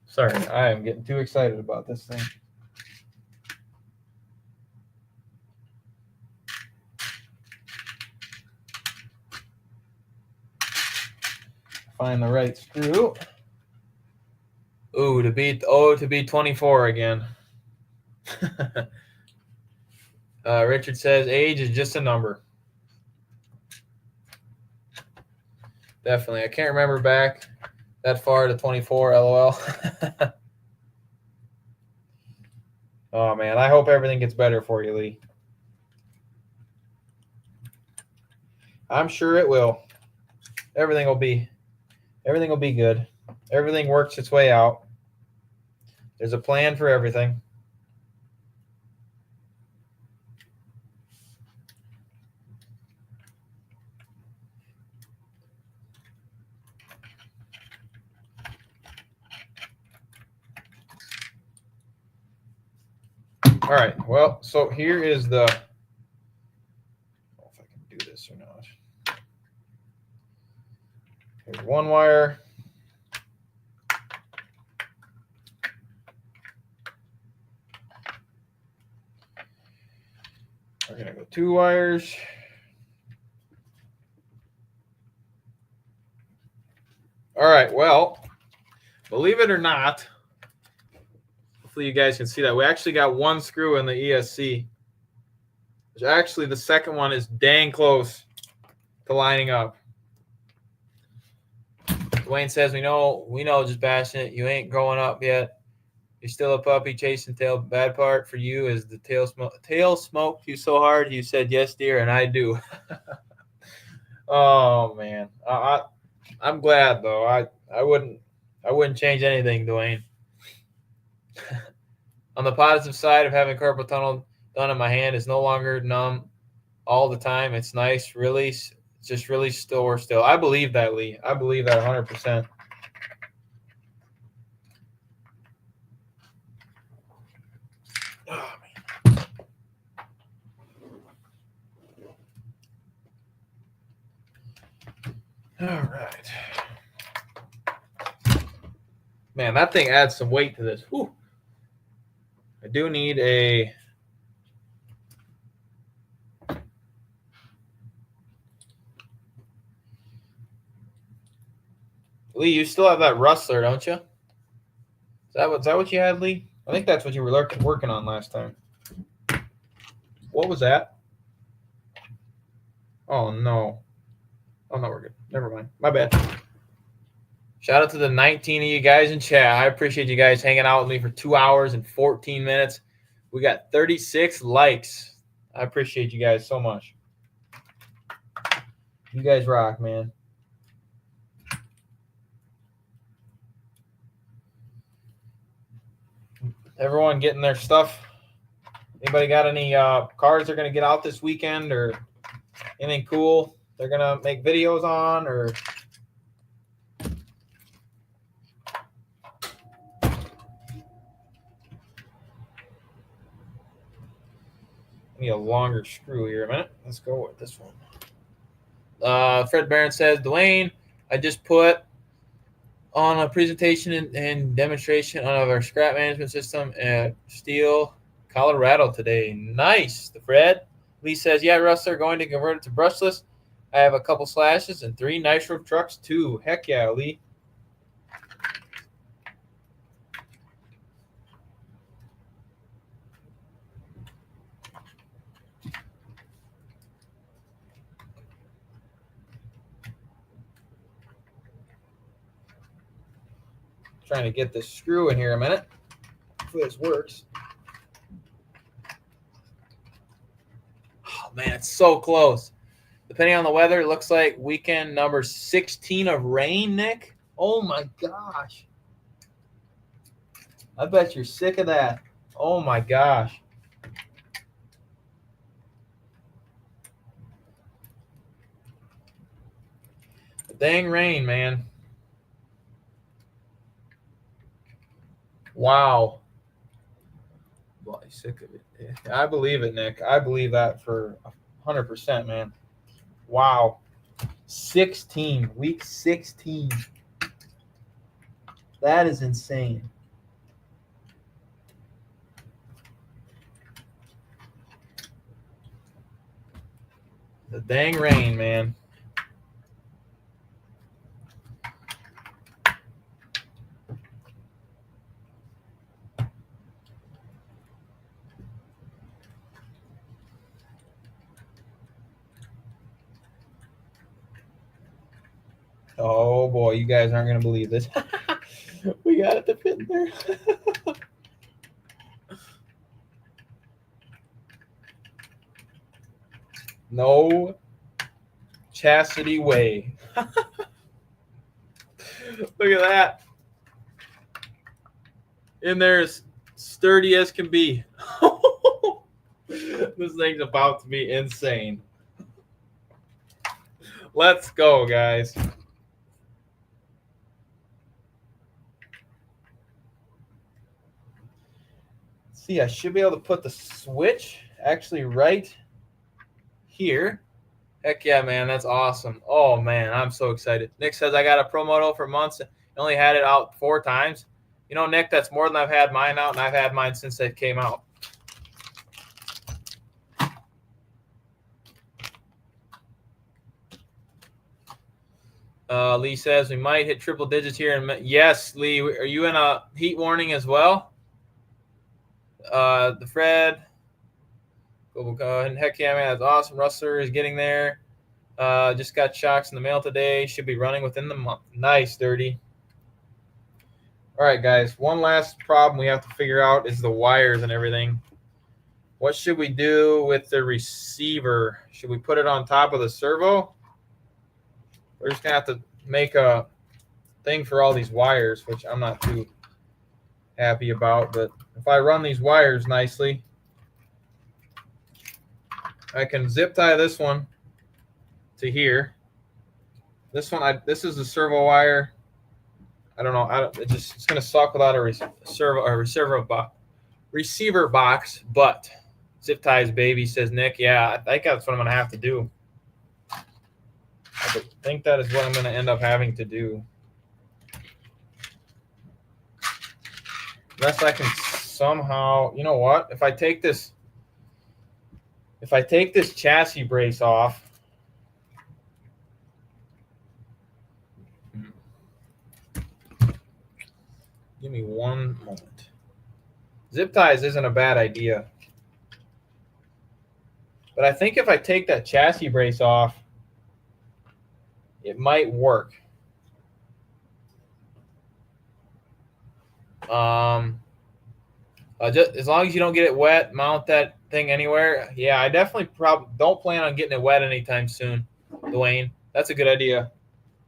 Sorry, I am getting too excited about this thing. Find the right screw. Ooh, to be 24 again. Richard says age is just a number. Definitely. I can't remember back that far to 24, LOL. Oh, man. I hope everything gets better for you, Lee. I'm sure it will. Everything will be good. Everything works its way out. There's a plan for everything. All right. Well, so here is the... I don't know if I can do this or not. Here's one wire. We're going to go 2 wires. All right. Well, believe it or not, hopefully you guys can see that. We actually got 1 screw in the ESC. Which actually, the second one is dang close to lining up. Dwayne says, we know, just bashing it. You ain't growing up yet. You're still a puppy chasing tail. Bad part for you is the tail smoked you so hard. You said, yes, dear, and I do. Oh, man. I'm glad, though. I wouldn't change anything, Dwayne. On the positive side of having carpal tunnel done in my hand, is no longer numb all the time. It's nice, really, just really still. I believe that, Lee. I believe that 100%. Oh, man. All right. Man, that thing adds some weight to this. Whew. I do need a... Lee, you still have that rustler, don't you? Is that what you had, Lee? I think that's what you were working on last time. What was that? Oh, no. Oh, no, we're good. Never mind. My bad. Shout out to the 19 of you guys in chat. I appreciate you guys hanging out with me for 2 hours and 14 minutes. We got 36 likes. I appreciate you guys so much. You guys rock, man. Everyone getting their stuff. Anybody got any cards they're going to get out this weekend or anything cool they're going to make videos on or... Need a longer screw here a minute. Let's go with this one. Fred Barron says, Dwayne, I just put on a presentation and demonstration of our scrap management system at Steel, Colorado today. Nice, the Fred. Lee says, yeah, Russ, they're going to convert it to brushless. I have a couple slashes and 3 nice roof trucks too. Heck yeah, Lee. Trying to get this screw in here a minute. Hopefully this works. Oh man, it's so close. Depending on the weather, it looks like weekend number 16 of rain, Nick. Oh my gosh. I bet you're sick of that. Oh my gosh. Dang rain, man. Wow. Boy, sick of it. I believe it, Nick. I believe that for 100%, man. Wow. 16. Week 16. That is insane. The dang rain, man. Oh boy, you guys aren't gonna believe this. We got it to fit in there. No chastity way. Look at that. In there as sturdy as can be. This thing's about to be insane. Let's go, guys. See, I should be able to put the switch actually right here. Heck yeah, man. That's awesome. Oh, man. I'm so excited. Nick says I got a Pro Moto for months. I only had it out 4 times. You know, Nick, that's more than I've had mine out, and I've had mine since they came out. Lee says we might hit triple digits here. Yes, Lee. Are you in a heat warning as well? The Fred. And heck yeah, man. That's awesome. Rustler is getting there. Just got shocks in the mail today. Should be running within the month. Nice, Dirty. All right, guys. One last problem we have to figure out is the wires and everything. What should we do with the receiver? Should we put it on top of the servo? We're just going to have to make a thing for all these wires, which I'm not too happy about. But if I run these wires nicely, I can zip tie this one to here. This one, this is the servo wire. I don't know. It's going to suck without a receiver box, but zip ties, baby, says Nick. Yeah, I think that's what I'm going to have to do. I think that is what I'm going to end up having to do. Unless I can somehow, you know what? If I take this chassis brace off, give me one moment. Zip ties isn't a bad idea. But I think if I take that chassis brace off, it might work. Just as long as you don't get it wet, mount that thing anywhere. Yeah, I definitely don't plan on getting it wet anytime soon, Dwayne. That's a good idea.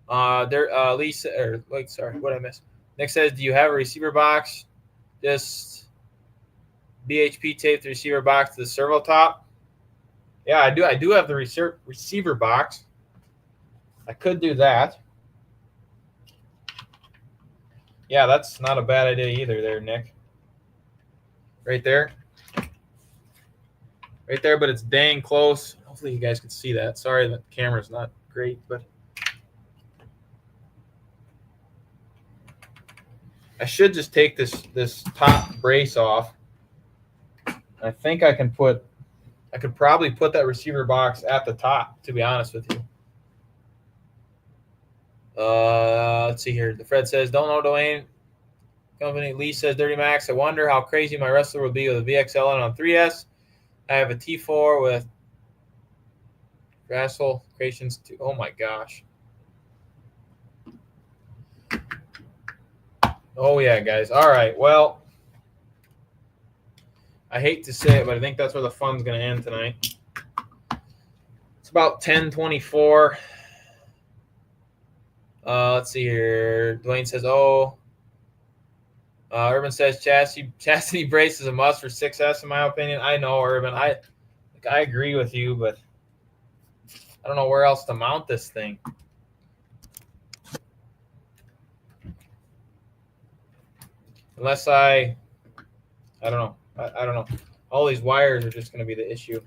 Lisa, or wait, sorry, what did I miss? Nick says, do you have a receiver box? Just BHP tape the receiver box to the servo top. Yeah, I do. I do have the receiver box. I could do that. Yeah, that's not a bad idea either there, Nick. Right there. Right there, but it's dang close. Hopefully you guys can see that. Sorry the camera's not great, but I should just take this top brace off. I think I could probably put that receiver box at the top, to be honest with you. Let's see here. The Fred says, don't know Dwayne. Company. Lee says, Dirty Max. I wonder how crazy my wrestler will be with a VXLN on 3S. I have a T4 with Wrestle Creations 2. Oh my gosh. Oh yeah, guys. All right. Well, I hate to say it, but I think that's where the fun's going to end tonight. It's about 10:24. Let's see here. Dwayne says, oh. Urban says chastity brace is a must for 6S, in my opinion. I know, Urban. I agree with you, but I don't know where else to mount this thing. Unless I don't know. I don't know. All these wires are just going to be the issue.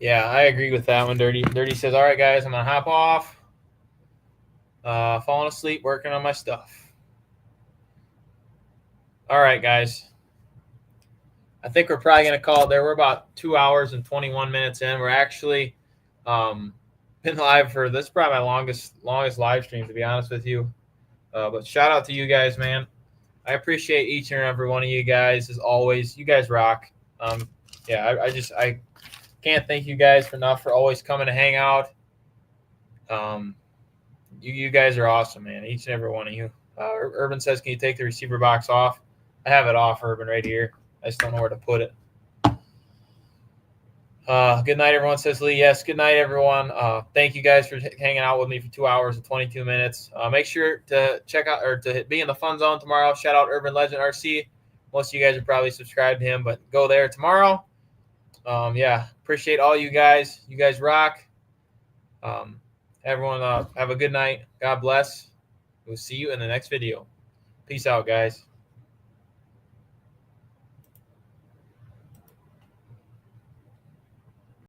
Yeah, I agree with that one, Dirty. Dirty says, all right, guys, I'm going to hop off. Falling asleep, working on my stuff. All right, guys. I think we're probably going to call it there. We're about 2 hours and 21 minutes in. We're actually been live for this is probably my longest live stream, to be honest with you. But shout out to you guys, man. I appreciate each and every one of you guys, as always. You guys rock. Yeah, I can't thank you guys enough for always coming to hang out. You guys are awesome, man. Each and every one of you. Urban says, can you take the receiver box off? I have it off, Urban, right here. I just don't know where to put it. Good night, everyone, says Lee. Yes, good night, everyone. Thank you guys for hanging out with me for 2 hours and 22 minutes. Make sure to check out or to be in the fun zone tomorrow. Shout out Urban Legend RC. Most of you guys are probably subscribed to him, but go there tomorrow. Yeah, appreciate all you guys. You guys rock. Everyone, have a good night. God bless. We'll see you in the next video. Peace out, guys.